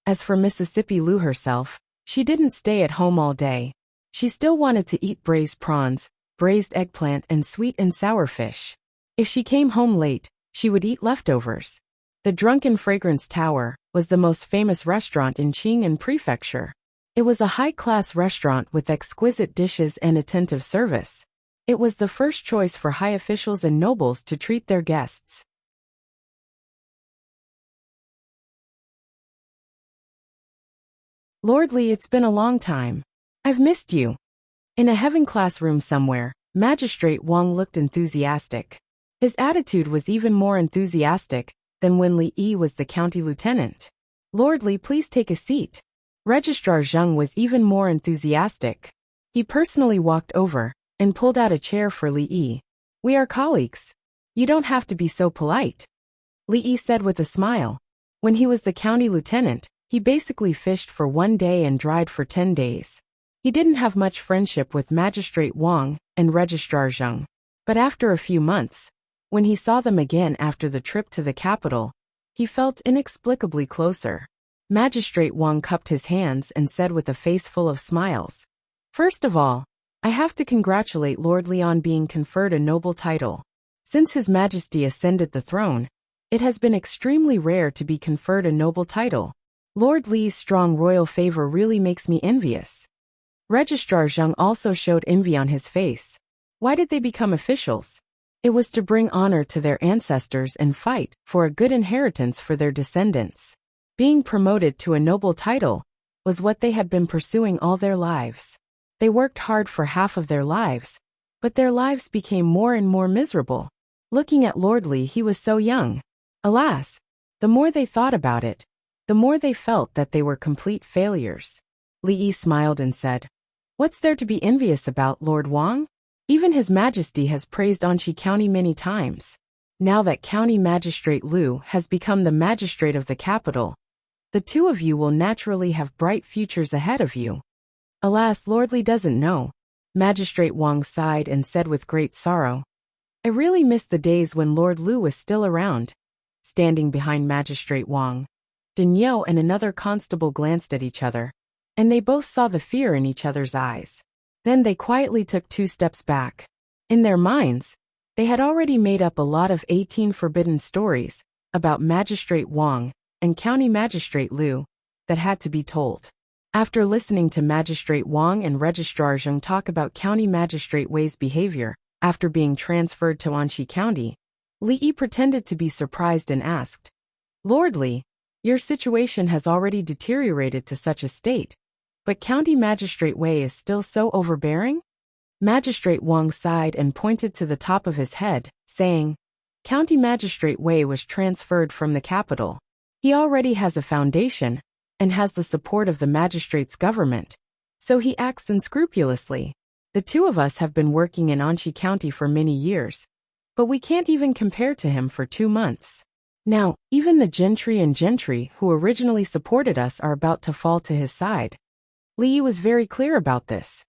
As for Mississippi Lou herself, she didn't stay at home all day. She still wanted to eat braised prawns, braised eggplant and sweet and sour fish. If she came home late, she would eat leftovers. The Drunken Fragrance Tower was the most famous restaurant in Qing'an Prefecture. It was a high-class restaurant with exquisite dishes and attentive service. It was the first choice for high officials and nobles to treat their guests. Lord Li, it's been a long time. I've missed you. In a heaven-class room somewhere, Magistrate Wang looked enthusiastic. His attitude was even more enthusiastic than when Li Yi was the county lieutenant. Lord Li, please take a seat. Registrar Zheng was even more enthusiastic. He personally walked over and pulled out a chair for Li Yi. We are colleagues. You don't have to be so polite. Li Yi said with a smile. When he was the county lieutenant, he basically fished for 1 day and dried for 10 days. He didn't have much friendship with Magistrate Wang and Registrar Zheng. But after a few months, when he saw them again after the trip to the capital, he felt inexplicably closer. Magistrate Wang cupped his hands and said with a face full of smiles. First of all, I have to congratulate Lord Li on being conferred a noble title. Since His Majesty ascended the throne, it has been extremely rare to be conferred a noble title. Lord Li's strong royal favor really makes me envious. Registrar Zheng also showed envy on his face. Why did they become officials? It was to bring honor to their ancestors and fight for a good inheritance for their descendants. Being promoted to a noble title was what they had been pursuing all their lives. They worked hard for half of their lives, but their lives became more and more miserable. Looking at Lord Li, he was so young. Alas, the more they thought about it, the more they felt that they were complete failures. Li Yi smiled and said, What's there to be envious about, Lord Wang? Even His Majesty has praised Anqi County many times. Now that County Magistrate Liu has become the magistrate of the capital, the two of you will naturally have bright futures ahead of you. Alas, Lord Li doesn't know. Magistrate Wang sighed and said with great sorrow, I really miss the days when Lord Liu was still around. Standing behind Magistrate Wang, Daniel and another constable glanced at each other, and they both saw the fear in each other's eyes. Then they quietly took 2 steps back. In their minds, they had already made up a lot of 18 forbidden stories about Magistrate Wang and County Magistrate Liu that had to be told. After listening to Magistrate Wang and Registrar Zheng talk about County Magistrate Wei's behavior after being transferred to Anqi County, Li Yi pretended to be surprised and asked, Lord Li, your situation has already deteriorated to such a state, but County Magistrate Wei is still so overbearing? Magistrate Wang sighed and pointed to the top of his head, saying, County Magistrate Wei was transferred from the capital. He already has a foundation and has the support of the magistrate's government, so he acts unscrupulously. The two of us have been working in Anqi County for many years, but we can't even compare to him for 2 months. Now, even the gentry who originally supported us are about to fall to his side. Li Yi was very clear about this.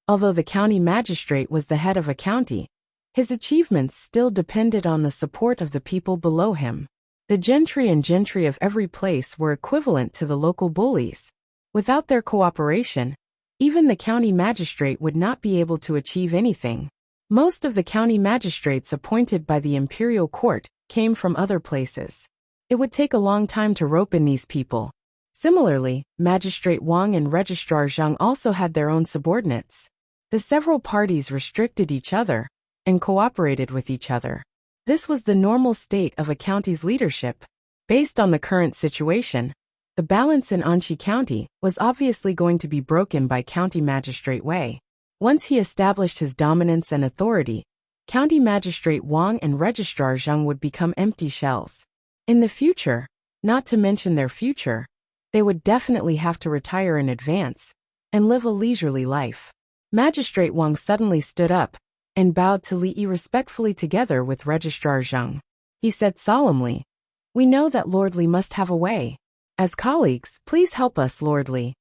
Although the county magistrate was the head of a county, his achievements still depended on the support of the people below him. The gentry of every place were equivalent to the local bullies. Without their cooperation, even the county magistrate would not be able to achieve anything. Most of the county magistrates appointed by the imperial court came from other places. It would take a long time to rope in these people. Similarly, Magistrate Wang and Registrar Zhang also had their own subordinates. The several parties restricted each other and cooperated with each other. This was the normal state of a county's leadership. Based on the current situation, the balance in Anxi County was obviously going to be broken by County Magistrate Wei. Once he established his dominance and authority, County Magistrate Wang and Registrar Zhang would become empty shells. In the future, not to mention their future, they would definitely have to retire in advance and live a leisurely life. Magistrate Wang suddenly stood up and bowed to Li Yi respectfully together with Registrar Zhang. He said solemnly, "We know that Lord Li must have a way. As colleagues, please help us, Lord Li."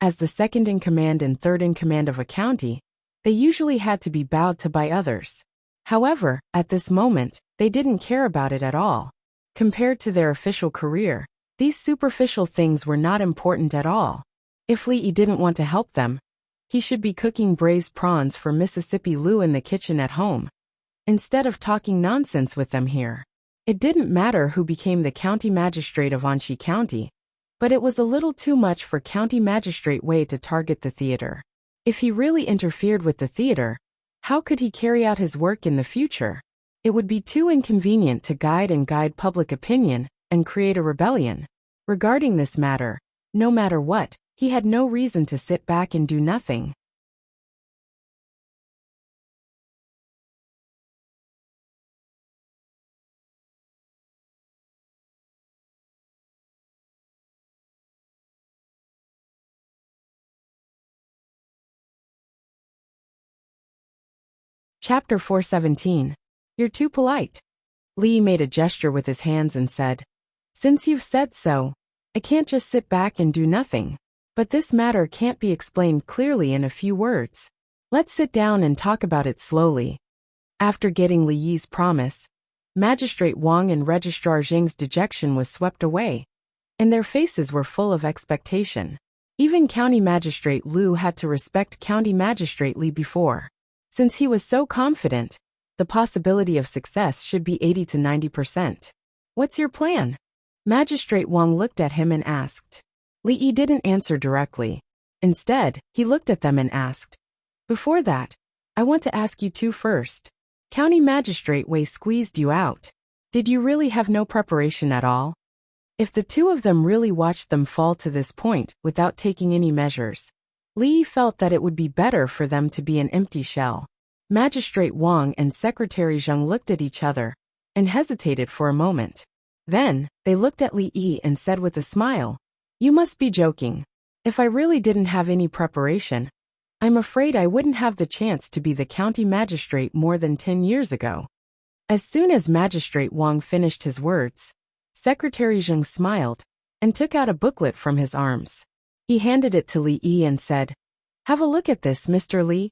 As the second in command and third in command of a county, they usually had to be bowed to by others. However, at this moment, they didn't care about it at all. Compared to their official career, these superficial things were not important at all. If Li Yi didn't want to help them, he should be cooking braised prawns for Mississippi Lou in the kitchen at home, instead of talking nonsense with them here. It didn't matter who became the county magistrate of Anxi County, but it was a little too much for County Magistrate Wei to target the theater. If he really interfered with the theater, how could he carry out his work in the future? It would be too inconvenient to guide public opinion and create a rebellion. Regarding this matter, no matter what, he had no reason to sit back and do nothing. Chapter 417. You're too polite. Li made a gesture with his hands and said, "Since you've said so, I can't just sit back and do nothing. But this matter can't be explained clearly in a few words. Let's sit down and talk about it slowly." After getting Li Yi's promise, Magistrate Wang and Registrar Zhang's dejection was swept away, and their faces were full of expectation. Even County Magistrate Liu had to respect County Magistrate Li before. Since he was so confident, the possibility of success should be 80 to 90%. "What's your plan?" Magistrate Wang looked at him and asked. Li Yi didn't answer directly. Instead, he looked at them and asked, "Before that, I want to ask you two first. County Magistrate Wei squeezed you out. Did you really have no preparation at all?" If the two of them really watched them fall to this point without taking any measures, Li Yi felt that it would be better for them to be an empty shell. Magistrate Wang and Secretary Zhang looked at each other and hesitated for a moment. Then, they looked at Li Yi and said with a smile, "You must be joking. If I really didn't have any preparation, I'm afraid I wouldn't have the chance to be the county magistrate more than 10 years ago." As soon as Magistrate Wang finished his words, Secretary Zhang smiled and took out a booklet from his arms. He handed it to Li Yi and said, "Have a look at this, Mr. Li."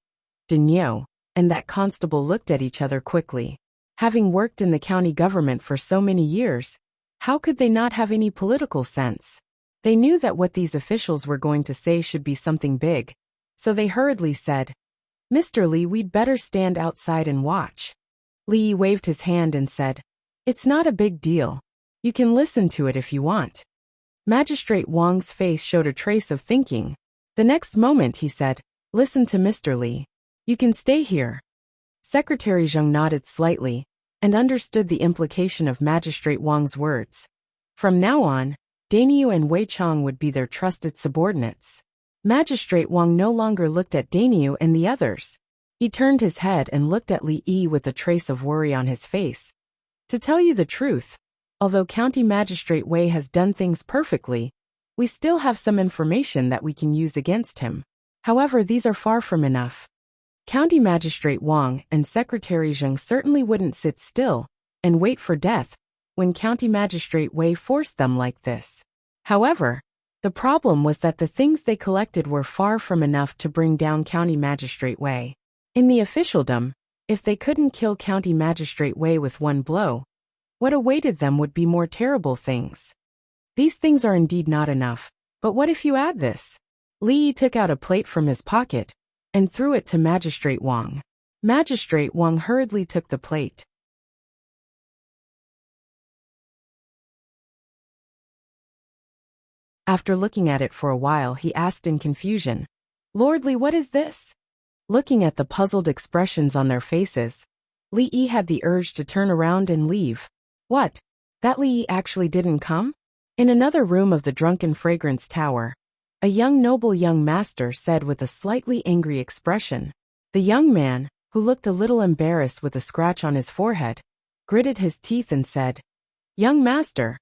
Denyo and that constable looked at each other quickly. Having worked in the county government for so many years, how could they not have any political sense? They knew that what these officials were going to say should be something big, so they hurriedly said, "Mr. Li, we'd better stand outside and watch." Li Yi waved his hand and said, "It's not a big deal. You can listen to it if you want." Magistrate Wang's face showed a trace of thinking. The next moment he said, "Listen to Mr. Li. You can stay here." Secretary Zhang nodded slightly and understood the implication of Magistrate Wang's words. From now on, Dainyu and Wei Chong would be their trusted subordinates. Magistrate Wang no longer looked at Dainyu and the others. He turned his head and looked at Li Yi with a trace of worry on his face. To tell you the truth, although County Magistrate Wei has done things perfectly, we still have some information that we can use against him. However, these are far from enough. County Magistrate Wang and Secretary Zhang certainly wouldn't sit still and wait for death when County Magistrate Wei forced them like this. However, the problem was that the things they collected were far from enough to bring down County Magistrate Wei. In the officialdom, if they couldn't kill County Magistrate Wei with one blow, what awaited them would be more terrible things. These things are indeed not enough, but what if you add this? Li Yi took out a plate from his pocket and threw it to Magistrate Wang. Magistrate Wang hurriedly took the plate. After looking at it for a while, he asked in confusion, "Lordly, what is this?" Looking at the puzzled expressions on their faces, Li had the urge to turn around and leave. What? That Li actually didn't come? In another room of the drunken fragrance tower, a noble young master said with a slightly angry expression. The young man, who looked a little embarrassed with a scratch on his forehead, gritted his teeth and said, "Young master,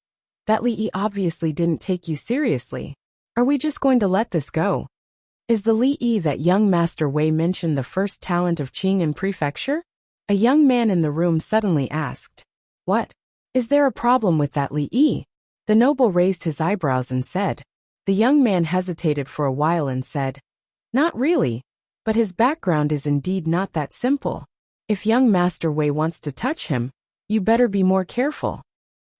that Li obviously didn't take you seriously. Are we just going to let this go? Is the Li that young master Wei mentioned the first talent of Qing in prefecture?" A young man in the room suddenly asked. "What? Is there a problem with that Li?" The noble raised his eyebrows and said. The young man hesitated for a while and said, "Not really, but his background is indeed not that simple. If young Master Wei wants to touch him, you better be more careful."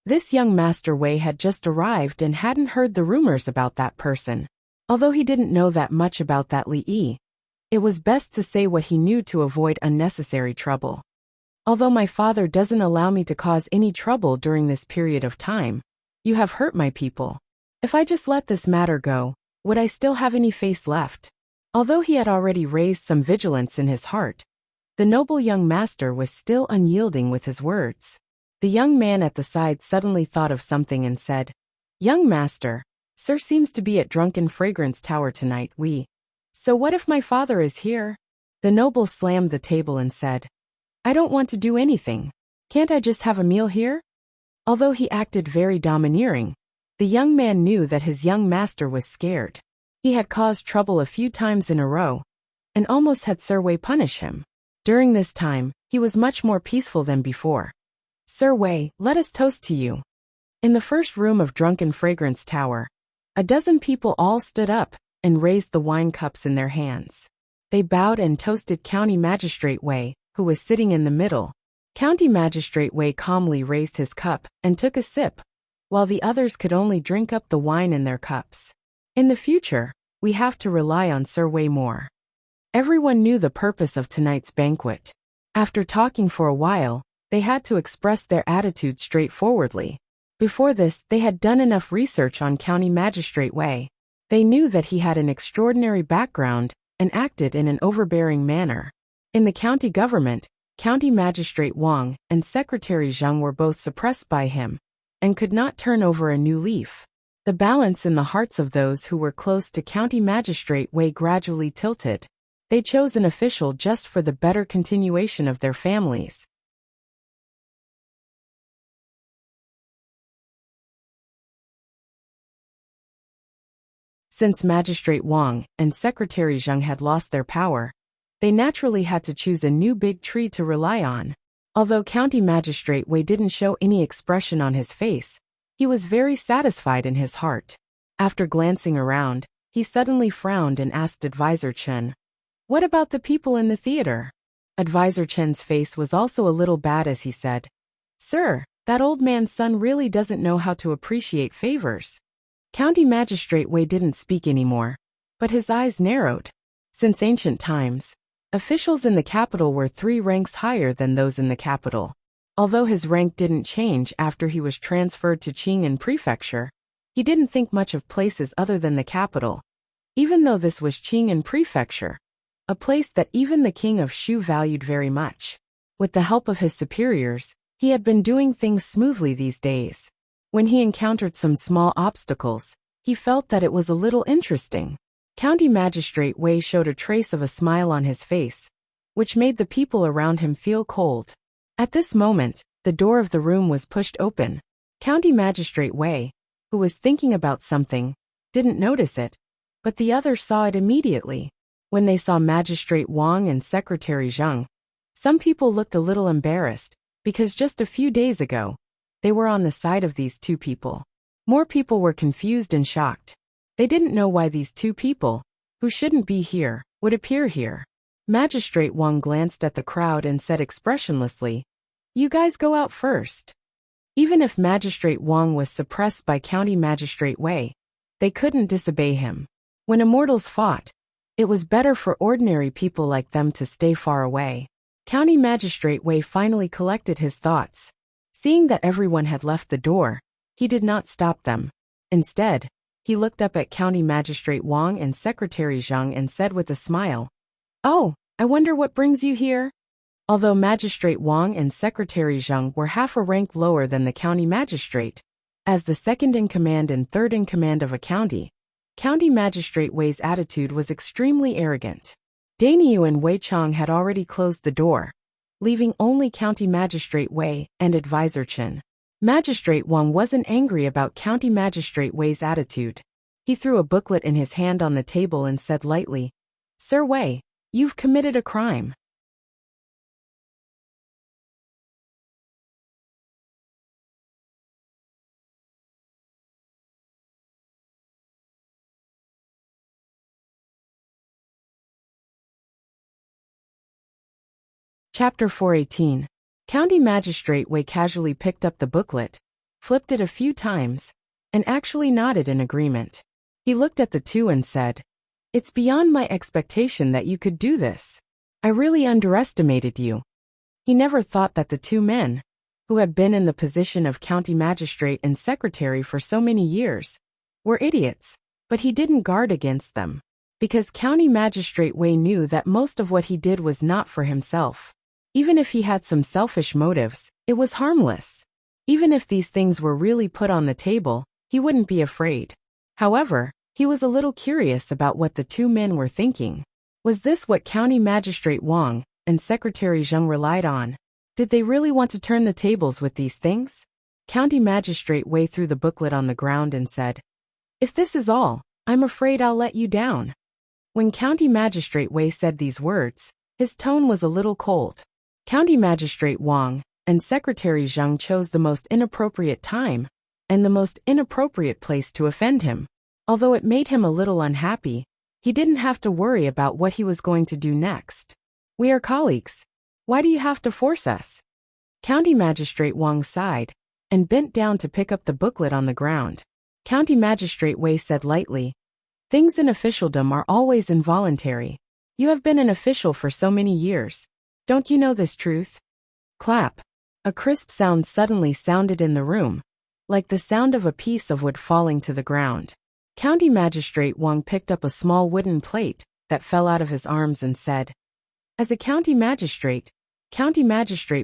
This young Master Wei had just arrived and hadn't heard the rumors about that person. Although he didn't know that much about that Li, it was best to say what he knew to avoid unnecessary trouble. "Although my father doesn't allow me to cause any trouble during this period of time, you have hurt my people. If I just let this matter go, would I still have any face left?" Although he had already raised some vigilance in his heart, the noble young master was still unyielding with his words. The young man at the side suddenly thought of something and said, "Young master, sir seems to be at Drunken Fragrance Tower tonight. So what if my father is here?" The noble slammed the table and said, "I don't want to do anything. Can't I just have a meal here?" Although he acted very domineering, the young man knew that his young master was scared. He had caused trouble a few times in a row, and almost had Sir Wei punish him. During this time, he was much more peaceful than before. "Sir Wei, let us toast to you." In the first room of Drunken Fragrance Tower, a dozen people all stood up and raised the wine cups in their hands. They bowed and toasted County Magistrate Wei, who was sitting in the middle. County Magistrate Wei calmly raised his cup and took a sip, while the others could only drink up the wine in their cups. "In the future, we have to rely on Sir Wei more." Everyone knew the purpose of tonight's banquet. After talking for a while, they had to express their attitude straightforwardly. Before this, they had done enough research on County Magistrate Wei. They knew that he had an extraordinary background and acted in an overbearing manner. In the county government, County Magistrate Wang and Secretary Zhang were both suppressed by him and could not turn over a new leaf. The balance in the hearts of those who were close to County Magistrate Wei gradually tilted. They chose an official just for the better continuation of their families. Since Magistrate Wang and Secretary Zhang had lost their power, they naturally had to choose a new big tree to rely on. Although County Magistrate Wei didn't show any expression on his face, he was very satisfied in his heart. After glancing around, he suddenly frowned and asked Advisor Chen, "What about the people in the theater?" Advisor Chen's face was also a little bad as he said, "Sir, that old man's son really doesn't know how to appreciate favors." County Magistrate Wei didn't speak anymore, but his eyes narrowed. Since ancient times, officials in the capital were 3 ranks higher than those in the capital. Although his rank didn't change after he was transferred to Qing'an Prefecture, he didn't think much of places other than the capital. Even though this was Qing'an Prefecture, a place that even the king of Shu valued very much. With the help of his superiors, he had been doing things smoothly these days. When he encountered some small obstacles, he felt that it was a little interesting. County Magistrate Wei showed a trace of a smile on his face, which made the people around him feel cold. At this moment, the door of the room was pushed open. County Magistrate Wei, who was thinking about something, didn't notice it, but the others saw it immediately. When they saw Magistrate Wang and Secretary Zhang, some people looked a little embarrassed, because just a few days ago, they were on the side of these two people. More people were confused and shocked. They didn't know why these two people, who shouldn't be here, would appear here. Magistrate Wang glanced at the crowd and said expressionlessly, "You guys go out first." Even if Magistrate Wang was suppressed by County Magistrate Wei, they couldn't disobey him. When immortals fought, it was better for ordinary people like them to stay far away. County Magistrate Wei finally collected his thoughts. Seeing that everyone had left the door, he did not stop them. Instead, He looked up at County Magistrate Wang and Secretary Zhang and said with a smile, "Oh, I wonder what brings you here?" Although Magistrate Wang and Secretary Zhang were half a rank lower than the county magistrate, as the second-in-command and third-in-command of a county, County Magistrate Wei's attitude was extremely arrogant. Daniu and Wei Chang had already closed the door, leaving only County Magistrate Wei and Advisor Chen. Magistrate Wang wasn't angry about County Magistrate Wei's attitude. He threw a booklet in his hand on the table and said lightly, "Sir Wei, you've committed a crime." Chapter 418. County Magistrate Wei casually picked up the booklet, flipped it a few times, and actually nodded in agreement. He looked at the two and said, "It's beyond my expectation that you could do this. I really underestimated you." He never thought that the two men, who had been in the position of county magistrate and secretary for so many years, were idiots, but he didn't guard against them, because County Magistrate Wei knew that most of what he did was not for himself. Even if he had some selfish motives, it was harmless. Even if these things were really put on the table, he wouldn't be afraid. However, he was a little curious about what the two men were thinking. Was this what County Magistrate Wang and Secretary Zhang relied on? Did they really want to turn the tables with these things? County Magistrate Wei threw the booklet on the ground and said, "If this is all, I'm afraid I'll let you down." When County Magistrate Wei said these words, his tone was a little cold. County Magistrate Wang and Secretary Zhang chose the most inappropriate time and the most inappropriate place to offend him. Although it made him a little unhappy, he didn't have to worry about what he was going to do next. "We are colleagues. Why do you have to force us?" County Magistrate Wang sighed and bent down to pick up the booklet on the ground. County Magistrate Wei said lightly, "Things in officialdom are always involuntary. You have been an official for so many years. Don't you know this truth?" Clap. A crisp sound suddenly sounded in the room, like the sound of a piece of wood falling to the ground. County Magistrate Wang picked up a small wooden plate that fell out of his arms and said, "As a County Magistrate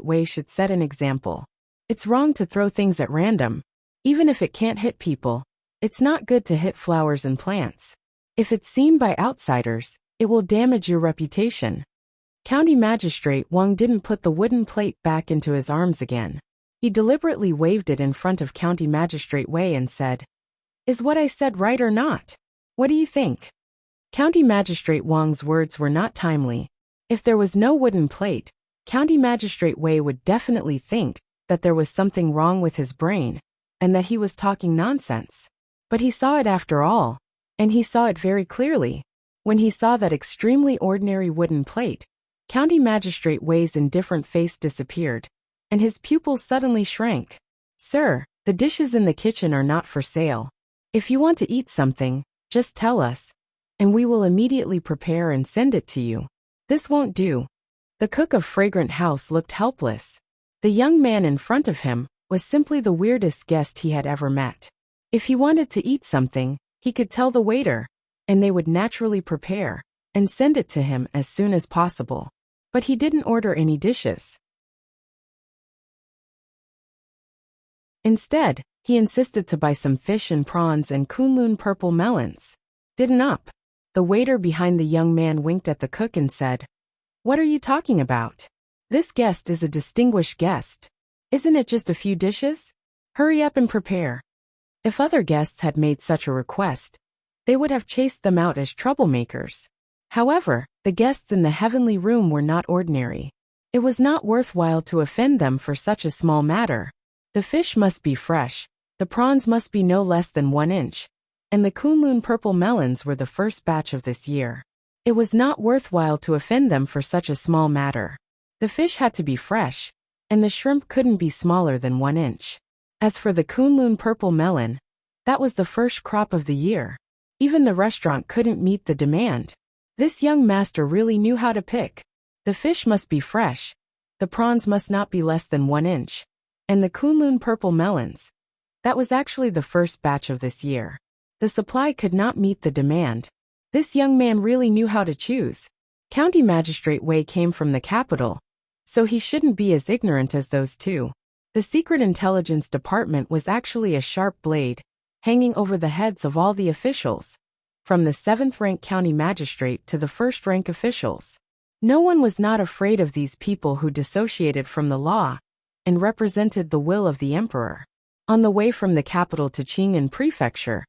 Wei should set an example. It's wrong to throw things at random. Even if it can't hit people, it's not good to hit flowers and plants. If it's seen by outsiders, it will damage your reputation." County Magistrate Wang didn't put the wooden plate back into his arms again. He deliberately waved it in front of County Magistrate Wei and said, "Is what I said right or not? What do you think?" County Magistrate Wang's words were not timely. If there was no wooden plate, County Magistrate Wei would definitely think that there was something wrong with his brain and that he was talking nonsense. But he saw it after all, and he saw it very clearly. When he saw that extremely ordinary wooden plate, County Magistrate Wei's indifferent face disappeared, and his pupils suddenly shrank. "Sir, the dishes in the kitchen are not for sale. If you want to eat something, just tell us, and we will immediately prepare and send it to you. This won't do." The cook of Fragrant House looked helpless. The young man in front of him was simply the weirdest guest he had ever met. If he wanted to eat something, he could tell the waiter, and they would naturally prepare and send it to him as soon as possible. But he didn't order any dishes. Instead, he insisted to buy some fish and prawns and Kunlun purple melons. "Didn't up." The waiter behind the young man winked at the cook and said, "What are you talking about? This guest is a distinguished guest. Isn't it just a few dishes? Hurry up and prepare." If other guests had made such a request, they would have chased them out as troublemakers. However, the guests in the heavenly room were not ordinary. It was not worthwhile to offend them for such a small matter. The fish must be fresh, the prawns must be no less than 1 inch, and the Kunlun purple melons were the first batch of this year. It was not worthwhile to offend them for such a small matter. The fish had to be fresh, and the shrimp couldn't be smaller than 1 inch. As for the Kunlun purple melon, that was the first crop of the year. Even the restaurant couldn't meet the demand. This young master really knew how to pick. The fish must be fresh, the prawns must not be less than 1 inch, and the Kunlun purple melons, that was actually the first batch of this year. The supply could not meet the demand. This young man really knew how to choose. County Magistrate Wei came from the capital, so he shouldn't be as ignorant as those two. The Secret Intelligence Department was actually a sharp blade, hanging over the heads of all the officials, from the 7th-rank county magistrate to the 1st-rank officials. No one was not afraid of these people who dissociated from the law and represented the will of the emperor. On the way from the capital to Qing'an Prefecture,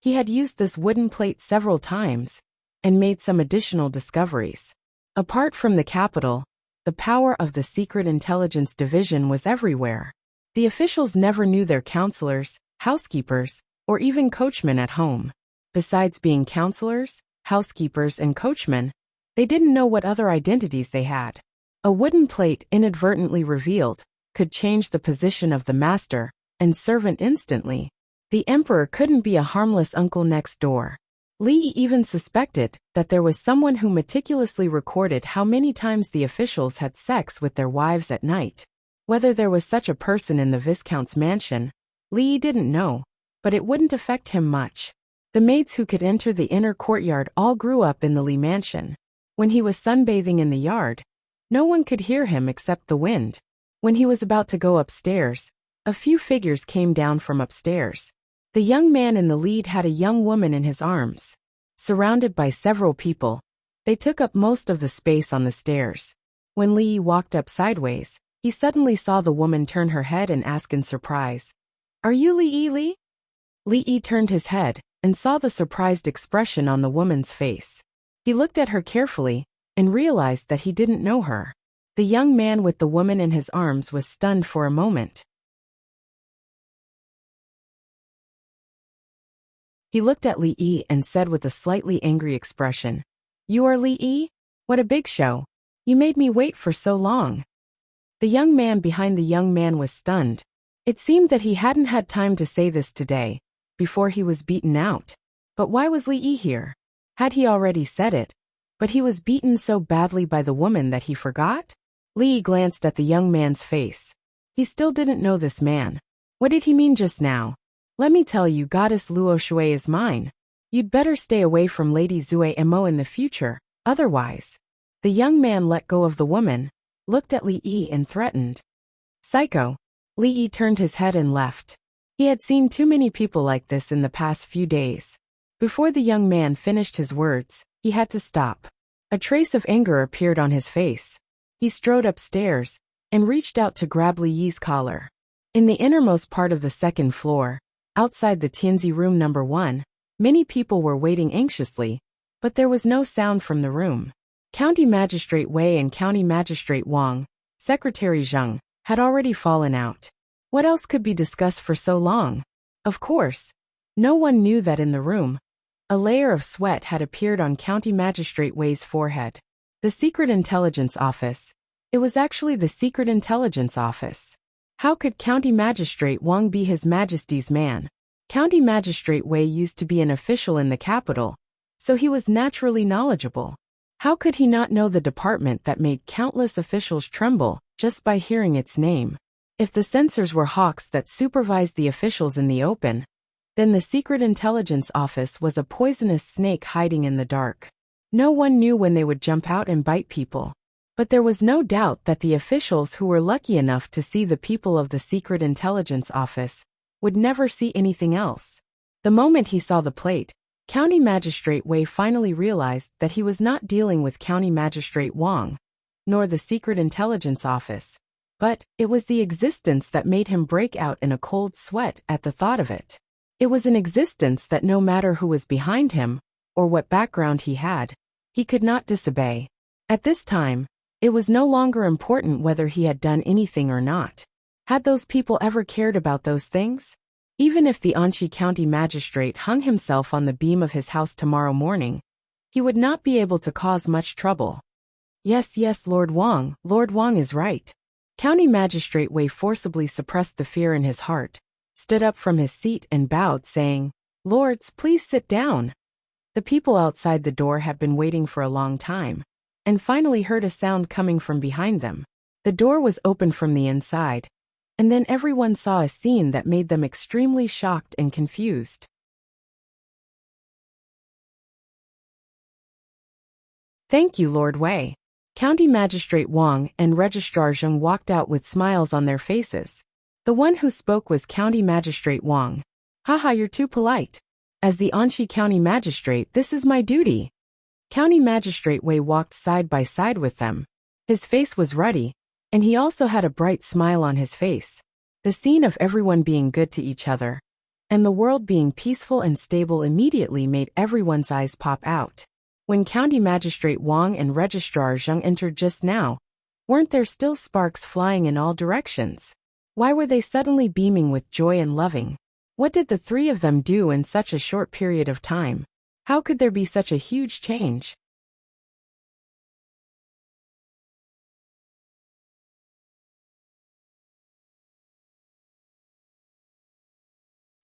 he had used this wooden plate several times and made some additional discoveries. Apart from the capital, the power of the Secret Intelligence Division was everywhere. The officials never knew their counselors, housekeepers, or even coachmen at home. Besides being counselors, housekeepers, and coachmen, they didn't know what other identities they had. A wooden plate inadvertently revealed could change the position of the master and servant instantly. The emperor couldn't be a harmless uncle next door. Li even suspected that there was someone who meticulously recorded how many times the officials had sex with their wives at night. Whether there was such a person in the Viscount's mansion, Li didn't know, but it wouldn't affect him much. The maids who could enter the inner courtyard all grew up in the Li mansion. When he was sunbathing in the yard, no one could hear him except the wind. When he was about to go upstairs, a few figures came down from upstairs. The young man in the lead had a young woman in his arms. Surrounded by several people, they took up most of the space on the stairs. When Li walked up sideways, he suddenly saw the woman turn her head and ask in surprise, "Are you Li?" Li turned his head and saw the surprised expression on the woman's face. He looked at her carefully and realized that he didn't know her. The young man with the woman in his arms was stunned for a moment. He looked at Li Yi and said with a slightly angry expression, "You are Li Yi? What a big show. You made me wait for so long." The young man behind the young man was stunned. It seemed that he hadn't had time to say this today, before he was beaten out. But why was Li Yi here? Had he already said it? But he was beaten so badly by the woman that he forgot? Li glanced at the young man's face. He still didn't know this man. What did he mean just now? "Let me tell you, Goddess Luo Shui is mine. You'd better stay away from Lady Zui Mo in the future, otherwise." The young man let go of the woman, looked at Li Yi and threatened. "Psycho." Li Yi turned his head and left. He had seen too many people like this in the past few days. Before the young man finished his words, he had to stop. A trace of anger appeared on his face. He strode upstairs and reached out to grab Li Yi's collar. In the innermost part of the 2nd floor, outside the Tianzi room number 1, many people were waiting anxiously, but there was no sound from the room. County Magistrate Wei and County Magistrate Wang, Secretary Zheng, had already fallen out. What else could be discussed for so long? Of course, no one knew that in the room, a layer of sweat had appeared on County Magistrate Wei's forehead. The Secret Intelligence Office. It was actually the Secret Intelligence Office. How could County Magistrate Wang be His Majesty's man? County Magistrate Wei used to be an official in the capital, so he was naturally knowledgeable. How could he not know the department that made countless officials tremble just by hearing its name? If the censors were hawks that supervised the officials in the open, then the Secret Intelligence Office was a poisonous snake hiding in the dark. No one knew when they would jump out and bite people. But there was no doubt that the officials who were lucky enough to see the people of the Secret Intelligence Office would never see anything else. The moment he saw the plate, County Magistrate Wei finally realized that he was not dealing with County Magistrate Wang, nor the Secret Intelligence Office, but it was the existence that made him break out in a cold sweat at the thought of it. It was an existence that no matter who was behind him, or what background he had, he could not disobey. At this time, it was no longer important whether he had done anything or not. Had those people ever cared about those things? Even if the Anqi County Magistrate hung himself on the beam of his house tomorrow morning, he would not be able to cause much trouble. Yes, Lord Wang is right. County Magistrate Wei forcibly suppressed the fear in his heart, stood up from his seat and bowed, saying, "Lords, please sit down." The people outside the door had been waiting for a long time, and finally heard a sound coming from behind them. The door was opened from the inside, and then everyone saw a scene that made them extremely shocked and confused. Thank you, Lord Wei. County Magistrate Wang and Registrar Zheng walked out with smiles on their faces. The one who spoke was County Magistrate Wang. Haha, you're too polite. As the Anxi County Magistrate, this is my duty. County Magistrate Wei walked side by side with them. His face was ruddy, and he also had a bright smile on his face. The scene of everyone being good to each other, and the world being peaceful and stable immediately made everyone's eyes pop out. When County Magistrate Wang and Registrar Zheng entered just now, weren't there still sparks flying in all directions? Why were they suddenly beaming with joy and loving? What did the three of them do in such a short period of time? How could there be such a huge change?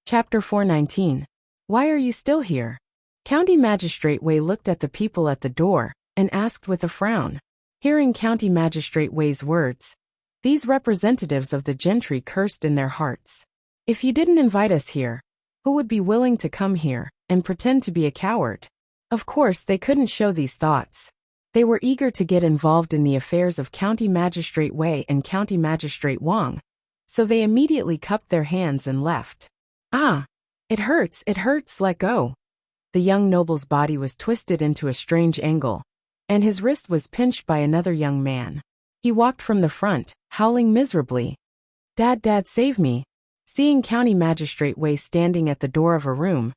Chapter 419. Why are you still here? County Magistrate Wei looked at the people at the door and asked with a frown. Hearing County Magistrate Wei's words, these representatives of the gentry cursed in their hearts. If you didn't invite us here, who would be willing to come here and pretend to be a coward? Of course, they couldn't show these thoughts. They were eager to get involved in the affairs of County Magistrate Wei and County Magistrate Wang, so they immediately cupped their hands and left. Ah, it hurts, let go. The young noble's body was twisted into a strange angle, and his wrist was pinched by another young man. He walked from the front, howling miserably. Dad, save me. Seeing County Magistrate Wei standing at the door of a room,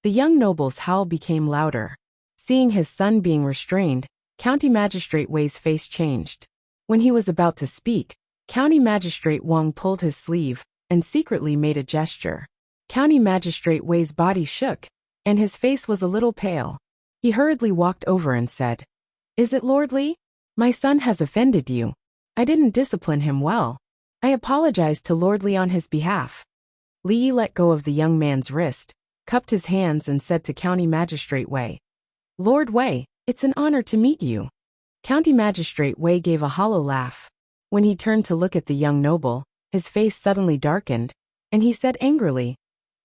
the young noble's howl became louder. Seeing his son being restrained, County Magistrate Wei's face changed. When he was about to speak, County Magistrate Wang pulled his sleeve and secretly made a gesture. County Magistrate Wei's body shook, and his face was a little pale. He hurriedly walked over and said, "Is it Lord Li? My son has offended you. I didn't discipline him well. I apologize to Lord Li on his behalf." Li let go of the young man's wrist, cupped his hands and said to County Magistrate Wei, "Lord Wei, it's an honor to meet you." County Magistrate Wei gave a hollow laugh. When he turned to look at the young noble, his face suddenly darkened, and he said angrily,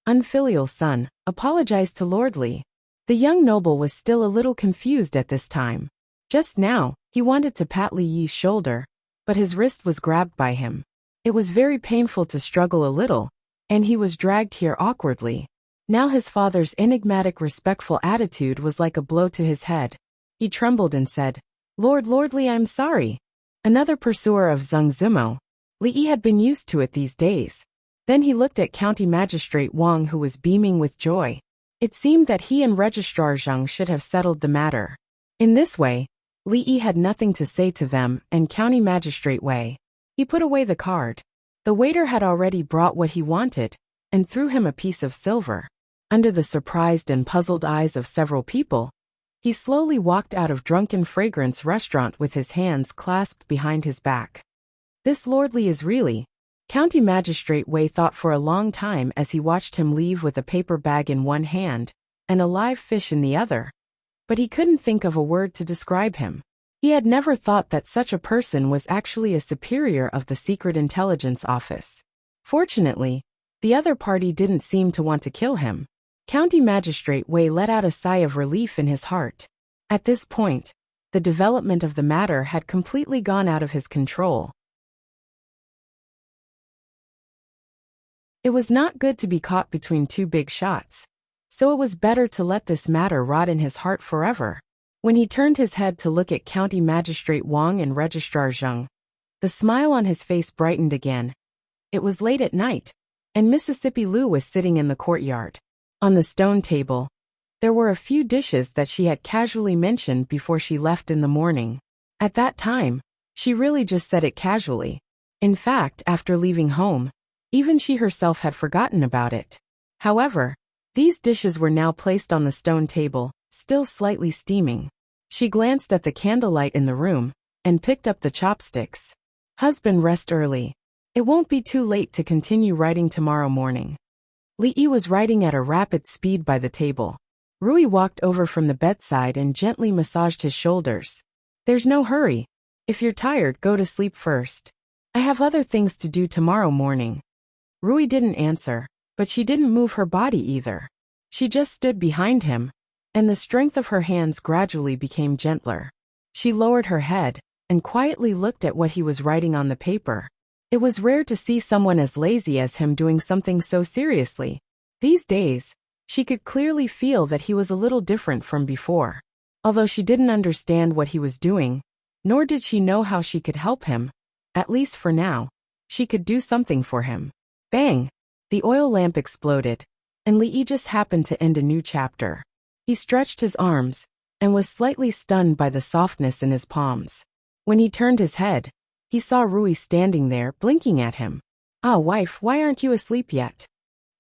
"Unfilial son, apologize to Lord Li." The young noble was still a little confused at this time. Just now, he wanted to pat Li Yi's shoulder, but his wrist was grabbed by him. It was very painful to struggle a little, and he was dragged here awkwardly. Now his father's enigmatic respectful attitude was like a blow to his head. He trembled and said, Lord Li, I'm sorry." Another pursuer of Zheng Zimo, Li Yi had been used to it these days. Then he looked at County Magistrate Wang, who was beaming with joy. It seemed that he and Registrar Zheng should have settled the matter. In this way, Li Yi had nothing to say to them and County Magistrate Wei. He put away the card. The waiter had already brought what he wanted, and threw him a piece of silver. Under the surprised and puzzled eyes of several people, he slowly walked out of Drunken Fragrance restaurant with his hands clasped behind his back. This Lord Li is really... County Magistrate Wei thought for a long time as he watched him leave with a paper bag in one hand and a live fish in the other. But he couldn't think of a word to describe him. He had never thought that such a person was actually a superior of the Secret Intelligence Office. Fortunately, the other party didn't seem to want to kill him. County Magistrate Wei let out a sigh of relief in his heart. At this point, the development of the matter had completely gone out of his control. It was not good to be caught between two big shots, so it was better to let this matter rot in his heart forever. When he turned his head to look at County Magistrate Wang and Registrar Zheng, the smile on his face brightened again. It was late at night, and Mississippi Lu was sitting in the courtyard. On the stone table, there were a few dishes that she had casually mentioned before she left in the morning. At that time, she really just said it casually. In fact, after leaving home, even she herself had forgotten about it. However, these dishes were now placed on the stone table, still slightly steaming. She glanced at the candlelight in the room and picked up the chopsticks. Husband, rest early. It won't be too late to continue writing tomorrow morning. Li Yi was writing at a rapid speed by the table. Rui walked over from the bedside and gently massaged his shoulders. There's no hurry. If you're tired, go to sleep first. I have other things to do tomorrow morning. Rui didn't answer, but she didn't move her body either. She just stood behind him, and the strength of her hands gradually became gentler. She lowered her head and quietly looked at what he was writing on the paper. It was rare to see someone as lazy as him doing something so seriously. These days, she could clearly feel that he was a little different from before. Although she didn't understand what he was doing, nor did she know how she could help him, at least for now, she could do something for him. Bang! The oil lamp exploded, and Lee just happened to end a new chapter. He stretched his arms and was slightly stunned by the softness in his palms. When he turned his head, he saw Rui standing there, blinking at him. "Ah, wife, why aren't you asleep yet?"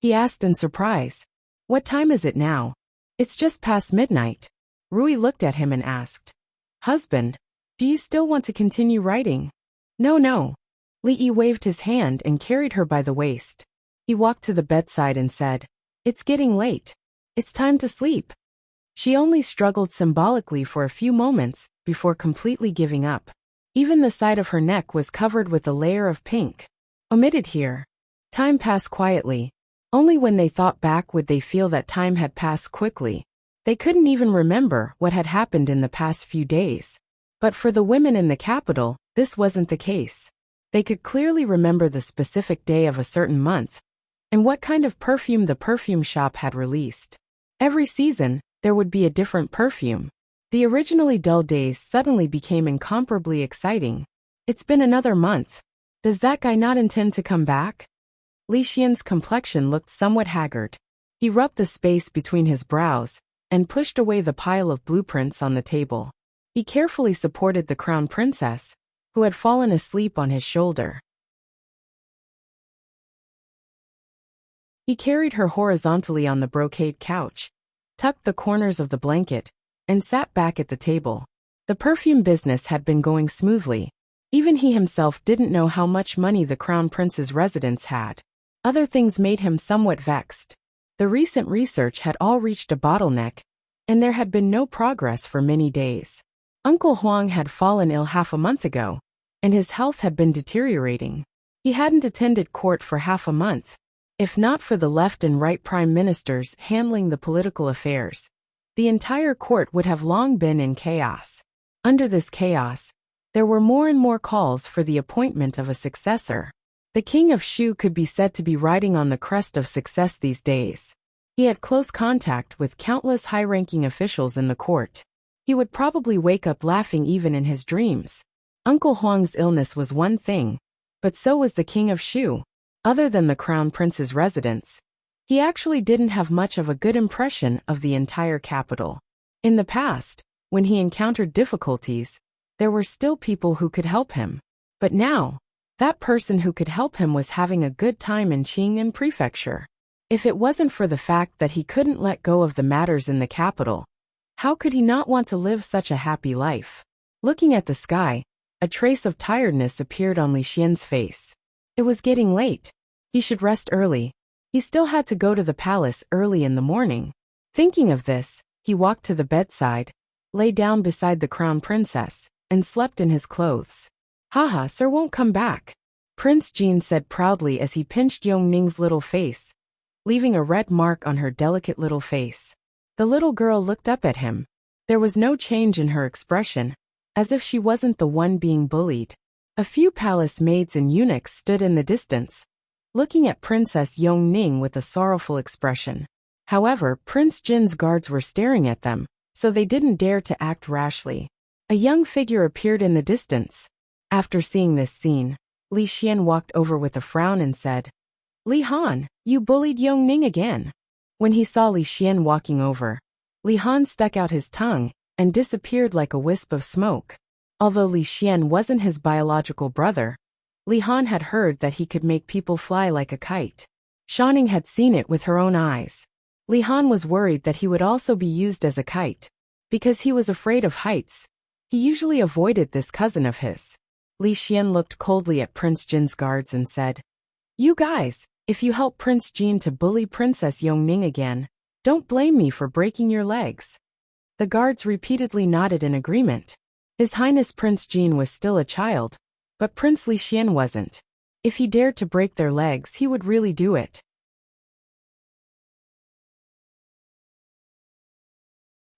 he asked in surprise. "What time is it now?" "It's just past midnight." Rui looked at him and asked, "Husband, do you still want to continue writing?" No. Lee waved his hand and carried her by the waist. He walked to the bedside and said, "It's getting late. It's time to sleep." She only struggled symbolically for a few moments before completely giving up. Even the side of her neck was covered with a layer of pink. Omitted here. Time passed quietly. Only when they thought back would they feel that time had passed quickly. They couldn't even remember what had happened in the past few days. But for the women in the capital, this wasn't the case. They could clearly remember the specific day of a certain month, and what kind of perfume the perfume shop had released. Every season, there would be a different perfume. The originally dull days suddenly became incomparably exciting. It's been another month. Does that guy not intend to come back? Li Xian's complexion looked somewhat haggard. He rubbed the space between his brows and pushed away the pile of blueprints on the table. He carefully supported the crown princess, who had fallen asleep on his shoulder. He carried her horizontally on the brocade couch, tucked the corners of the blanket, and sat back at the table. The perfume business had been going smoothly. Even he himself didn't know how much money the crown prince's residence had. Other things made him somewhat vexed. The recent research had all reached a bottleneck, and there had been no progress for many days. Uncle Huang had fallen ill half a month ago, and his health had been deteriorating. He hadn't attended court for half a month. If not for the left and right prime ministers handling the political affairs, the entire court would have long been in chaos. Under this chaos, there were more and more calls for the appointment of a successor. The king of Shu could be said to be riding on the crest of success these days. He had close contact with countless high-ranking officials in the court. He would probably wake up laughing even in his dreams. Uncle Huang's illness was one thing, but so was the king of Shu. Other than the crown prince's residence, he actually didn't have much of a good impression of the entire capital. In the past, when he encountered difficulties, there were still people who could help him. But now, that person who could help him was having a good time in Qing'an Prefecture. If it wasn't for the fact that he couldn't let go of the matters in the capital, how could he not want to live such a happy life? Looking at the sky, a trace of tiredness appeared on Li Xian's face. It was getting late. He should rest early. He still had to go to the palace early in the morning. Thinking of this, he walked to the bedside, lay down beside the crown princess, and slept in his clothes. "Haha, sir won't come back," Prince Jean said proudly as he pinched Yongning's little face, leaving a red mark on her delicate little face. The little girl looked up at him. There was no change in her expression, as if she wasn't the one being bullied. A few palace maids and eunuchs stood in the distance, looking at Princess Yongning with a sorrowful expression. However, Prince Jin's guards were staring at them, so they didn't dare to act rashly. A young figure appeared in the distance. After seeing this scene, Li Xian walked over with a frown and said, "Li Han, you bullied Yongning again." When he saw Li Xian walking over, Li Han stuck out his tongue and disappeared like a wisp of smoke. Although Li Xian wasn't his biological brother, Li Han had heard that he could make people fly like a kite. Shanning had seen it with her own eyes. Li Han was worried that he would also be used as a kite. Because he was afraid of heights, he usually avoided this cousin of his. Li Xian looked coldly at Prince Jin's guards and said, "You guys, if you help Prince Jin to bully Princess Yongning again, don't blame me for breaking your legs." The guards repeatedly nodded in agreement. His Highness Prince Jin was still a child, but Prince Li Xian wasn't. If he dared to break their legs, he would really do it.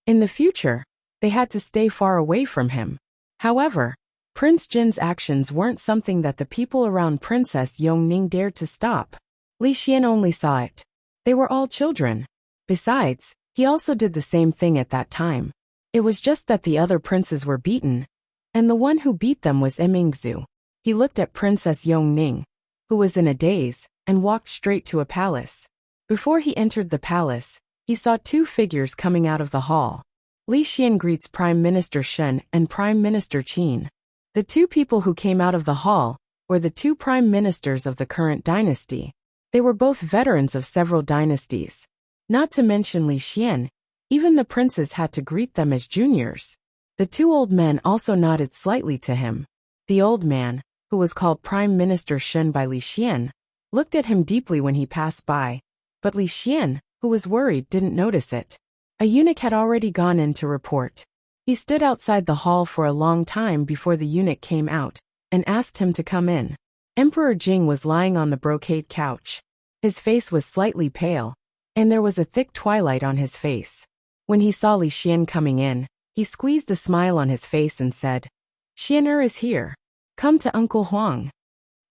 In the future, they had to stay far away from him. However, Prince Jin's actions weren't something that the people around Princess Yongning dared to stop. Li Xian only saw it. They were all children. Besides, he also did the same thing at that time. It was just that the other princes were beaten, and the one who beat them was Emingzu. He looked at Princess Yongning, who was in a daze, and walked straight to a palace. Before he entered the palace, he saw two figures coming out of the hall. Li Xian greets Prime Minister Shen and Prime Minister Qin. The two people who came out of the hall were the two prime ministers of the current dynasty. They were both veterans of several dynasties. Not to mention Li Xian, even the princes had to greet them as juniors. The two old men also nodded slightly to him. The old man, who was called Prime Minister Shen by Li Xian, looked at him deeply when he passed by, but Li Xian, who was worried, didn't notice it. A eunuch had already gone in to report. He stood outside the hall for a long time before the eunuch came out and asked him to come in. Emperor Jing was lying on the brocade couch. His face was slightly pale, and there was a thick twilight on his face. When he saw Li Xian coming in, he squeezed a smile on his face and said, "Xian is here. Come to Uncle Huang."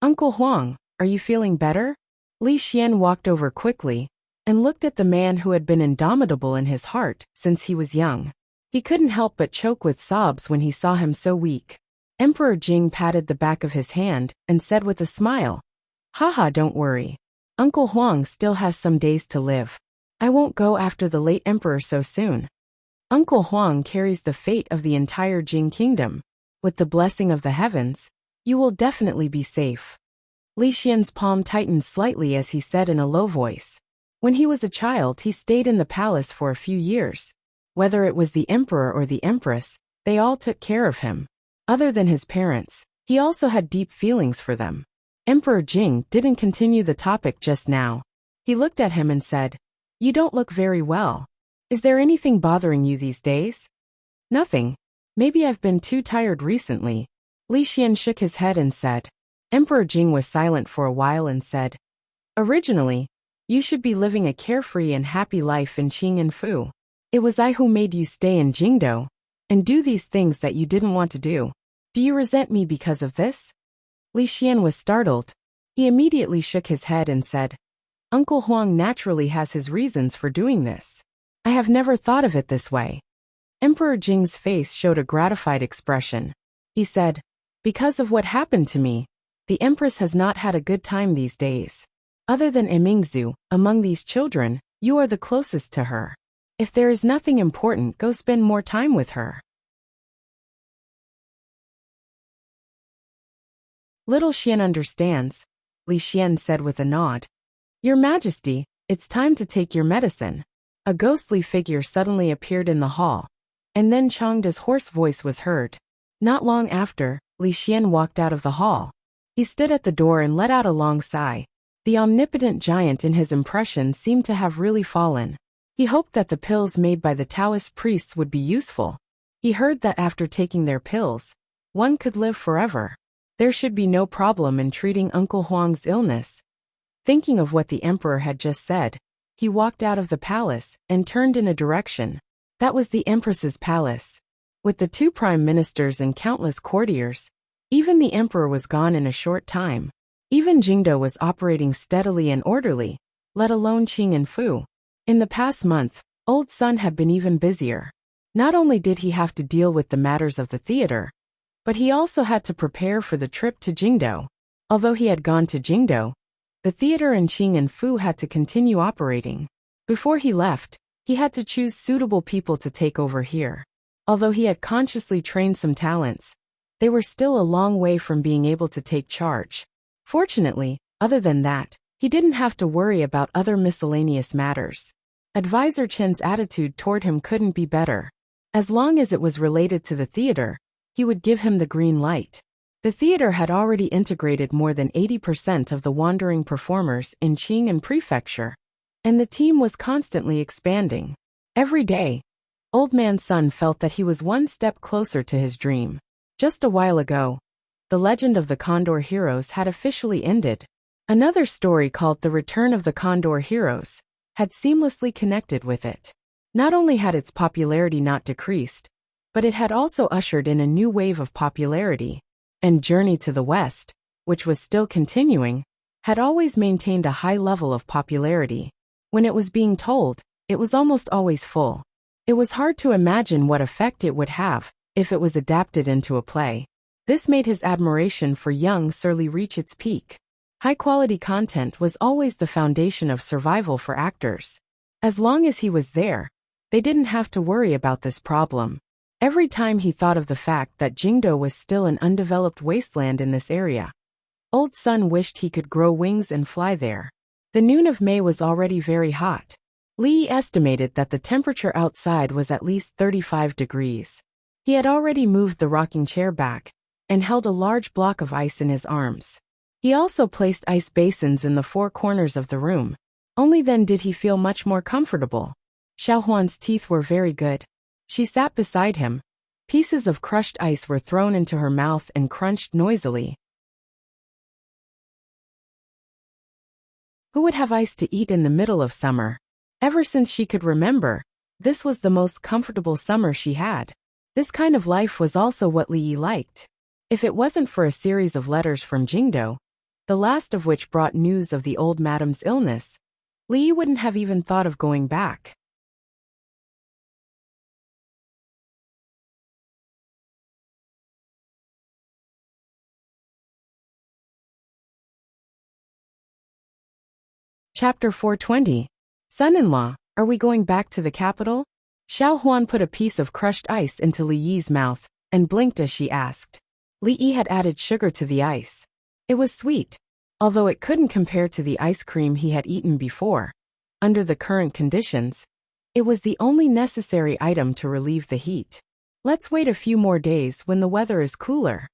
"Uncle Huang, are you feeling better?" Li Xian walked over quickly and looked at the man who had been indomitable in his heart since he was young. He couldn't help but choke with sobs when he saw him so weak. Emperor Jing patted the back of his hand and said with a smile, "Haha, don't worry. Uncle Huang still has some days to live. I won't go after the late emperor so soon. Uncle Huang carries the fate of the entire Jing kingdom. With the blessing of the heavens, you will definitely be safe." Li Xian's palm tightened slightly as he said in a low voice. When he was a child, he stayed in the palace for a few years. Whether it was the emperor or the empress, they all took care of him. Other than his parents, he also had deep feelings for them. Emperor Jing didn't continue the topic just now. He looked at him and said, "You don't look very well. Is there anything bothering you these days?" "Nothing. Maybe I've been too tired recently." Li Xian shook his head and said. Emperor Jing was silent for a while and said, "Originally, you should be living a carefree and happy life in Qing and Fu. It was I who made you stay in Jingdo and do these things that you didn't want to do. Do you resent me because of this?" Li Xian was startled. He immediately shook his head and said, "Uncle Huang naturally has his reasons for doing this. I have never thought of it this way." Emperor Jing's face showed a gratified expression. He said, "Because of what happened to me, the empress has not had a good time these days. Other than Emingzu, among these children, you are the closest to her. If there is nothing important, go spend more time with her." "Little Xian understands," Li Xian said with a nod. "Your Majesty, it's time to take your medicine." A ghostly figure suddenly appeared in the hall, and then Changda's hoarse voice was heard. Not long after, Li Xian walked out of the hall. He stood at the door and let out a long sigh. The omnipotent giant in his impression seemed to have really fallen. He hoped that the pills made by the Taoist priests would be useful. He heard that after taking their pills, one could live forever. There should be no problem in treating Uncle Huang's illness. Thinking of what the emperor had just said, he walked out of the palace and turned in a direction. That was the empress's palace. With the two prime ministers and countless courtiers, even the emperor was gone in a short time. Even Jingdo was operating steadily and orderly, let alone Qing and Fu. In the past month, Old Sun had been even busier. Not only did he have to deal with the matters of the theater, but he also had to prepare for the trip to Jingdo. Although he had gone to Jingdo, the theater in Qing and Fu had to continue operating. Before he left, he had to choose suitable people to take over here. Although he had consciously trained some talents, they were still a long way from being able to take charge. Fortunately, other than that, he didn't have to worry about other miscellaneous matters. Advisor Chen's attitude toward him couldn't be better. As long as it was related to the theater, he would give him the green light. The theater had already integrated more than 80% of the wandering performers in Qing and Prefecture, and the team was constantly expanding. Every day, Old Man Sun felt that he was one step closer to his dream. Just a while ago, the legend of the Condor Heroes had officially ended. Another story called The Return of the Condor Heroes had seamlessly connected with it. Not only had its popularity not decreased, but it had also ushered in a new wave of popularity. And Journey to the West, which was still continuing, had always maintained a high level of popularity. When it was being told, it was almost always full. It was hard to imagine what effect it would have if it was adapted into a play. This made his admiration for young Surly reach its peak. High-quality content was always the foundation of survival for actors. As long as he was there, they didn't have to worry about this problem. Every time he thought of the fact that Jingdo was still an undeveloped wasteland in this area, Old Sun wished he could grow wings and fly there. The noon of May was already very hot. Li estimated that the temperature outside was at least 35 degrees. He had already moved the rocking chair back and held a large block of ice in his arms. He also placed ice basins in the four corners of the room. Only then did he feel much more comfortable. Xiaohuan's teeth were very good. She sat beside him. Pieces of crushed ice were thrown into her mouth and crunched noisily. Who would have ice to eat in the middle of summer? Ever since she could remember, this was the most comfortable summer she had. This kind of life was also what Li Yi liked. If it wasn't for a series of letters from Jingdo, the last of which brought news of the old madam's illness, Li Yi wouldn't have even thought of going back. Chapter 420. Son-in-law, are we going back to the capital? Xiao Huan put a piece of crushed ice into Li Yi's mouth and blinked as she asked. Li Yi had added sugar to the ice. It was sweet, although it couldn't compare to the ice cream he had eaten before. Under the current conditions, it was the only necessary item to relieve the heat. Let's wait a few more days when the weather is cooler.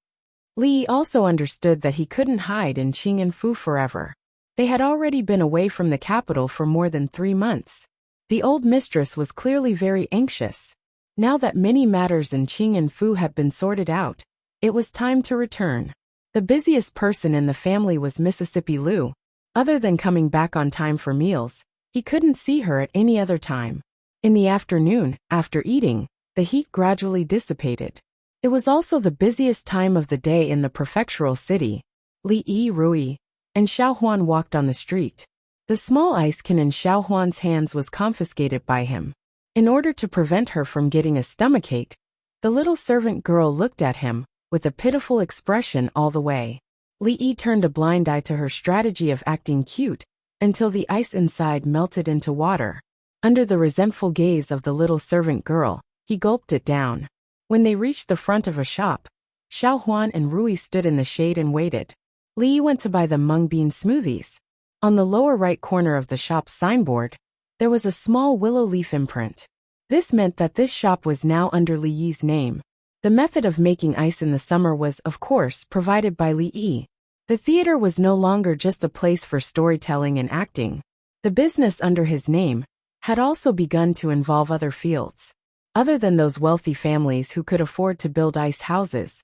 Li Yi also understood that he couldn't hide in Qing'anfu forever. They had already been away from the capital for more than 3 months. The old mistress was clearly very anxious. Now that many matters in Qing'anfu had been sorted out, it was time to return. The busiest person in the family was Mississippi Lu. Other than coming back on time for meals, he couldn't see her at any other time. In the afternoon, after eating, the heat gradually dissipated. It was also the busiest time of the day in the prefectural city. Li Yi, Rui, and Xiao Huan walked on the street. The small ice can in Xiao Huan's hands was confiscated by him. In order to prevent her from getting a stomachache, the little servant girl looked at him with a pitiful expression all the way. Li Yi turned a blind eye to her strategy of acting cute until the ice inside melted into water. Under the resentful gaze of the little servant girl, he gulped it down. When they reached the front of a shop, Xiao Huan and Rui stood in the shade and waited. Li Yi went to buy the mung bean smoothies. On the lower right corner of the shop's signboard, there was a small willow leaf imprint. This meant that this shop was now under Li Yi's name. The method of making ice in the summer was, of course, provided by Li Yi. The theater was no longer just a place for storytelling and acting. The business under his name had also begun to involve other fields. Other than those wealthy families who could afford to build ice houses,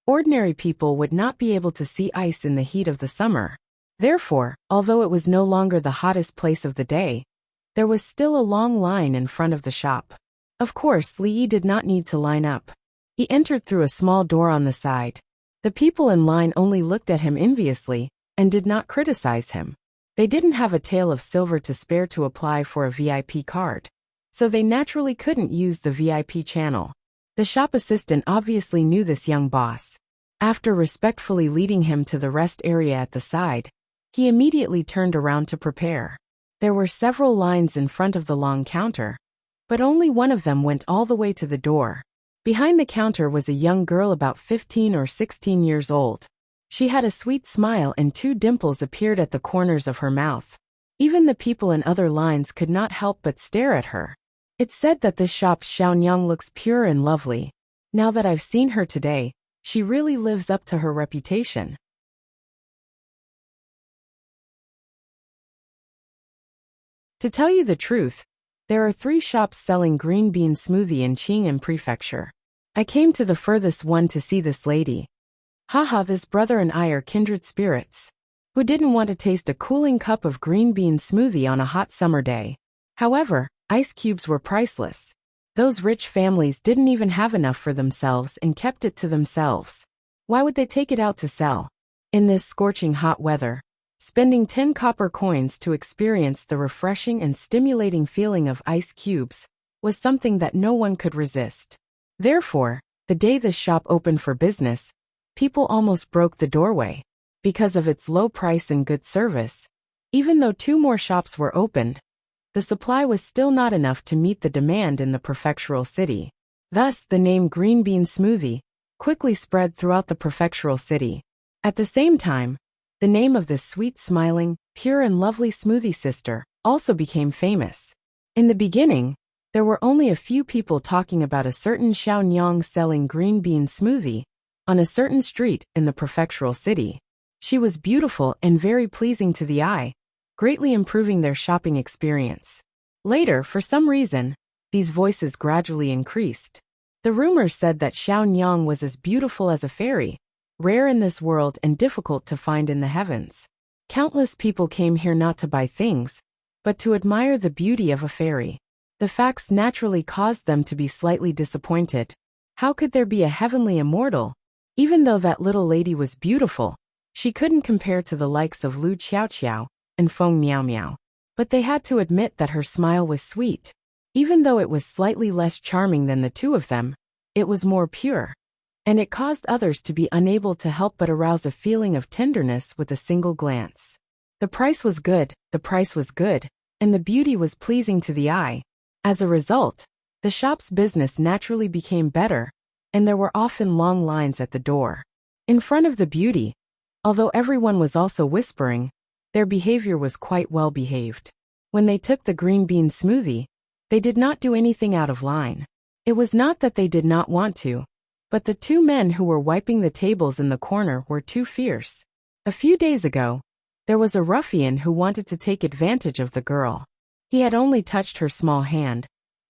ordinary people would not be able to see ice in the heat of the summer. Therefore, although it was no longer the hottest place of the day, there was still a long line in front of the shop. Of course, Li Yi did not need to line up. He entered through a small door on the side. The people in line only looked at him enviously and did not criticize him. They didn't have a tael of silver to spare to apply for a VIP card, so they naturally couldn't use the VIP channel. The shop assistant obviously knew this young boss. After respectfully leading him to the rest area at the side, he immediately turned around to prepare. There were several lines in front of the long counter, but only one of them went all the way to the door. Behind the counter was a young girl about 15 or 16 years old. She had a sweet smile and 2 dimples appeared at the corners of her mouth. Even the people in other lines could not help but stare at her. It's said that this shop's Xiaonyang looks pure and lovely. Now that I've seen her today, she really lives up to her reputation. To tell you the truth, there are 3 shops selling green bean smoothie in Qing'an Prefecture. I came to the furthest one to see this lady. Haha, this brother and I are kindred spirits. Who didn't want to taste a cooling cup of green bean smoothie on a hot summer day? However, ice cubes were priceless. Those rich families didn't even have enough for themselves and kept it to themselves. Why would they take it out to sell? In this scorching hot weather, spending 10 copper coins to experience the refreshing and stimulating feeling of ice cubes was something that no one could resist. Therefore, the day this shop opened for business, people almost broke the doorway. Because of its low price and good service, even though 2 more shops were opened, the supply was still not enough to meet the demand in the prefectural city. Thus, the name green bean smoothie quickly spread throughout the prefectural city. At the same time, the name of this sweet, smiling, pure and lovely smoothie sister also became famous. In the beginning, there were only a few people talking about a certain Xiaonyang selling green bean smoothie on a certain street in the prefectural city. She was beautiful and very pleasing to the eye, greatly improving their shopping experience. Later, for some reason, these voices gradually increased. The rumors said that Xiaonyang was as beautiful as a fairy, rare in this world and difficult to find in the heavens. Countless people came here not to buy things, but to admire the beauty of a fairy. The facts naturally caused them to be slightly disappointed. How could there be a heavenly immortal? Even though that little lady was beautiful, she couldn't compare to the likes of Lu Qiao and Feng Miao Miao. But they had to admit that her smile was sweet. Even though it was slightly less charming than the 2 of them, it was more pure. And it caused others to be unable to help but arouse a feeling of tenderness with a single glance. The price was good, and the beauty was pleasing to the eye. As a result, the shop's business naturally became better, and there were often long lines at the door. In front of the beauty, although everyone was also whispering, their behavior was quite well behaved. When they took the green bean smoothie, they did not do anything out of line. It was not that they did not want to, but the 2 men who were wiping the tables in the corner were too fierce. A few days ago, there was a ruffian who wanted to take advantage of the girl. He had only touched her small hand,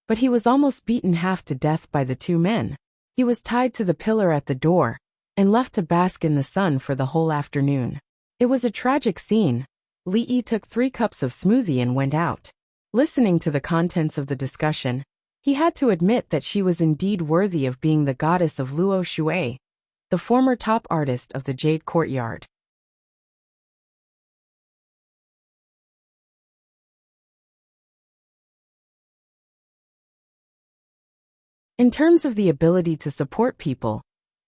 but he was almost beaten half to death by the 2 men. He was tied to the pillar at the door and left to bask in the sun for the whole afternoon. It was a tragic scene. Li Yi took 3 cups of smoothie and went out. Listening to the contents of the discussion, he had to admit that she was indeed worthy of being the goddess of Luo Shui, the former top artist of the Jade Courtyard. In terms of the ability to support people,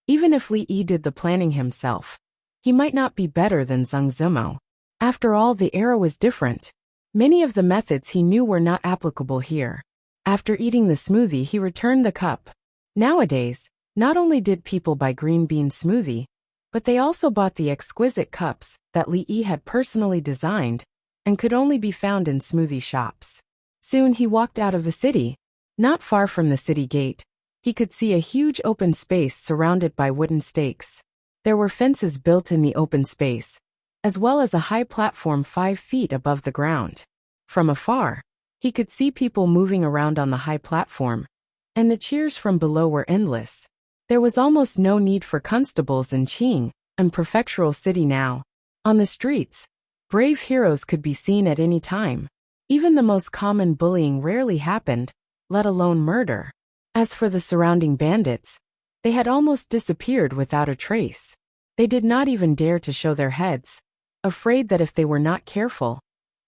even if Li Yi did the planning himself, he might not be better than Zheng Zimo. After all, the era was different. Many of the methods he knew were not applicable here. After eating the smoothie, he returned the cup. Nowadays, not only did people buy green bean smoothie, but they also bought the exquisite cups that Li Yi had personally designed and could only be found in smoothie shops. Soon he walked out of the city. Not far from the city gate, he could see a huge open space surrounded by wooden stakes. There were fences built in the open space, as well as a high platform 5 feet above the ground. From afar, he could see people moving around on the high platform, and the cheers from below were endless. There was almost no need for constables in Qing and prefectural city now. On the streets, brave heroes could be seen at any time. Even the most common bullying rarely happened, let alone murder. As for the surrounding bandits, they had almost disappeared without a trace. They did not even dare to show their heads, afraid that if they were not careful,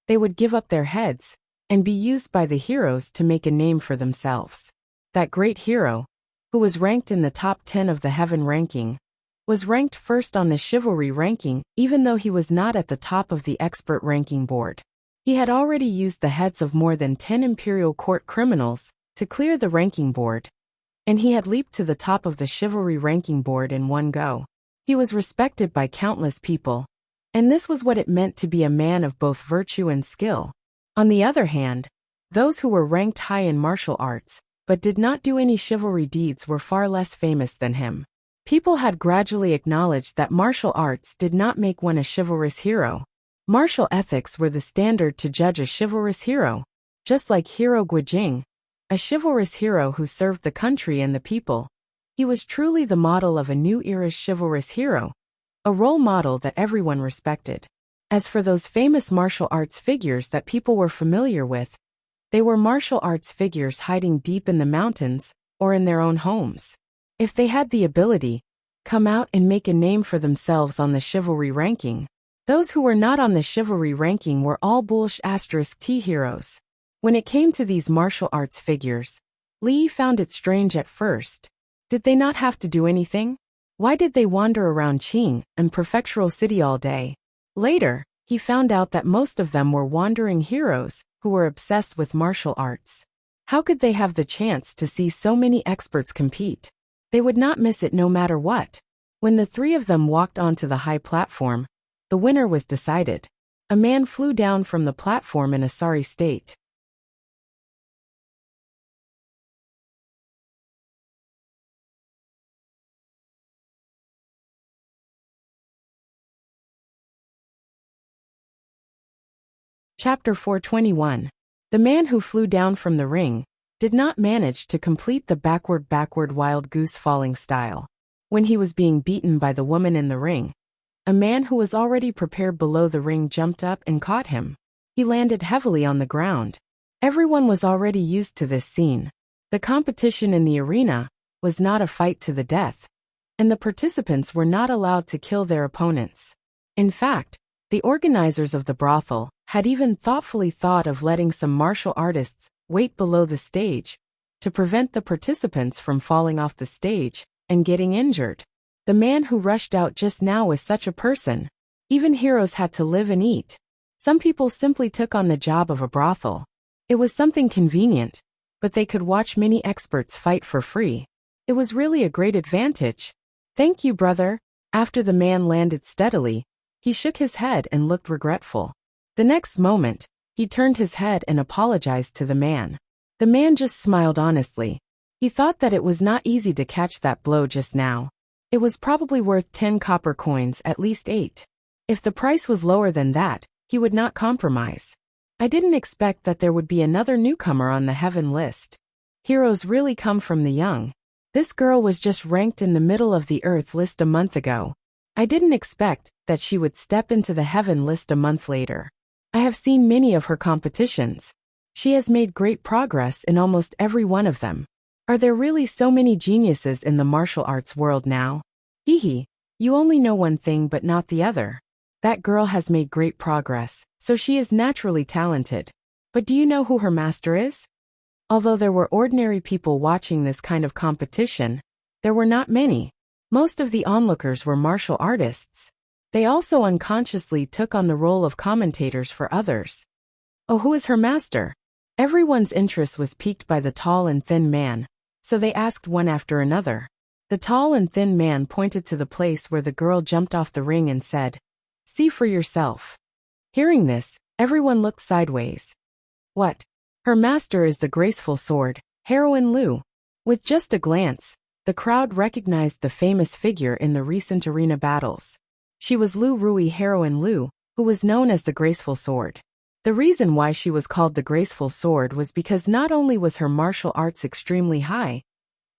they would give up their heads and be used by the heroes to make a name for themselves. That great hero, who was ranked in the top 10 of the Heaven ranking, was ranked first on the chivalry ranking even though he was not at the top of the expert ranking board. He had already used the heads of more than 10 imperial court criminals to clear the ranking board, and he had leaped to the top of the chivalry ranking board in one go. He was respected by countless people, and this was what it meant to be a man of both virtue and skill. On the other hand, those who were ranked high in martial arts but did not do any chivalry deeds were far less famous than him. People had gradually acknowledged that martial arts did not make one a chivalrous hero. Martial ethics were the standard to judge a chivalrous hero, just like Hero Guijing, a chivalrous hero who served the country and the people. He was truly the model of a new era's chivalrous hero, a role model that everyone respected. As for those famous martial arts figures that people were familiar with, They were martial arts figures hiding deep in the mountains or in their own homes. If they had the ability, come out and make a name for themselves on the chivalry ranking. Those who were not on the chivalry ranking were all *T heroes. When it came to these martial arts figures, Lee found it strange at first. Did they not have to do anything? Why did they wander around Qing and Prefectural City all day? Later, he found out that most of them were wandering heroes who were obsessed with martial arts. How could they have the chance to see so many experts compete? They would not miss it no matter what. When the three of them walked onto the high platform, the winner was decided. A man flew down from the platform in a sorry state. Chapter 421. The man who flew down from the ring did not manage to complete the backward wild goose falling style. When he was being beaten by the woman in the ring, a man who was already prepared below the ring jumped up and caught him. He landed heavily on the ground. Everyone was already used to this scene. The competition in the arena was not a fight to the death, and the participants were not allowed to kill their opponents. In fact, the organizers of the brothel had even thoughtfully thought of letting some martial artists wait below the stage to prevent the participants from falling off the stage and getting injured. The man who rushed out just now was such a person. Even heroes had to live and eat. Some people simply took on the job of a brothel. It was something convenient, but they could watch many experts fight for free. It was really a great advantage. Thank you, brother. After the man landed steadily, he shook his head and looked regretful. The next moment, he turned his head and apologized to the man. The man just smiled honestly. He thought that it was not easy to catch that blow just now. It was probably worth 10 copper coins, at least 8. If the price was lower than that, he would not compromise. I didn't expect that there would be another newcomer on the heaven list. Heroes really come from the young. This girl was just ranked in the middle of the earth list a month ago. I didn't expect that she would step into the heaven list a month later. I have seen many of her competitions. She has made great progress in almost every one of them. Are there really so many geniuses in the martial arts world now? Hehe, you only know one thing but not the other. That girl has made great progress, so she is naturally talented. But do you know who her master is? Although there were ordinary people watching this kind of competition, there were not many. Most of the onlookers were martial artists. They also unconsciously took on the role of commentators for others. Oh, who is her master? Everyone's interest was piqued by the tall and thin man, so they asked one after another. The tall and thin man pointed to the place where the girl jumped off the ring and said, "See for yourself." Hearing this, everyone looked sideways. What? Her master is the graceful sword, heroine Lu. With just a glance, the crowd recognized the famous figure in the recent arena battles. She was Lu Rui, heroine Lu, who was known as the graceful sword. The reason why she was called the graceful sword was because not only was her martial arts extremely high,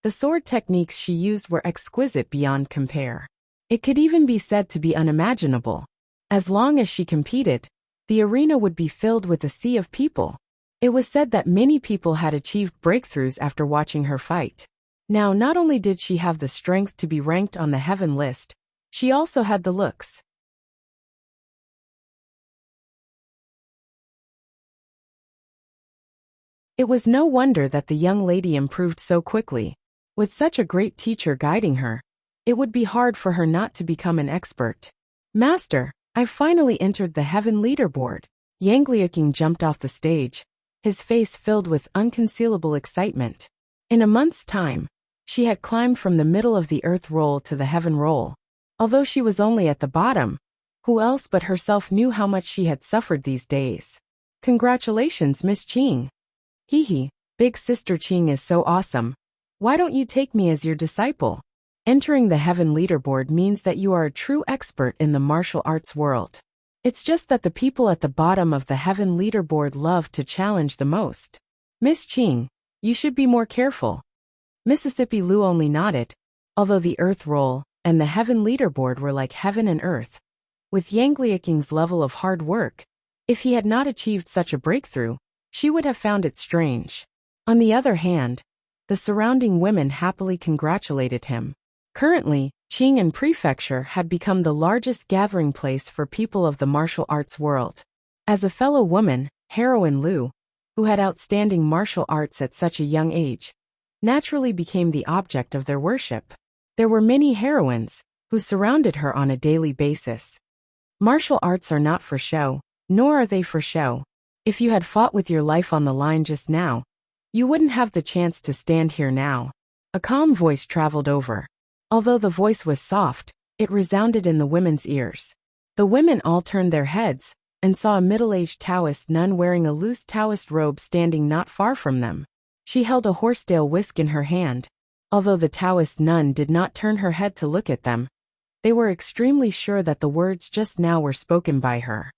the sword techniques she used were exquisite beyond compare. It could even be said to be unimaginable. As long as she competed, the arena would be filled with a sea of people. It was said that many people had achieved breakthroughs after watching her fight. Now, not only did she have the strength to be ranked on the heaven list, she also had the looks. It was no wonder that the young lady improved so quickly. With such a great teacher guiding her, it would be hard for her not to become an expert. Master, I've finally entered the heaven leaderboard. Yang Liuqing jumped off the stage, his face filled with unconcealable excitement. In a month's time, she had climbed from the middle of the earth roll to the heaven roll. Although she was only at the bottom, who else but herself knew how much she had suffered these days? Congratulations, Miss Qing. Hehe, big sister Qing is so awesome. Why don't you take me as your disciple? Entering the heaven leaderboard means that you are a true expert in the martial arts world. It's just that the people at the bottom of the heaven leaderboard love to challenge the most. Miss Qing, you should be more careful. Mississippi Lu only nodded, although the earth roll and the heaven leaderboard were like heaven and earth. With Yang Liuqing's level of hard work, if he had not achieved such a breakthrough, she would have found it strange. On the other hand, the surrounding women happily congratulated him. Currently, Qing'an Prefecture had become the largest gathering place for people of the martial arts world. As a fellow woman, heroine Lu, who had outstanding martial arts at such a young age, naturally became the object of their worship. There were many heroines who surrounded her on a daily basis. Martial arts are not for show, nor are they for show. If you had fought with your life on the line just now, you wouldn't have the chance to stand here now. A calm voice traveled over. Although the voice was soft, it resounded in the women's ears. The women all turned their heads and saw a middle-aged Taoist nun wearing a loose Taoist robe standing not far from them. She held a horsetail whisk in her hand. Although the Taoist nun did not turn her head to look at them, they were extremely sure that the words just now were spoken by her.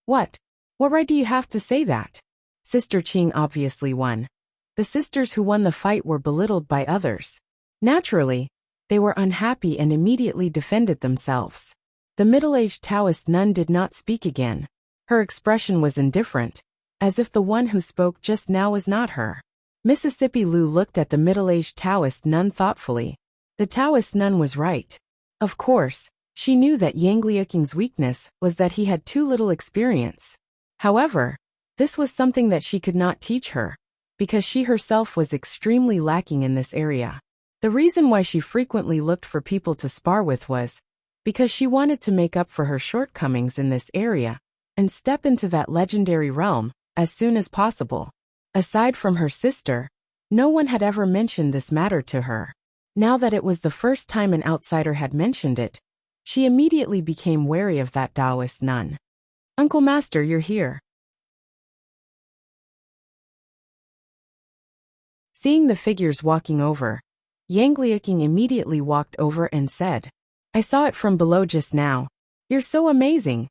What right do you have to say that? Sister Qing obviously won. The sisters who won the fight were belittled by others. Naturally, they were unhappy and immediately defended themselves. The middle-aged Taoist nun did not speak again. Her expression was indifferent, as if the one who spoke just now was not her. Mississippi Lu looked at the middle-aged Taoist nun thoughtfully. The Taoist nun was right. Of course, she knew that Yang Liuqing's weakness was that he had too little experience. However, this was something that she could not teach her, because she herself was extremely lacking in this area. The reason why she frequently looked for people to spar with was because she wanted to make up for her shortcomings in this area and step into that legendary realm as soon as possible. Aside from her sister, no one had ever mentioned this matter to her. Now that it was the first time an outsider had mentioned it, she immediately became wary of that Taoist nun. "Uncle Master, you're here." Seeing the figures walking over, Yang Liuqing immediately walked over and said, "I saw it from below just now. You're so amazing."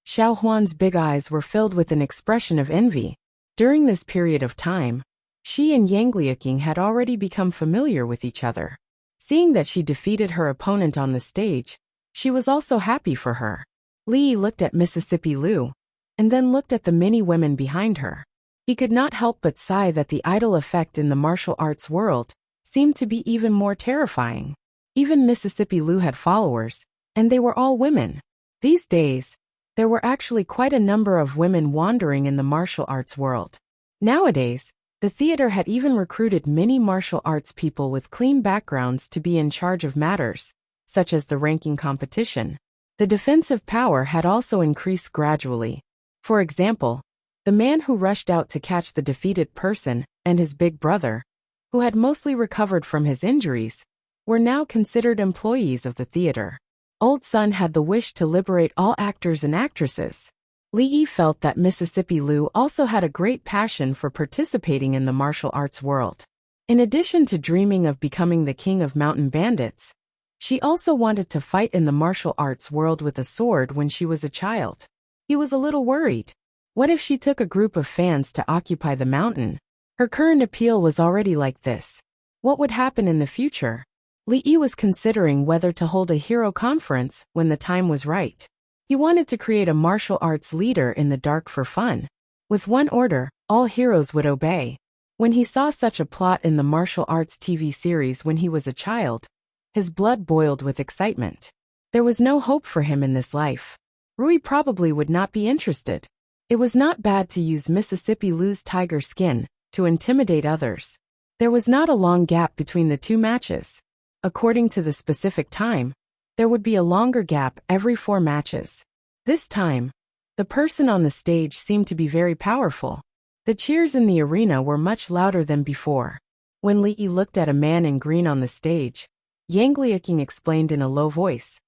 Xiao Huan's big eyes were filled with an expression of envy. During this period of time, she and Yang Liuqing had already become familiar with each other. Seeing that she defeated her opponent on the stage, she was also happy for her. Li looked at Mississippi Lu, and then looked at the many women behind her. He could not help but sigh that the idol effect in the martial arts world seemed to be even more terrifying. Even Mississippi Lu had followers, and they were all women. These days, there were actually quite a number of women wandering in the martial arts world. Nowadays, the theater had even recruited many martial arts people with clean backgrounds to be in charge of matters, such as the ranking competition. The defensive power had also increased gradually. For example, the man who rushed out to catch the defeated person and his big brother, who had mostly recovered from his injuries, were now considered employees of the theater. Old Sun had the wish to liberate all actors and actresses. Li Yi felt that Mississippi Lu also had a great passion for participating in the martial arts world. In addition to dreaming of becoming the king of mountain bandits, she also wanted to fight in the martial arts world with a sword when she was a child. He was a little worried. What if she took a group of fans to occupy the mountain? Her current appeal was already like this. What would happen in the future? Li Yi was considering whether to hold a hero conference when the time was right. He wanted to create a martial arts leader in the dark for fun. With one order, all heroes would obey. When he saw such a plot in the martial arts TV series when he was a child, his blood boiled with excitement. There was no hope for him in this life. Rui probably would not be interested. It was not bad to use Mississippi Lu's tiger skin to intimidate others. There was not a long gap between the two matches. According to the specific time, there would be a longer gap every 4 matches. This time, the person on the stage seemed to be very powerful. The cheers in the arena were much louder than before. When Li Yi looked at a man in green on the stage, Yang Liuqing explained in a low voice,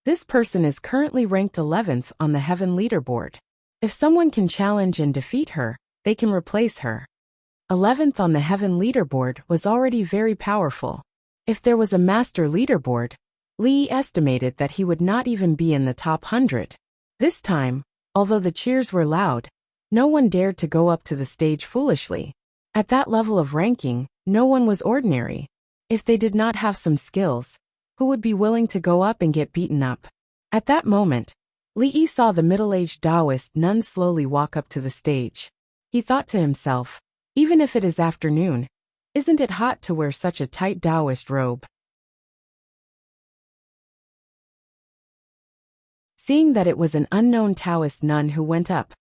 "This person is currently ranked 11th on the Heaven leaderboard. If someone can challenge and defeat her, they can replace her." 11th on the Heaven leaderboard was already very powerful. If there was a master leaderboard, Li estimated that he would not even be in the top 100. This time, although the cheers were loud, no one dared to go up to the stage foolishly. At that level of ranking, no one was ordinary. If they did not have some skills, who would be willing to go up and get beaten up? At that moment, Li Yi saw the middle-aged Taoist nun slowly walk up to the stage. He thought to himself, even if it is afternoon, isn't it hot to wear such a tight Taoist robe? Seeing that it was an unknown Taoist nun who went up,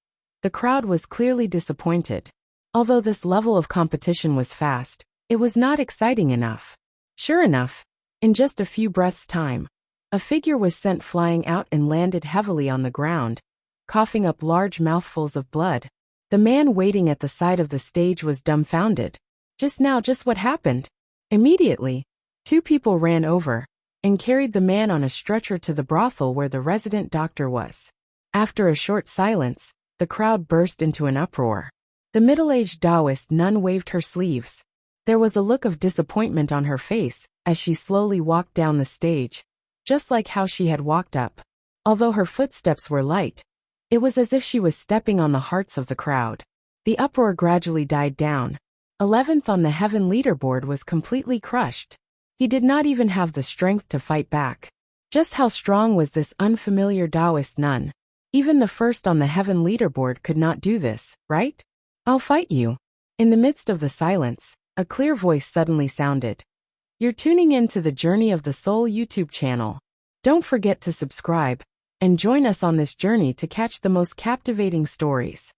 the crowd was clearly disappointed. Although this level of competition was fast, it was not exciting enough. Sure enough, in just a few breaths' time, a figure was sent flying out and landed heavily on the ground, coughing up large mouthfuls of blood. The man waiting at the side of the stage was dumbfounded. Just what happened? Immediately, two people ran over and carried the man on a stretcher to the brothel where the resident doctor was. After a short silence, the crowd burst into an uproar. The middle-aged Taoist nun waved her sleeves. There was a look of disappointment on her face as she slowly walked down the stage, just like how she had walked up. Although her footsteps were light, it was as if she was stepping on the hearts of the crowd. The uproar gradually died down. 11th on the heaven leaderboard was completely crushed. He did not even have the strength to fight back. Just how strong was this unfamiliar Taoist nun? Even the first on the heaven leaderboard could not do this, right? I'll fight you. In the midst of the silence, a clear voice suddenly sounded. You're tuning in to the Journey of the Soul YouTube channel. Don't forget to subscribe and join us on this journey to catch the most captivating stories.